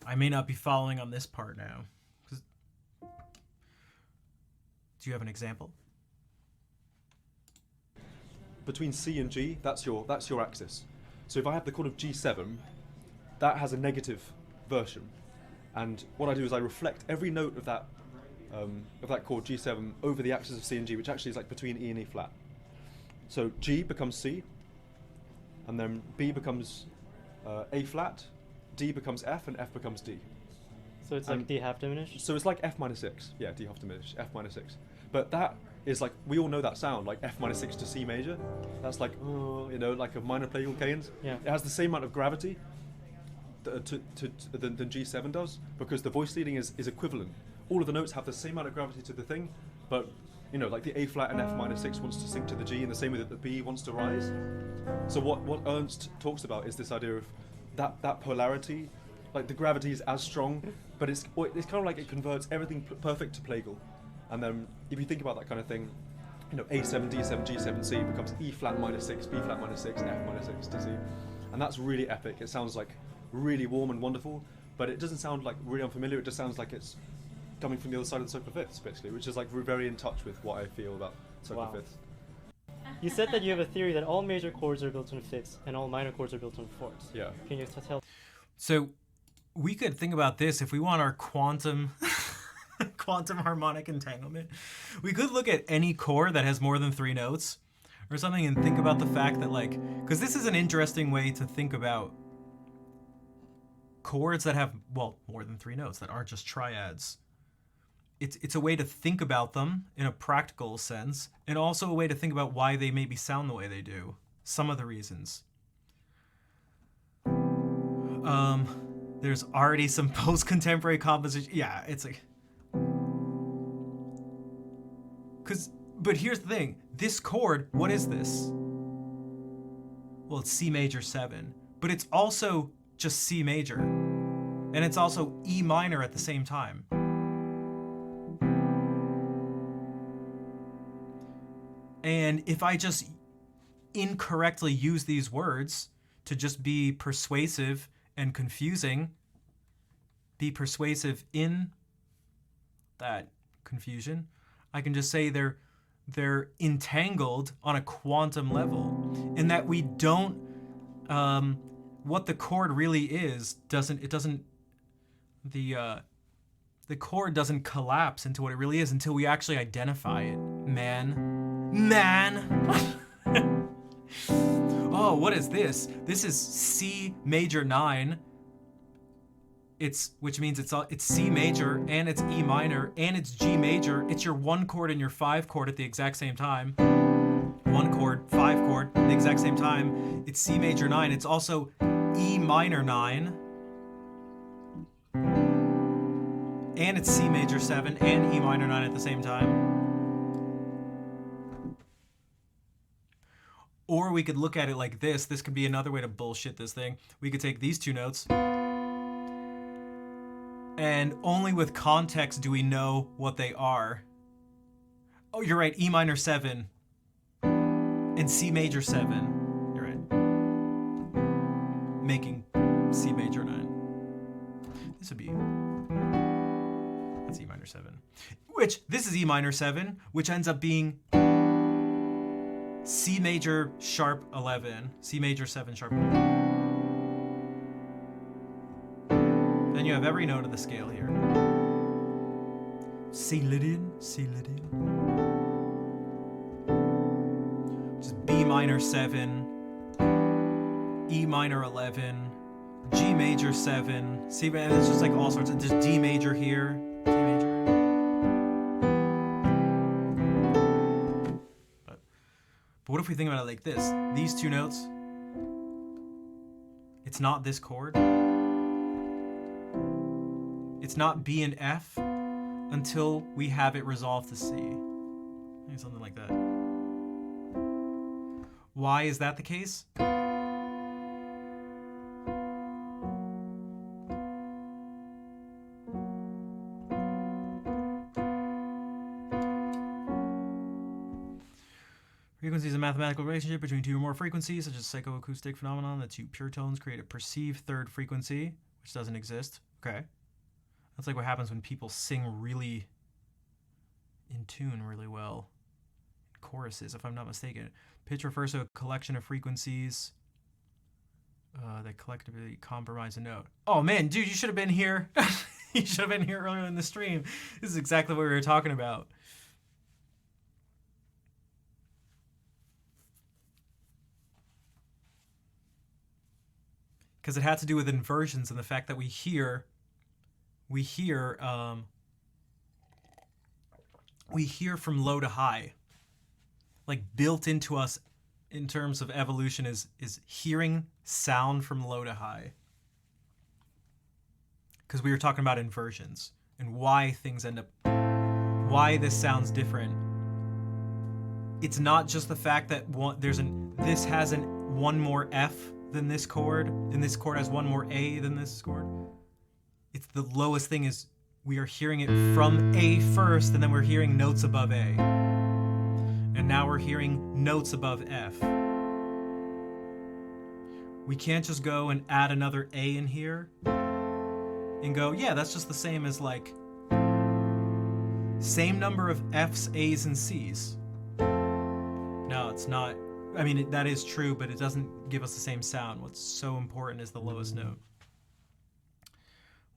I may not be following on this part now. Do you have an example?
Between C and G, that's your axis. So if I have the chord of G7, that has a negative version, and what I do is I reflect every note of that chord G7 over the axis of C and G, which actually is like between E and E flat. So G becomes C, and then B becomes A flat, D becomes F, and F becomes D.
So it's like D half diminished?
So it's like F minor 6. Yeah, D half diminished, F minor 6. But that is like, we all know that sound, like F minor 6 to C major. That's like, you know, like a minor plagal cadence.
Yeah.
It has the same amount of gravity than G7 does, because the voice leading is equivalent. All of the notes have the same amount of gravity to the thing, but you know, like the A flat and F minor 6 wants to sink to the G in the same way that the B wants to rise. So what Ernst talks about is this idea of that polarity, like the gravity is as strong, but it's kind of like it converts everything perfect to plagal. And then if you think about that kind of thing, you know, A7, D7, G7, C becomes E flat minor 6, B flat minor 6, F minor 6 to C. And that's really epic. It sounds like really warm and wonderful, but it doesn't sound like really unfamiliar. It just sounds like it's coming from the other side of the circle of fifths, basically, which is like very in touch with what I feel about circle of fifths.
You said that you have a theory that all major chords are built on fifths and all minor chords are built on fourths.
Yeah.
Can you tell?
So we could think about this if we want our quantum harmonic entanglement. We could look at any chord that has more than 3 notes or something and think about the fact that, like, because this is an interesting way to think about chords that have, well, more than 3 notes that aren't just triads. It's a way to think about them in a practical sense, and also a way to think about why they maybe sound the way they do. Some of the reasons. There's already some post-contemporary composition. Yeah, it's like... But here's the thing. This chord, what is this? Well, it's C major 7. But it's also just C major. And it's also E minor at the same time. And if I just incorrectly use these words to just be persuasive and confusing, be persuasive in that confusion, I can just say they're entangled on a quantum level, in that we don't, what the chord really is the chord doesn't collapse into what it really is until we actually identify it. Man. Oh, what is this? This is C major 9. Which means it's C major and it's E minor and it's G major. It's your 1 chord and your 5 chord at the exact same time. 1 chord, 5 chord at the exact same time. It's C major 9. It's also E minor 9. And it's C major 7 and E minor 9 at the same time. Or we could look at it like this. This could be another way to bullshit this thing. We could take these 2 notes, and only with context do we know what they are. Oh, you're right, E minor 7 and C major 7. You're right. Making C major 9. This would be... that's E minor 7. This is E minor 7, which ends up being C major sharp 11, C major 7 sharp 11. Then you have every note of the scale here. C Lydian, just B minor 7, E minor 11, G major 7, C, and it's just like all sorts of, just D major here, D major. But what if we think about it like this? These 2 notes, it's not this chord. It's not B and F until we have it resolved to C. Maybe something like that. Why is that the case? Frequency is a mathematical relationship between 2 or more frequencies, such as psychoacoustic phenomenon. The 2 pure tones create a perceived third frequency, which doesn't exist. Okay. That's like what happens when people sing really in tune really well. Choruses, if I'm not mistaken. Pitch refers to a collection of frequencies that collectively comprise a note. Oh man, dude, you should have been here. You should have been here earlier in the stream. This is exactly what we were talking about. Because it had to do with inversions and the fact that we hear from low to high. Like built into us in terms of evolution is hearing sound from low to high. Because we were talking about inversions and why things end up, why this sounds different. It's not just the fact that this has one more F than this chord, and this chord has one more A than this chord. It's the lowest thing is we are hearing it from A first, and then we're hearing notes above A. And now we're hearing notes above F. We can't just go and add another A in here and go, yeah, that's just the same as like same number of F's, A's, and C's. No, it's not. I mean, that is true, but it doesn't give us the same sound. What's so important is the lowest note.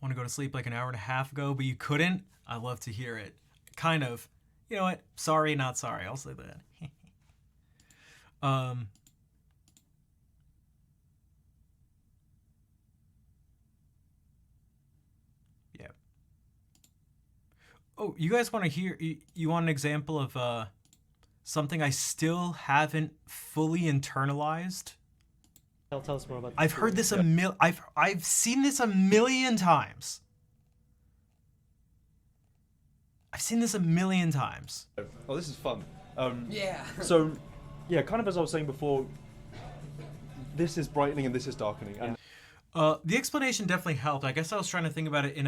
Want to go to sleep like an hour and a half ago, but you couldn't? I love to hear it. Kind of. You know what? Sorry, not sorry. I'll say that. Yeah. Oh, you guys want to hear? You want an example of something I still haven't fully internalized?
Tell us more about.
I've heard this I've seen this a million times. I've seen this a million times.
Oh, this is fun.
Yeah.
So, yeah, kind of as I was saying before, this is brightening and this is darkening. And
the explanation definitely helped. I guess I was trying to think about it in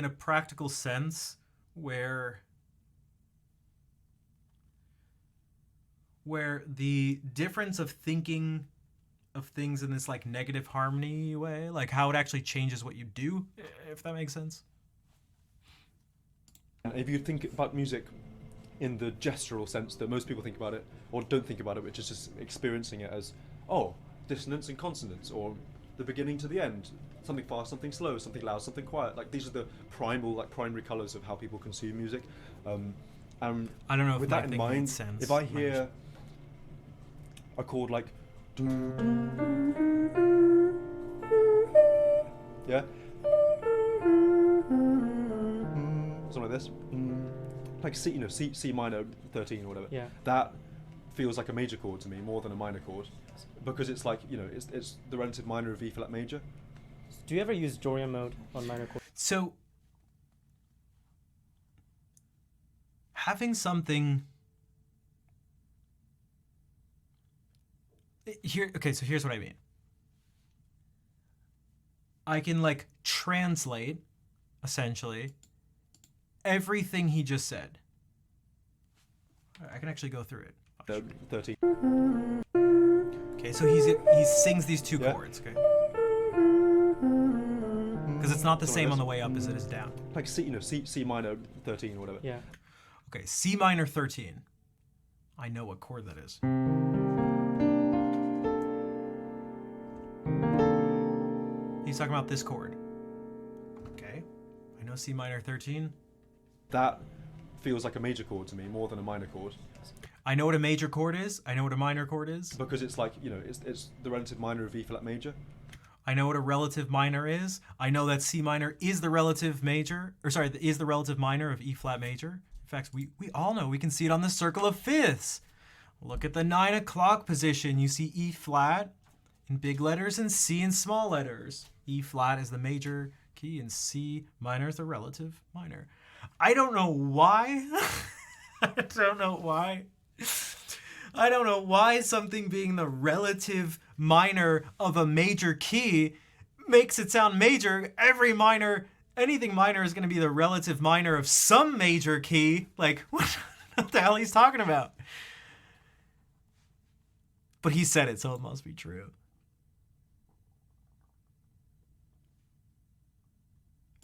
a practical sense where the difference of thinking of things in this like negative harmony way, like how it actually changes what you do, if that makes sense.
And if you think about music in the gestural sense that most people think about it, or don't think about it, which is just experiencing it as, oh, dissonance and consonance, or the beginning to the end, something fast, something slow, something loud, something quiet. Like these are the primary colours of how people consume music.
I don't know
with
if
that in mind,
makes sense.
if I hear a chord like, yeah, something like this, like C minor 13 or whatever.
Yeah.
That feels like a major chord to me more than a minor chord, because it's like, you know, it's the relative minor of E flat major.
Do you ever use Dorian mode on minor chords?
So having something here, okay, so here's what I mean. I can like translate essentially everything he just said. I can actually go through it.
13.
Okay, so he sings these two chords, okay? Because it's not the same on the way up as it is down.
Like C minor 13 or whatever.
Yeah.
Okay, C minor 13. I know what chord that is. He's talking about this chord. Okay, I know C minor 13.
That feels like a major chord to me more than a minor chord.
I know what a major chord is. I know what a minor chord is.
Because it's like, you know, it's the relative minor of E flat major.
I know what a relative minor is. I know that C minor is the relative major, or sorry, is the relative minor of E flat major. In fact, we all know. We can see it on the circle of fifths. Look at the 9 o'clock position. You see E flat in big letters and C in small letters. E flat is the major key and C minor is the relative minor. I don't know why. I don't know why. I don't know why something being the relative minor of a major key makes it sound major. Anything minor is going to be the relative minor of some major key. Like, what the hell he's talking about? But he said it, so it must be true.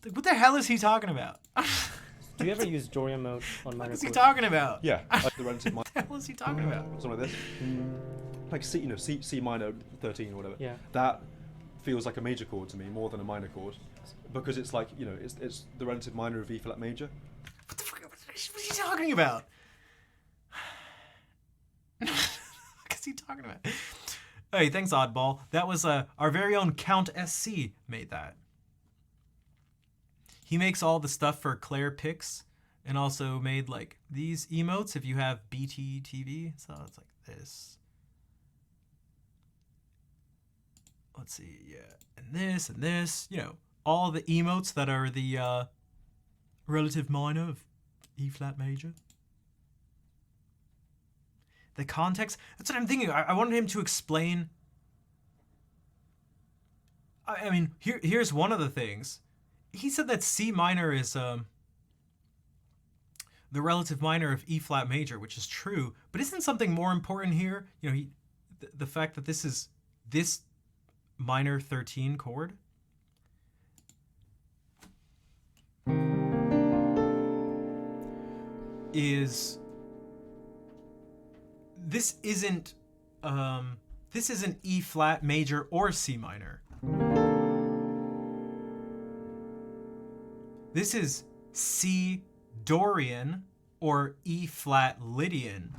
Like, what the hell is he talking about?
Do you ever use Dorian mode on minor
What's he
chords?
talking about?
Yeah, like the relative minor.
What the hell is he talking about?
Something like this. Like C minor 13 or whatever.
Yeah.
That feels like a major chord to me more than a minor chord, because it's like, you know, it's the relative minor of E flat major.
What are you talking about? What is he talking about? Hey, thanks, Oddball. That was our very own Count SC made that. He makes all the stuff for Claire Pix, and also made like these emotes if you have BT TV. So it's like this. Let's see, yeah, and this, you know, all the emotes that are the relative minor of E flat major. The context, that's what I'm thinking. I wanted him to explain. I mean, here's one of the things. He said that C minor is the relative minor of E flat major, which is true, but isn't something more important here? You know, the fact that this is this minor 13 chord. This isn't E flat major or C minor. This is C Dorian or E flat Lydian.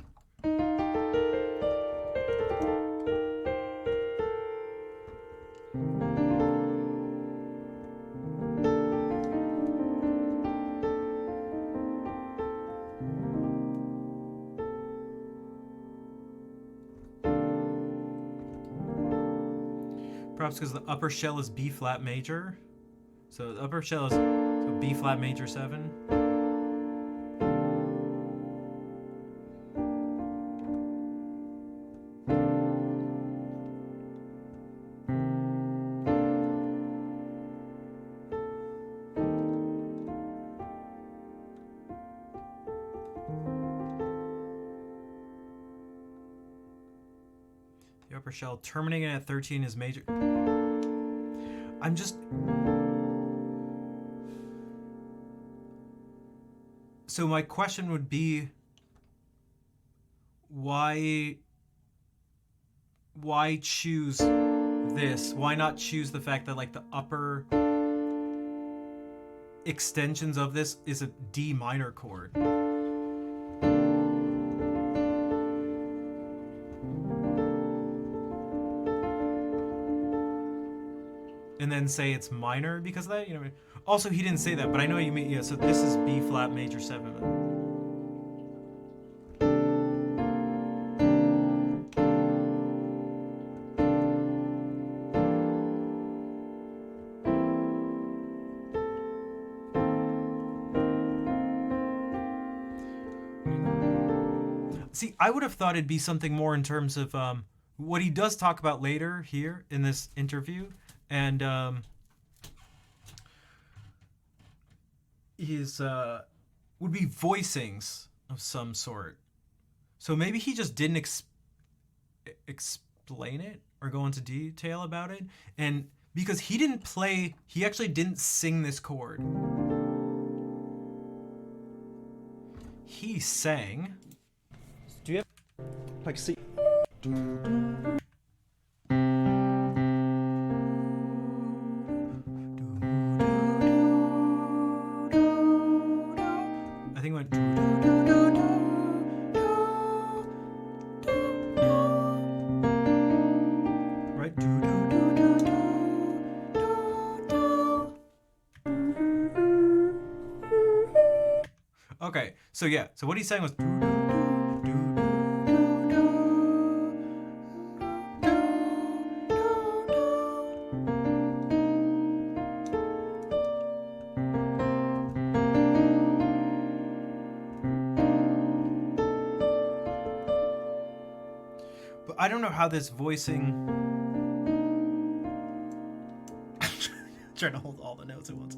Perhaps because the upper shell is B flat major. So the upper shell is B flat major 7. The upper shell terminating at 13 is major. I'm just... So my question would be, why choose this? Why not choose the fact that like the upper extensions of this is a D minor chord? And then say it's minor because of that, you know. Also, he didn't say that, but I know you mean, yeah. So this is B flat major 7. See, I would have thought it'd be something more in terms of what he does talk about later here in this interview. And would be voicings of some sort. So maybe he just didn't explain it or go into detail about it. And because he actually didn't sing this chord. He sang.
Do you have
like C?
I think it went. Right? Okay, so yeah, so what he's saying was. I don't know how this voicing. Trying to hold all the notes at once.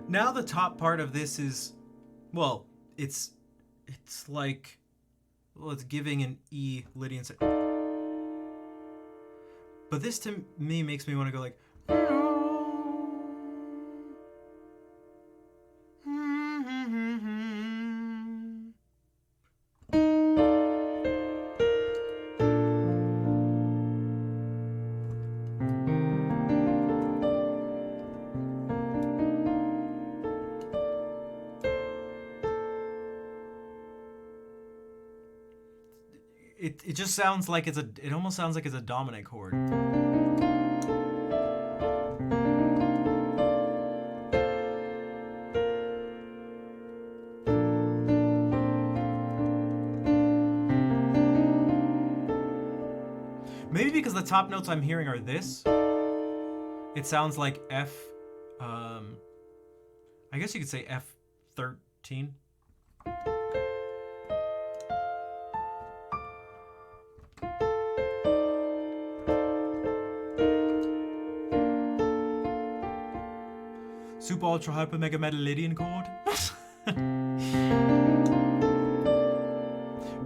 Now the top part of this is, well, it's like well, it's giving an E Lydian sound. But this to me makes me want to go like. It just sounds like it almost sounds like it's a dominant chord. Maybe because the top notes I'm hearing are this. It sounds like F, I guess you could say F13. Super ultra hyper mega meta Lydian chord. But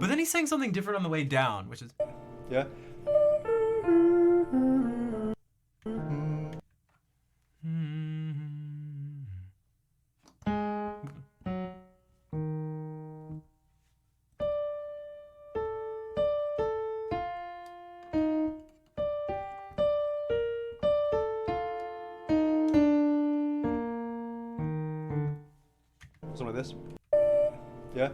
then he's saying something different on the way down, which is
yeah. Something like this. Yeah.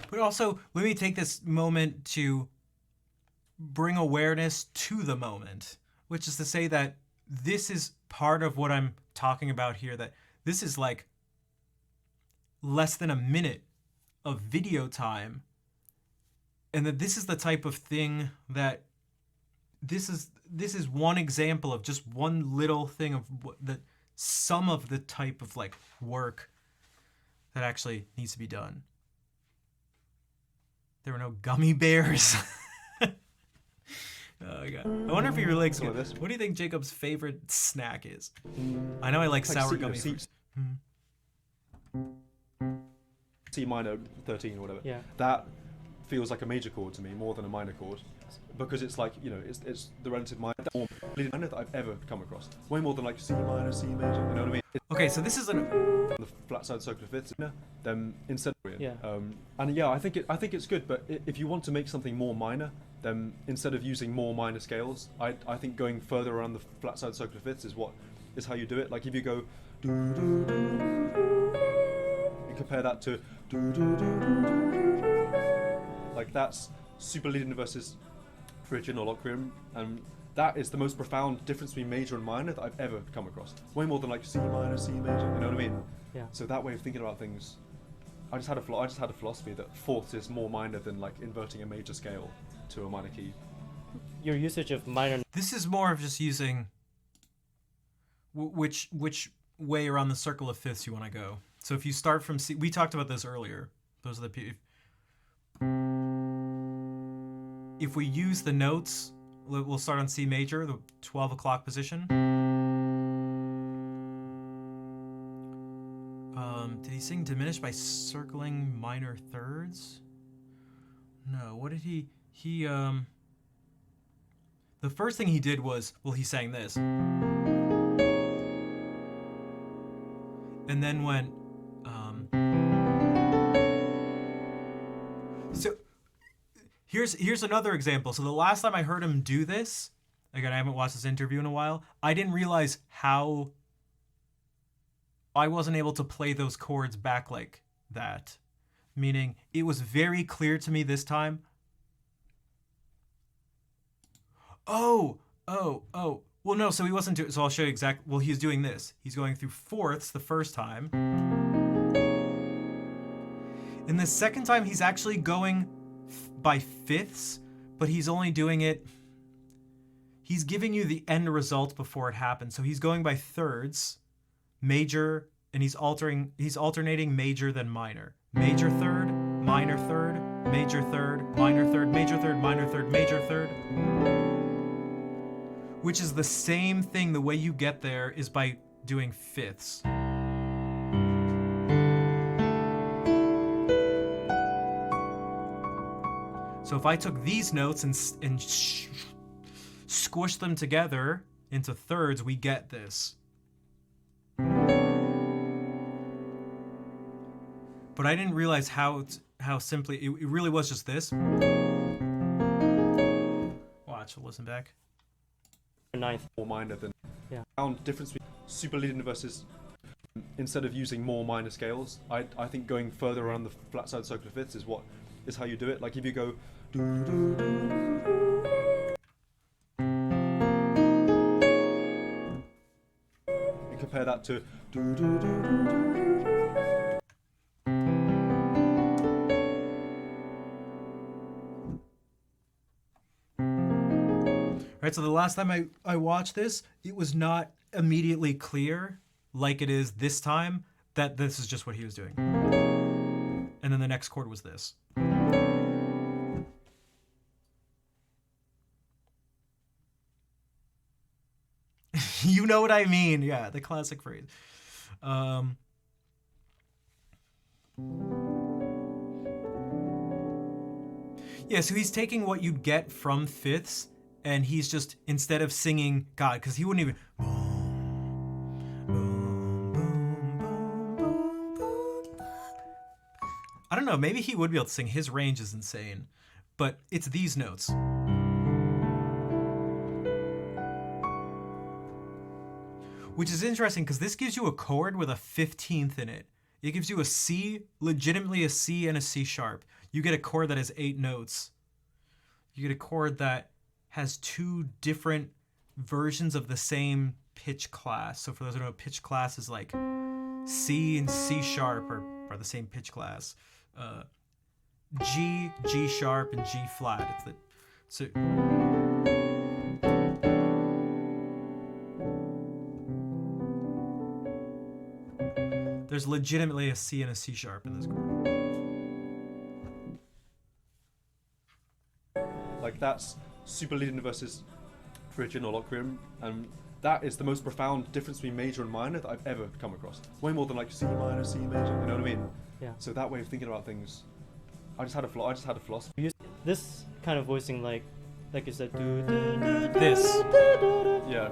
But also, let me take this moment to bring awareness to the moment, which is to say that this is part of what I'm talking about here, that this is like less than a minute of video time, and that this is the type of thing that this is one example of just one little thing of some of the type of like work that actually needs to be done. There were no gummy bears. Oh god. I wonder if he really likes this. What do you think Jacob's favorite snack is? I know I like sour gummy bears.
C minor 13 or whatever.
Yeah.
That feels like a major chord to me more than a minor chord, because it's like, you know, it's the relative minor that I've ever come across. Way more than like C minor, C major. You know what I mean?
Okay, so this is the
flat side circular fifths. Then instead of
yeah.
And yeah, I think it's good. But if you want to make something more minor, then instead of using more minor scales, I think going further around the flat side circular fifths is how you do it. Like if you go do do do, you compare that to do do do do, like that's super Lydian versus Phrygian or Locrian, and that is the most profound difference between major and minor that I've ever come across. Way more than like C minor, C major. You know what I mean?
Yeah.
So that way of thinking about things, I just had a philosophy that fourths is more minor than like inverting a major scale to a minor key.
Your usage of minor.
This is more of just using which way around the circle of fifths you want to go. So if you start from C, we talked about this earlier. Those are the if we use the notes, we'll start on C major, the 12 o'clock position. Did he sing diminished by circling minor thirds? No, what did he the first thing he did was, well, he sang this. And then went, so here's another example. So the last time I heard him do this, again, I haven't watched this interview in a while, I didn't realize how I wasn't able to play those chords back like that. Meaning, it was very clear to me this time. Oh, Well, no, so he wasn't doing, so I'll show you well, he's doing this. He's going through fourths the first time. And the second time, he's actually going by fifths, but he's only doing it, he's giving you the end result before it happens. So he's going by thirds, major, and he's alternating major then minor. Major third, minor third, major third, minor third, major third, minor third, major third. Which is the same thing. The way you get there is by doing fifths. So if I took these notes and squished them together into thirds, we get this. But I didn't realize how simply, it really was just this. Watch, listen back.
Ninth.
More minor than.
Yeah.
Found difference between super leading versus, instead of using more minor scales, I think going further around the flat side circle of fifths is how you do it. Like if you go. You compare that to.
Right, so the last time I watched this, it was not immediately clear, like it is this time, that this is just what he was doing. And then the next chord was this. You know what I mean? Yeah, the classic phrase. Yeah, so he's taking what you'd get from fifths, and he's just, instead of singing God, because he wouldn't even. I don't know, maybe he would be able to sing. His range is insane. But it's these notes. Which is interesting because this gives you a chord with a 15th in it. It gives you a C, legitimately a C and a C sharp. You get a chord that has 8 notes. You get a chord that has 2 different versions of the same pitch class. So for those who don't know, pitch class is like C and C sharp are the same pitch class. G, G sharp, and G flat. There's legitimately a C and a C sharp in this chord.
Like that's super leading versus Phrygian or Locrian, and that is the most profound difference between major and minor that I've ever come across. Way more than like C minor, C major, you know what I mean?
Yeah.
So that way of thinking about things, I just had a philosophy.
This kind of voicing, like you said,
this.
Yeah.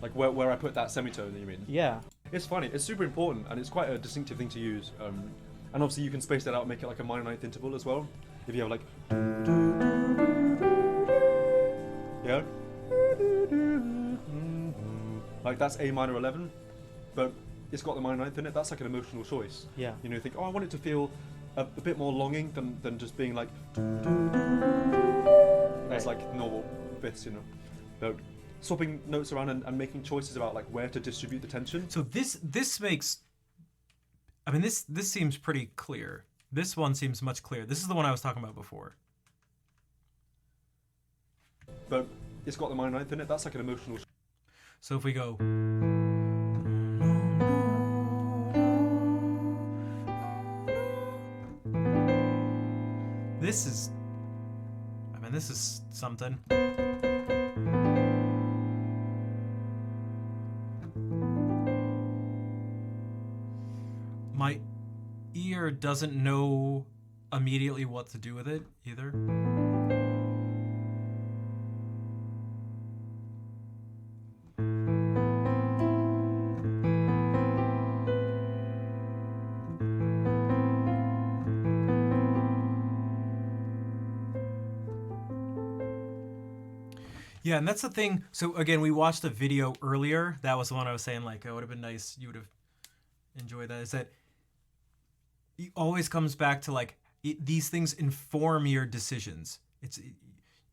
Like where I put that semitone, you mean?
Yeah.
It's funny. It's super important, and it's quite a distinctive thing to use. And obviously you can space that out and make it like a minor ninth interval as well. If you have like. Yeah. Like that's A minor 11, but it's got the minor ninth in it. That's like an emotional choice.
Yeah.
You know, you think, oh, I want it to feel a bit more longing than just being like. That's like normal fifths, you know. But swapping notes around and making choices about like where to distribute the tension.
So this makes. I mean, this seems pretty clear. This one seems much clearer. This is the one I was talking about before.
But it's got the minor ninth in it. That's like an emotional.
So if we go. This is. I mean, this is something. My ear doesn't know immediately what to do with it either. Yeah, and that's the thing. So again, we watched a video earlier. That was the one I was saying, like, it would have been nice. You would have enjoyed that. Is that it always comes back to like these things inform your decisions.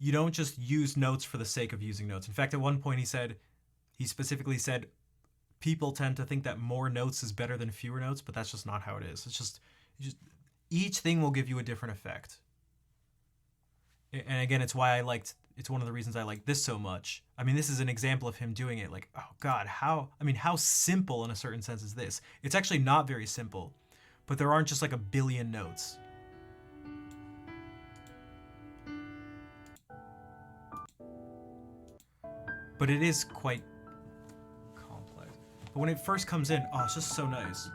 you don't just use notes for the sake of using notes. In fact, at one point he specifically said, people tend to think that more notes is better than fewer notes, but that's just not how it is. It's just each thing will give you a different effect. And again, it's one of the reasons I like this so much. I mean, this is an example of him doing it like, oh God, how simple in a certain sense is this? It's actually not very simple, but there aren't just like a billion notes. But it is quite complex. But when it first comes in, oh, it's just so nice.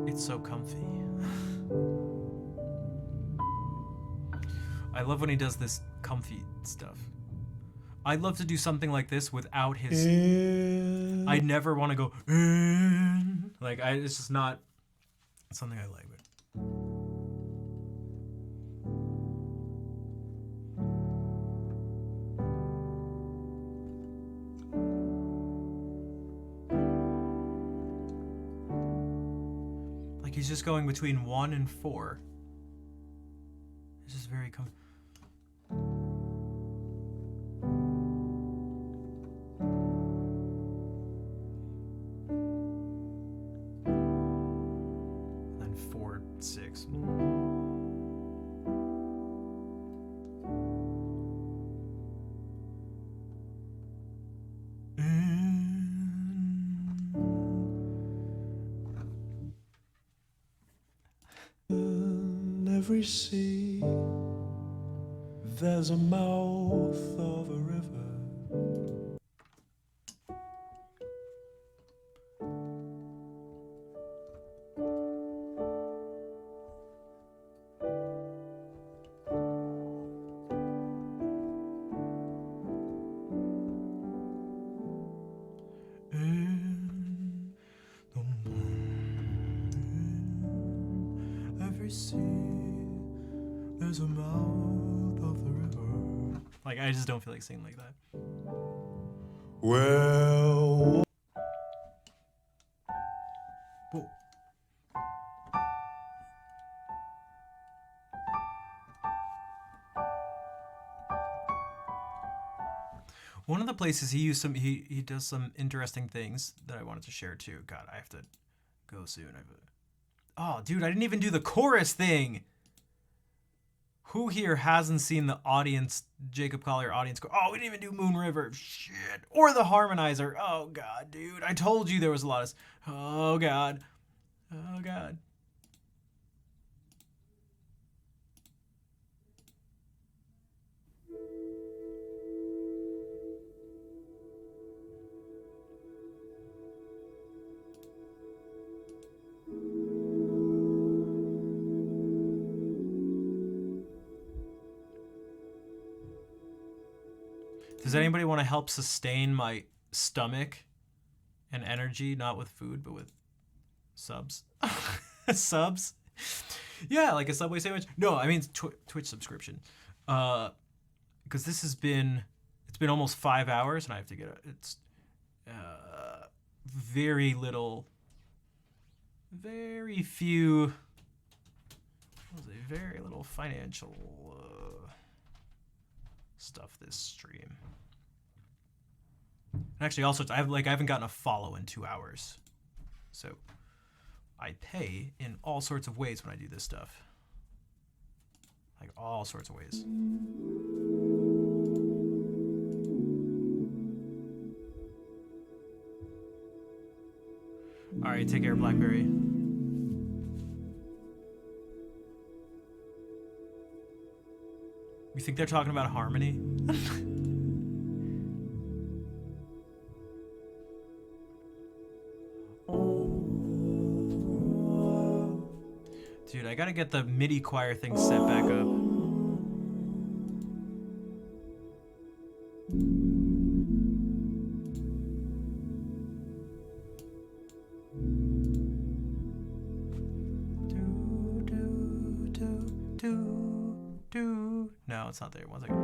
It's so comfy. I love when he does this comfy stuff. I'd love to do something like this without his... I never want to go... Like, it's just not something I like. Like, he's just going between 1 and 4. It's just very comfy. Then 4, 6.
In every sea, there's a mouth of a river. Every sea, there's a mouth of the river.
Like, I just don't feel like singing like that.
Well...
Whoa. One of the places he does some interesting things that I wanted to share too. God, I have to go soon. Oh, dude, I didn't even do the chorus thing. Who here hasn't seen the audience, Jacob Collier audience? Oh, we didn't even do Moon River. Shit. Or the harmonizer. Oh, God, dude. I told you there was a lot of... Oh, God. Oh, God. Does anybody want to help sustain my stomach and energy? Not with food, but with subs. Subs? Yeah, like a Subway sandwich. No, I mean Twitch subscription. Because this has been... It's been almost 5 hours, and I have to get it's very little... Very few... Very little financial... stuff this stream. And actually, also, I haven't gotten a follow in 2 hours, so I pay in all sorts of ways when I do this stuff, like all sorts of ways. All right, take care, Blackberry. You think they're talking about harmony? Dude, I gotta get the MIDI choir thing set back up. it's not there. One second.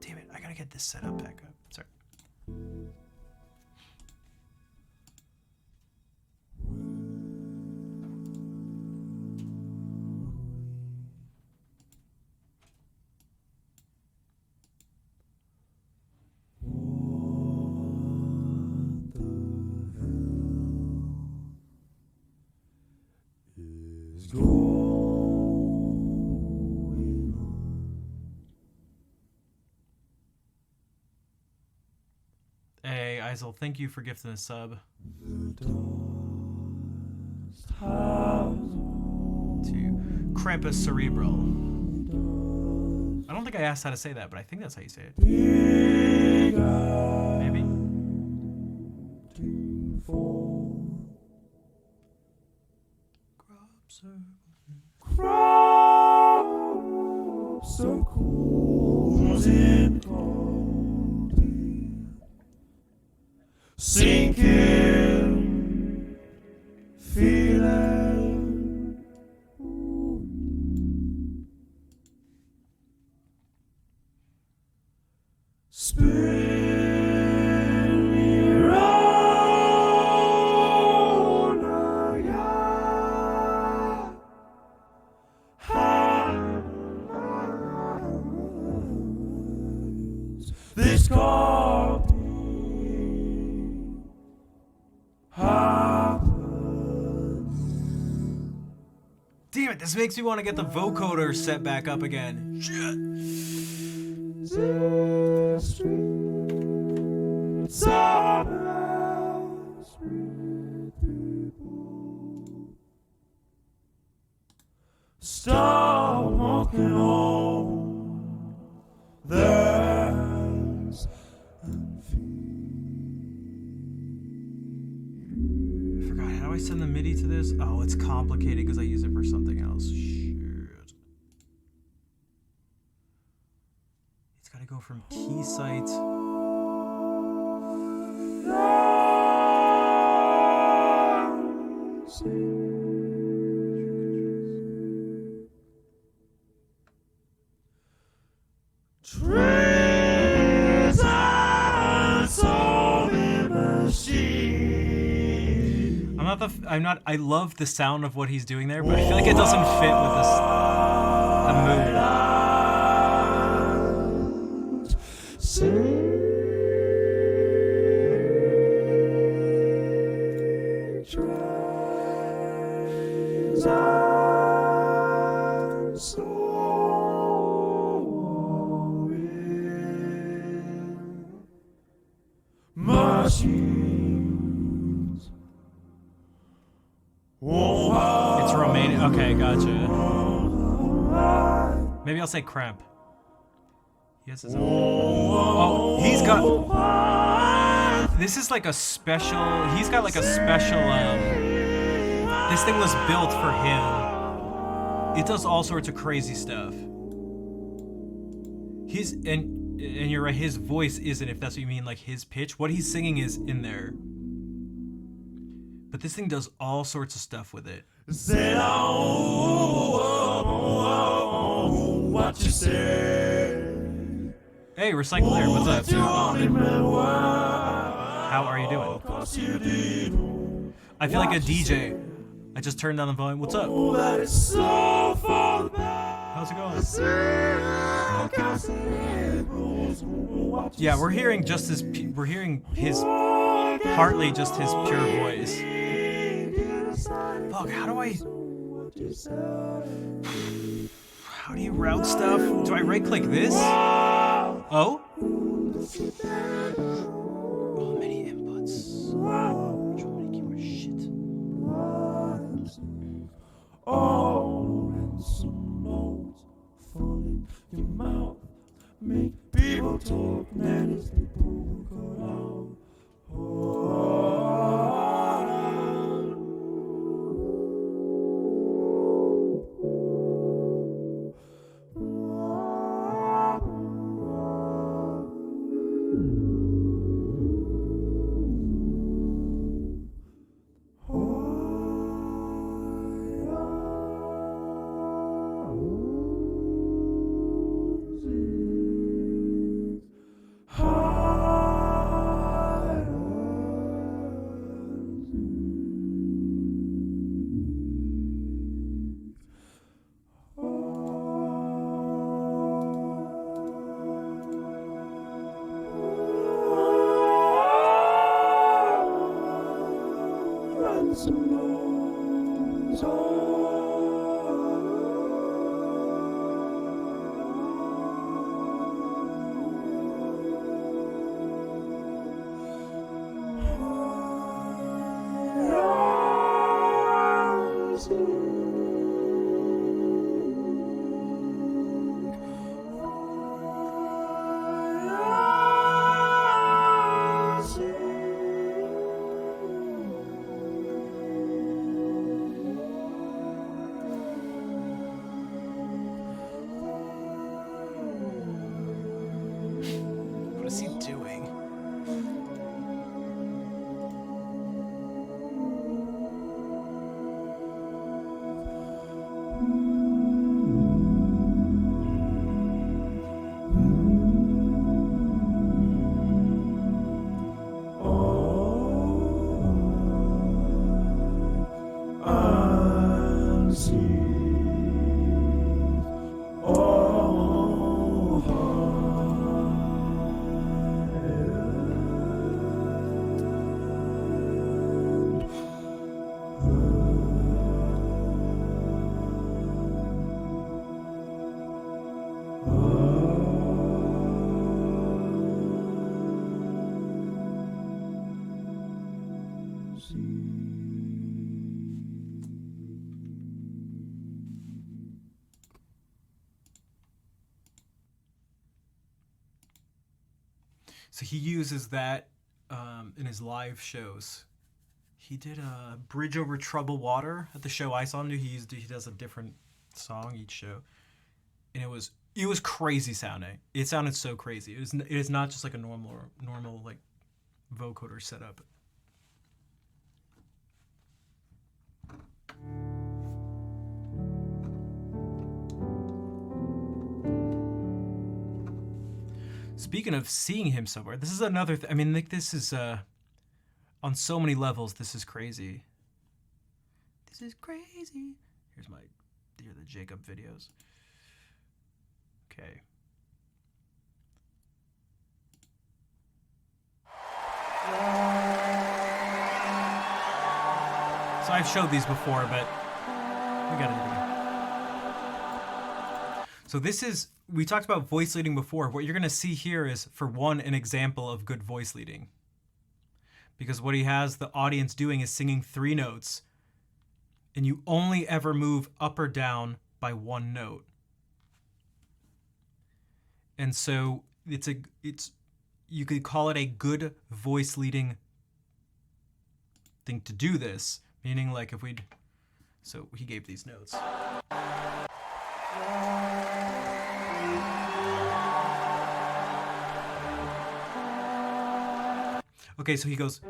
Damn it! I gotta get this set up back up. Sorry. Hey, Isel, thank you for gifting a sub. To Krampus Cerebral. I don't think I asked how to say that, but I think that's how you say it. Maybe?
Circles in sinking feeling. Spin me round again. This copy
Damn it, this makes me want to get the vocoder set back up again. Shit.
Stop walking on. There's
I forgot, how do I send the MIDI to this? Oh, it's complicated because I use it for something else. Shit. It's gotta go from Keysight.
trees and sewing machine.
I love the sound of what he's doing there, but I feel like it doesn't fit with this, the mood.
Machines.
It's Romanian. Okay, gotcha. Maybe I'll say cramp. He has his own. Oh, he's got. This is like a special. He's got like a special. This thing was built for him. It does all sorts of crazy stuff. And you're right, his voice isn't, if that's what you mean, like his pitch. What he's singing is in there. But this thing does all sorts of stuff with it.
Said, oh, what you say?
Hey, Recycler, what's up? How are you doing? I feel like a DJ. I just turned down the volume. What's up? How's it going? Yeah, we're hearing just his. We're hearing his. Partly just his pure voice. Fuck, how do I. How do you route stuff? Do I right click this? Oh? Oh, many inputs.
Oh, and some notes falling your mouth. Make people talk, man, as people go out.
What is he doing? So he uses that in his live shows. He did a Bridge Over Troubled Water at the show I saw him do. He does a different song each show, and it was crazy sounding. It sounded so crazy. It is not just like a normal like vocoder setup. Speaking of seeing him somewhere, this is another I mean, like, this is on so many levels. This is crazy. This is crazy. Here are the Jacob videos. Okay. So I've showed these before, but we gotta do it again. So this is, we talked about voice leading before. What you're gonna see here is, for one, an example of good voice leading. Because what he has the audience doing is singing 3 notes, and you only ever move up or down by 1 note. And so you could call it a good voice leading thing to do this, meaning like if we'd, so he gave these notes. Okay, so he goes,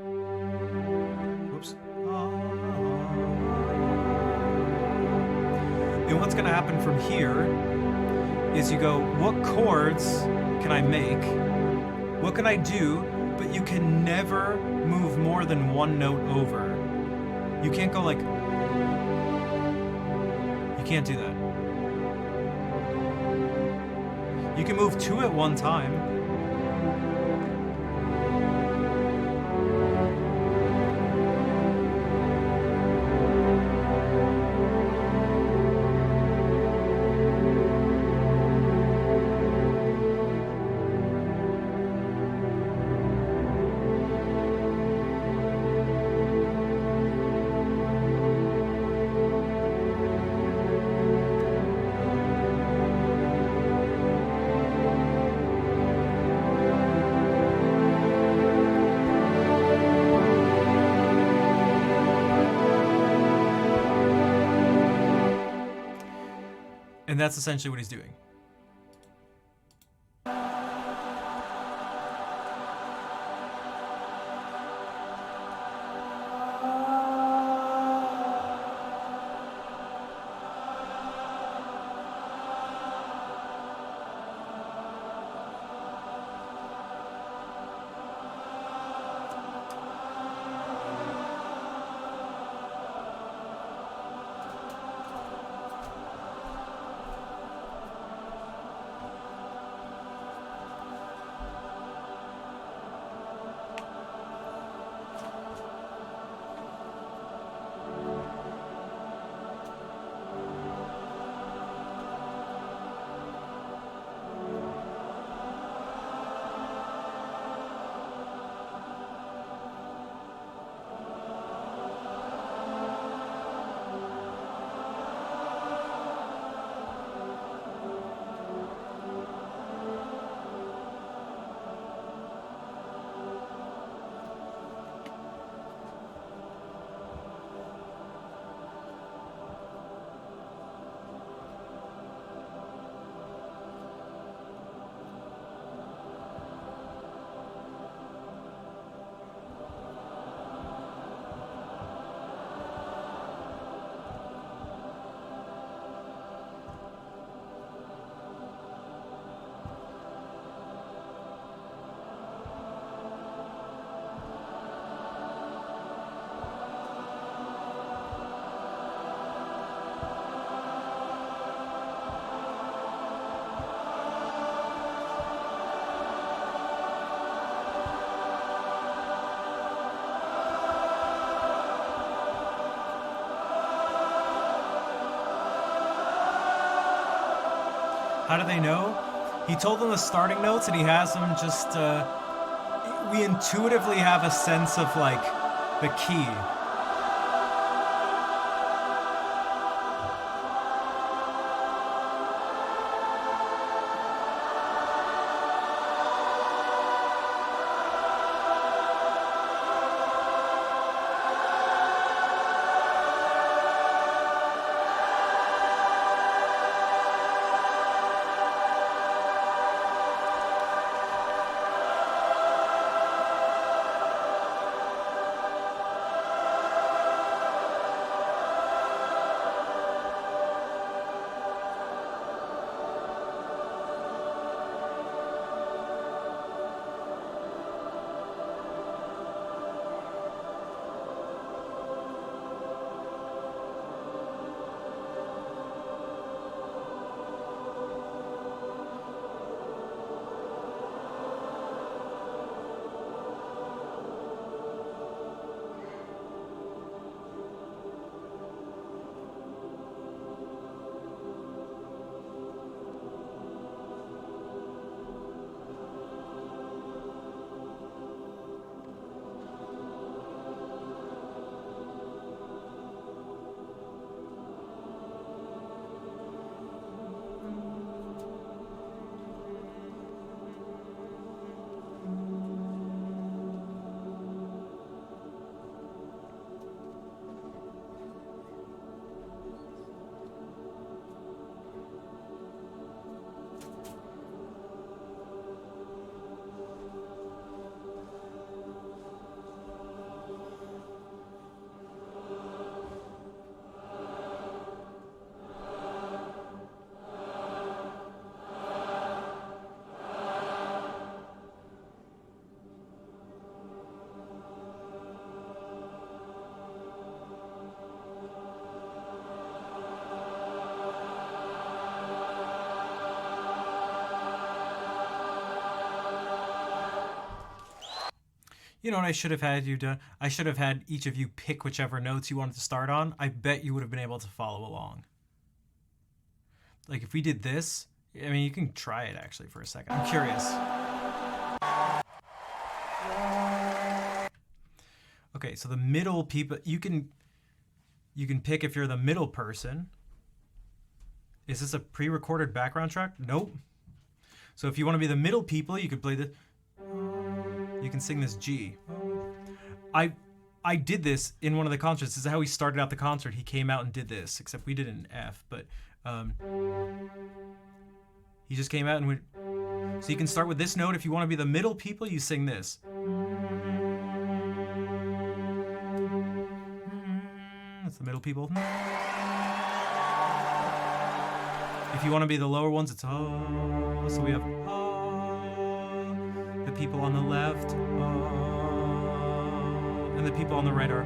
whoops. And what's gonna happen from here is you go, what chords can I make? What can I do? But you can never move more than 1 note over. You can't go like, you can't do that. You can move 2 at one time. And that's essentially what he's doing. How do they know? He told them the starting notes, and he has them just. We intuitively have a sense of like the key. You know what I should have had you do? I should have had each of you pick whichever notes you wanted to start on. I bet you would have been able to follow along. Like if we did this, I mean, you can try it actually for a second. I'm curious. Okay, so the middle people, you can pick if you're the middle person. Is this a pre-recorded background track? Nope. So if you want to be the middle people, you could play the... You can sing this G. I did this in one of the concerts. This is how he started out the concert. He came out and did this, except we did it in F, but he just came out and went. So you can start with this note. If you want to be the middle people, you sing this. That's the middle people. If you want to be the lower ones, it's oh. So we have the people on the left, and the people on the right are.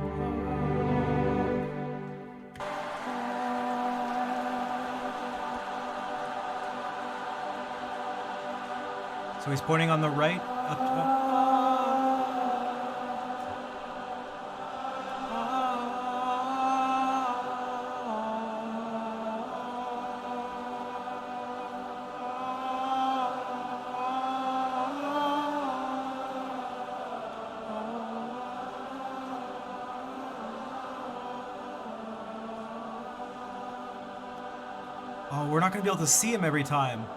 So he's pointing on the right, up. Oh, we're not going to be able to see him every time.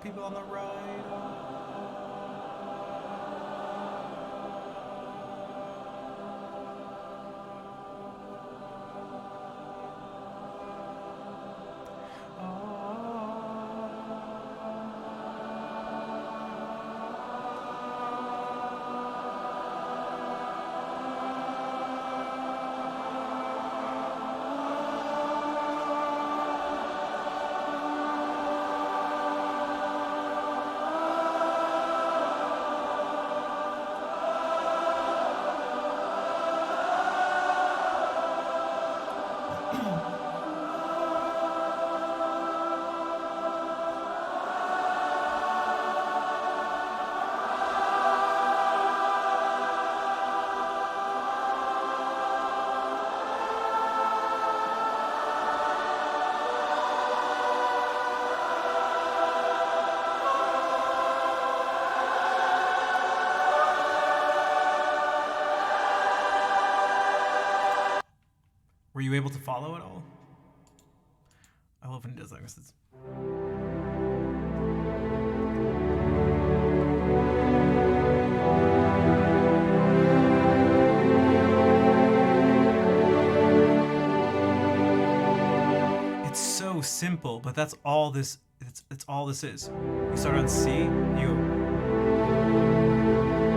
People on the right. Were you able to follow it all? I love when he does that. 'Cause it's... It's so simple, but that's all this. It's all this is. You start on C.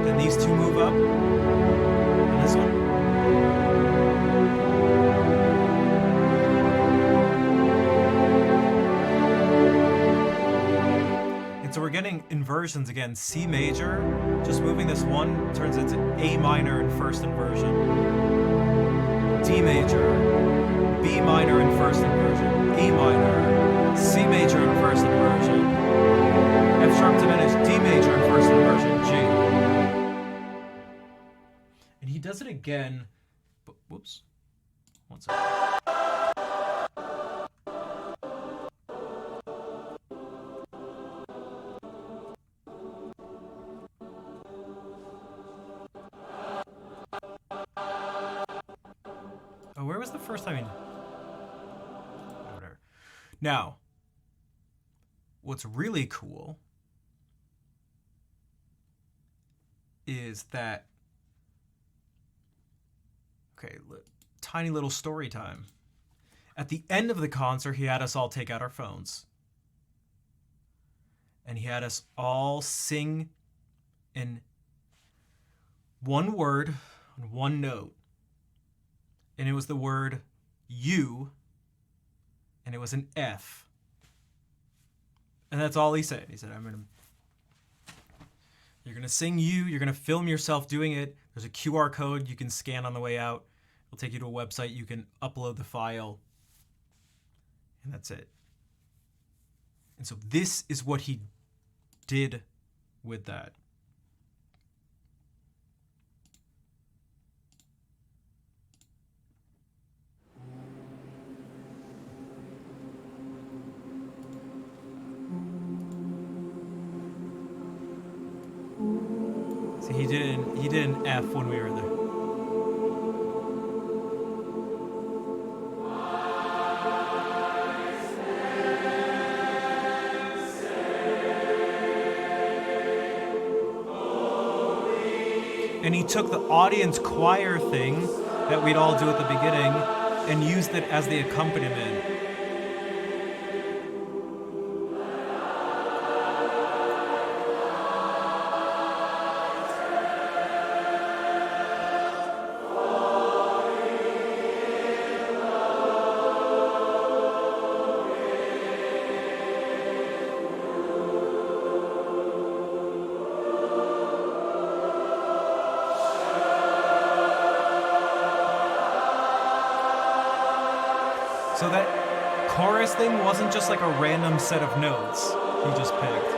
Then these two move up. And this one. And so we're getting inversions again. C major, just moving this one turns into A minor in first inversion. D major, B minor in first inversion. A minor, C major in first inversion. F sharp diminished, D major in first inversion, G. And he does it again, but whoops. One second. Oh, where was the first time? Whatever. Now, what's really cool is that, okay, tiny little story time. At the end of the concert, he had us all take out our phones. And he had us all sing in one word on one note. And it was the word you, and it was an F. And that's all he said. He said, you're gonna sing you, you're gonna film yourself doing it. There's a QR code you can scan on the way out. It'll take you to a website, you can upload the file. And that's it. And so this is what he did with that. See, he did an F when we were there. And he took the audience choir thing that we'd all do at the beginning and used it as the accompaniment. So that chorus thing wasn't just like a random set of notes he just picked.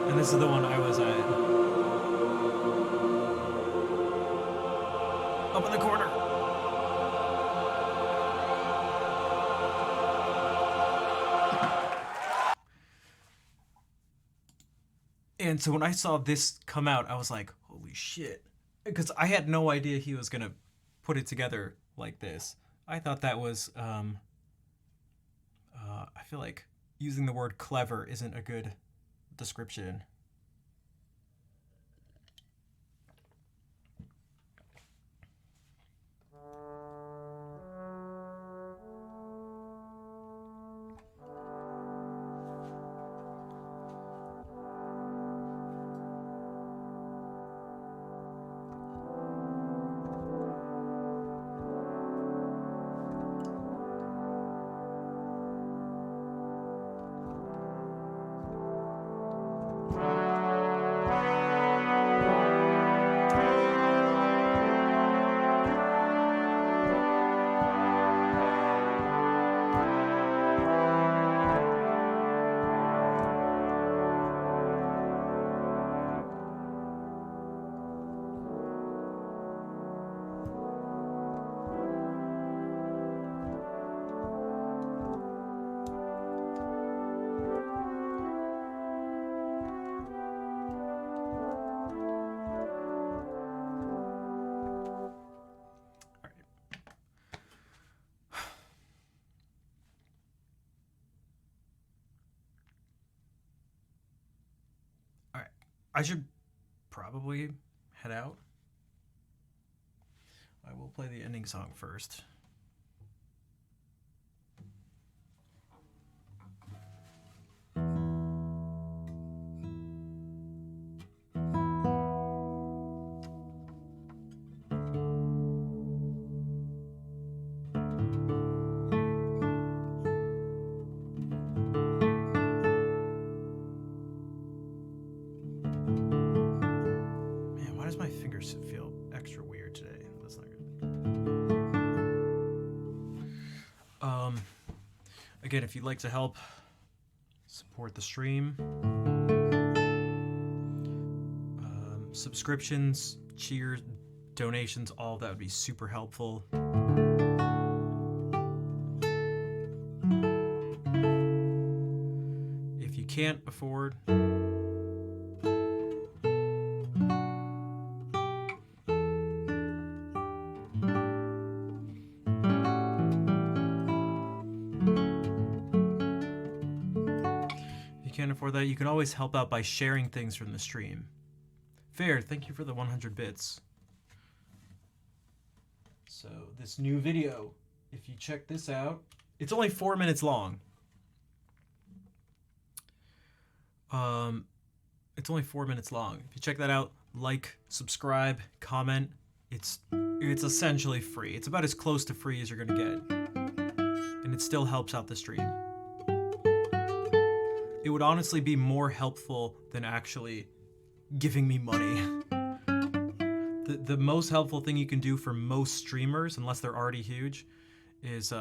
And this is the one I was at. Up in the corner. And so when I saw this come out, I was like, holy shit. Because I had no idea he was going to put it together like this. I thought that was, I feel like using the word clever isn't a good description. I should probably head out. I will play the ending song first. Man, why does my fingers feel extra weird today? That's not good. Again, if you'd like to help support the stream, subscriptions, cheers, donations, all of that would be super helpful. If you can't afford, that you can always help out by sharing things from the stream. Fair, thank you for the 100 bits. So this new video, if you check this out, it's only 4 minutes long. It's only 4 minutes long. If you check that out, like, subscribe, comment, it's essentially free. It's about as close to free as you're gonna get. And it still helps out the stream. It would honestly be more helpful than actually giving me money. The most helpful thing you can do for most streamers, unless they're already huge, is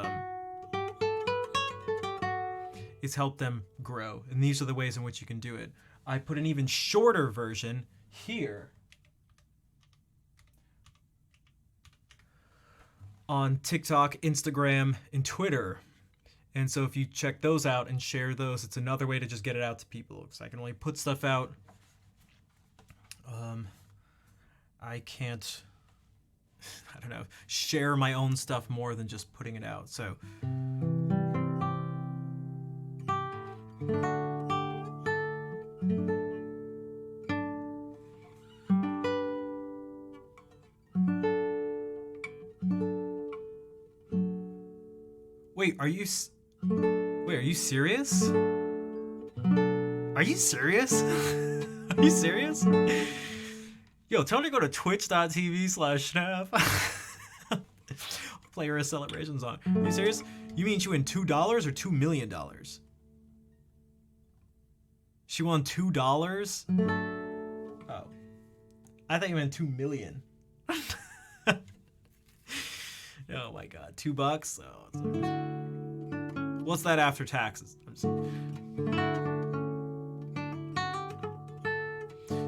help them grow. And these are the ways in which you can do it. I put an even shorter version here on TikTok, Instagram, and Twitter. And so if you check those out and share those, it's another way to just get it out to people. Because I can only put stuff out. I can't, I don't know, share my own stuff more than just putting it out. So wait, are you serious? Are you serious? Are you serious? Yo, tell me to go to twitch.tv/snap. Play her a celebration song. Are you serious? You mean she won $2 or $2 million? She won $2? Oh. I thought you meant 2 million. Oh my god, $2? Oh, what's that after taxes?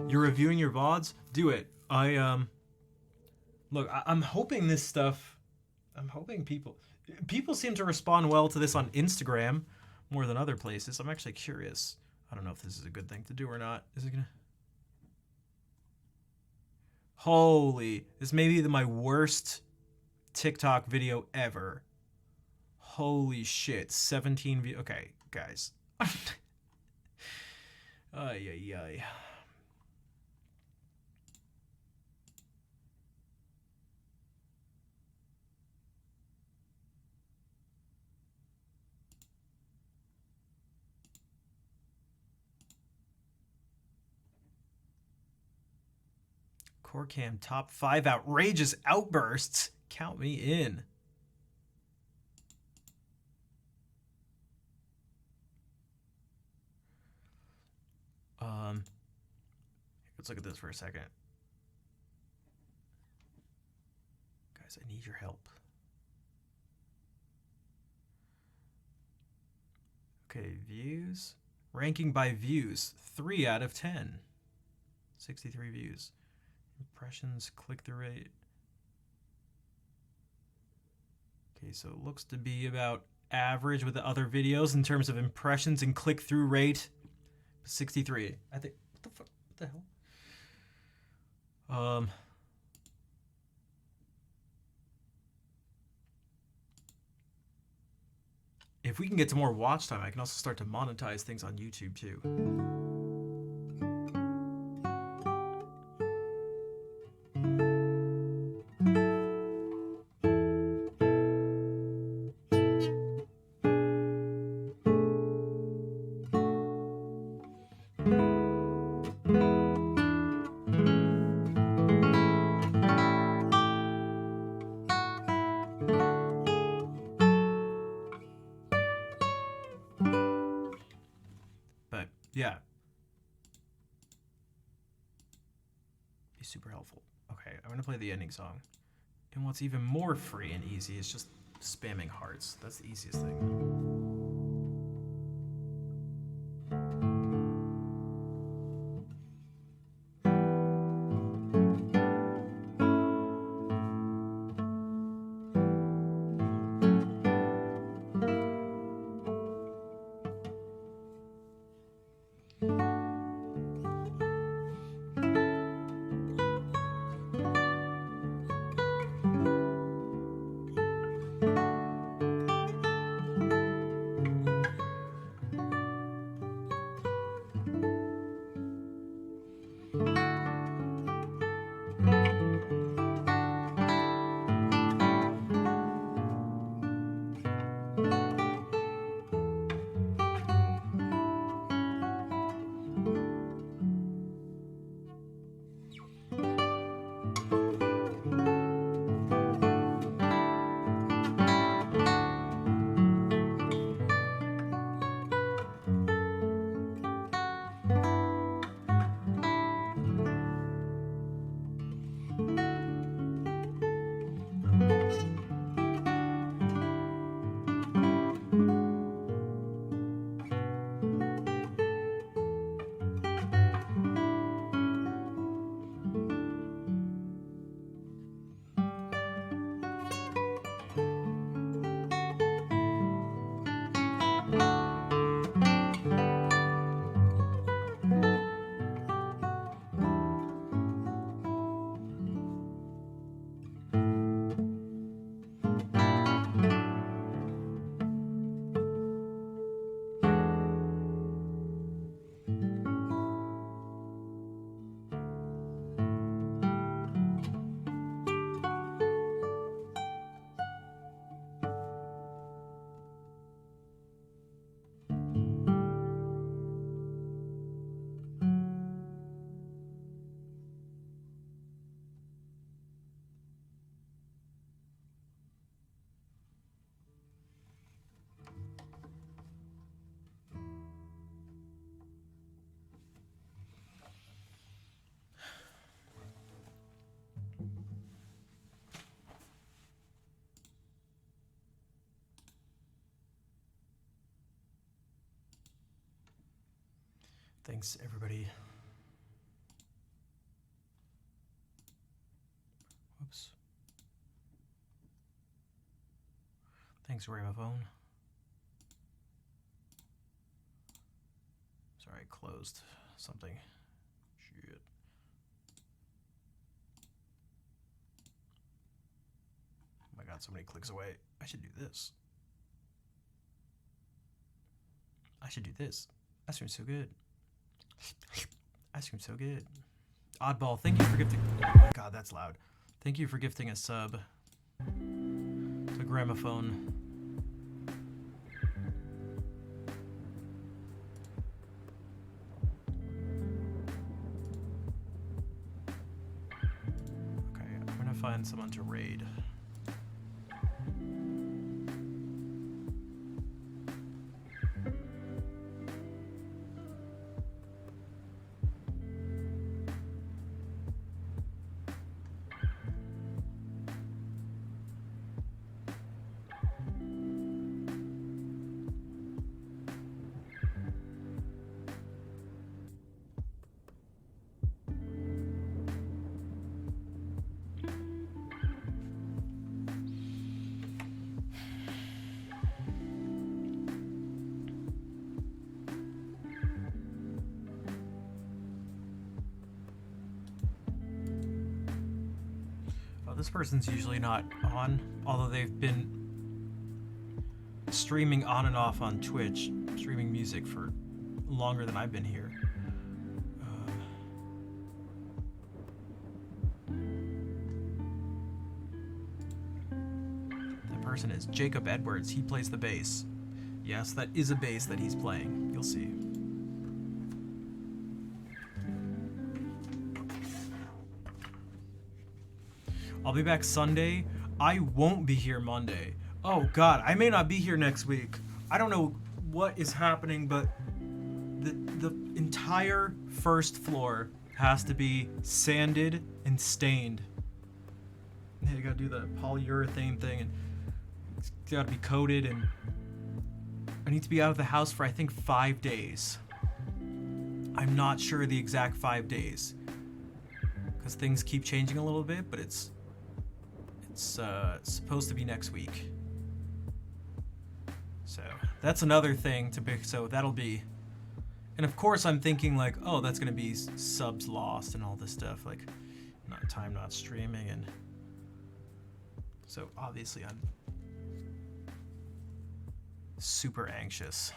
You're reviewing your VODs? Do it. Look, I'm hoping this stuff, I'm hoping people seem to respond well to this on Instagram more than other places. I'm actually curious. I don't know if this is a good thing to do or not. Is it gonna? Holy, this may be my worst TikTok video ever. Holy shit, 17 views. Okay, guys. Ay, ay, ay. Corecam top 5 outrageous outbursts. Count me in. Let's look at this for a second. Guys, I need your help. Okay, views. Ranking by views. 3 out of 10. 63 views. Impressions, click-through rate. Okay, so it looks to be about average with the other videos in terms of impressions and click-through rate. 63. I think, what the fuck? What the hell? If we can get to more watch time, I can also start to monetize things on YouTube too. Yeah. Be super helpful. Okay, I'm gonna play the ending song. And what's even more free and easy is just spamming hearts. That's the easiest thing. Thanks, everybody. Whoops. Thanks, Gramophone. Sorry, I closed something. Shit. Oh my god, so many clicks away. I should do this. I should do this. Ice cream's so good. Ice cream's so good. Oddball, thank you for gifting. Oh my god, that's loud. Thank you for gifting a sub to Gramophone. Okay, I'm gonna find someone to raid. This person's usually not on, although they've been streaming on and off on Twitch, streaming music for longer than I've been here. That person is Jacob Edwards. He plays the bass. Yes, that is a bass that he's playing. You'll see. I'll be back Sunday. I won't be here Monday. Oh god, I may not be here next week. I don't know what is happening, but the entire first floor has to be sanded and stained. Yeah, you gotta do the polyurethane thing, and it's gotta be coated, and I need to be out of the house for I think 5 days. I'm not sure the exact 5 days, because things keep changing a little bit, but it's supposed to be next week. So that's another thing to pick. So that'll be, and of course I'm thinking like, oh, that's gonna be subs lost and all this stuff, like not streaming, and so obviously I'm super anxious.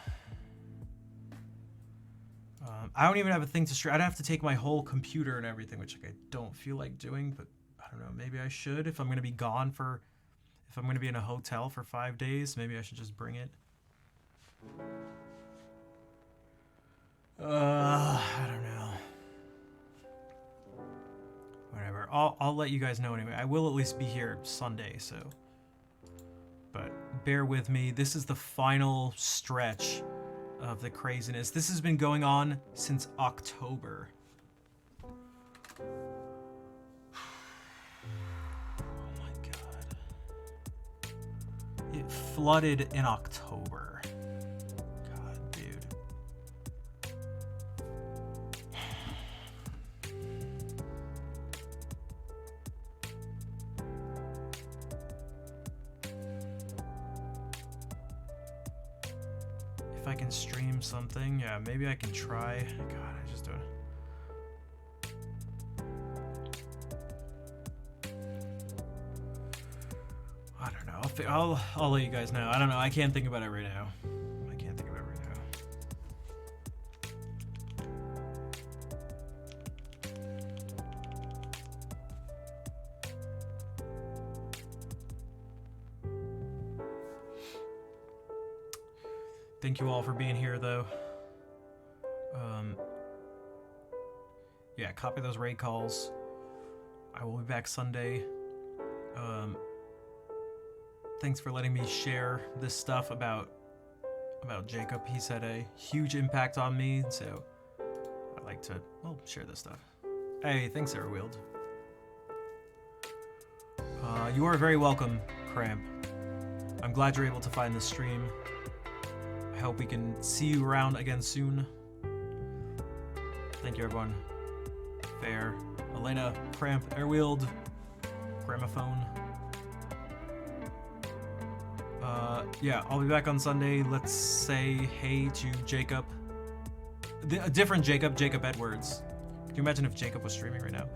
I don't even have a thing to stream. I'd have to take my whole computer and everything, which like, I don't feel like doing, but I don't know, maybe I should. If I'm gonna be gone for, if I'm gonna be in a hotel for 5 days, maybe I should just bring it. I don't know. Whatever. I'll let you guys know anyway. I will at least be here Sunday, so. But bear with me. This is the final stretch of the craziness. This has been going on since October. Oh my god. It flooded in October. God, dude. If I can stream something, yeah, maybe I can try. God, I just don't. I don't know. I'll let you guys know. I don't know. I can't think about it right now. I can't think about it right now. Thank you all for being here, though. Yeah, copy those raid calls. I will be back Sunday. Thanks for letting me share this stuff about Jacob. He's had a huge impact on me, so I'd like to, well, share this stuff. Hey, thanks, Airwield. You are very welcome, Cramp. I'm glad you're able to find the stream. I hope we can see you around again soon. Thank you, everyone. Fair, Elena, Cramp, Airwield, Gramophone. Yeah, I'll be back on Sunday. Let's say hey to Jacob. A different Jacob, Jacob Edwards. Can you imagine if Jacob was streaming right now?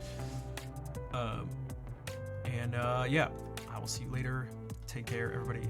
Yeah, I will see you later. Take care, everybody.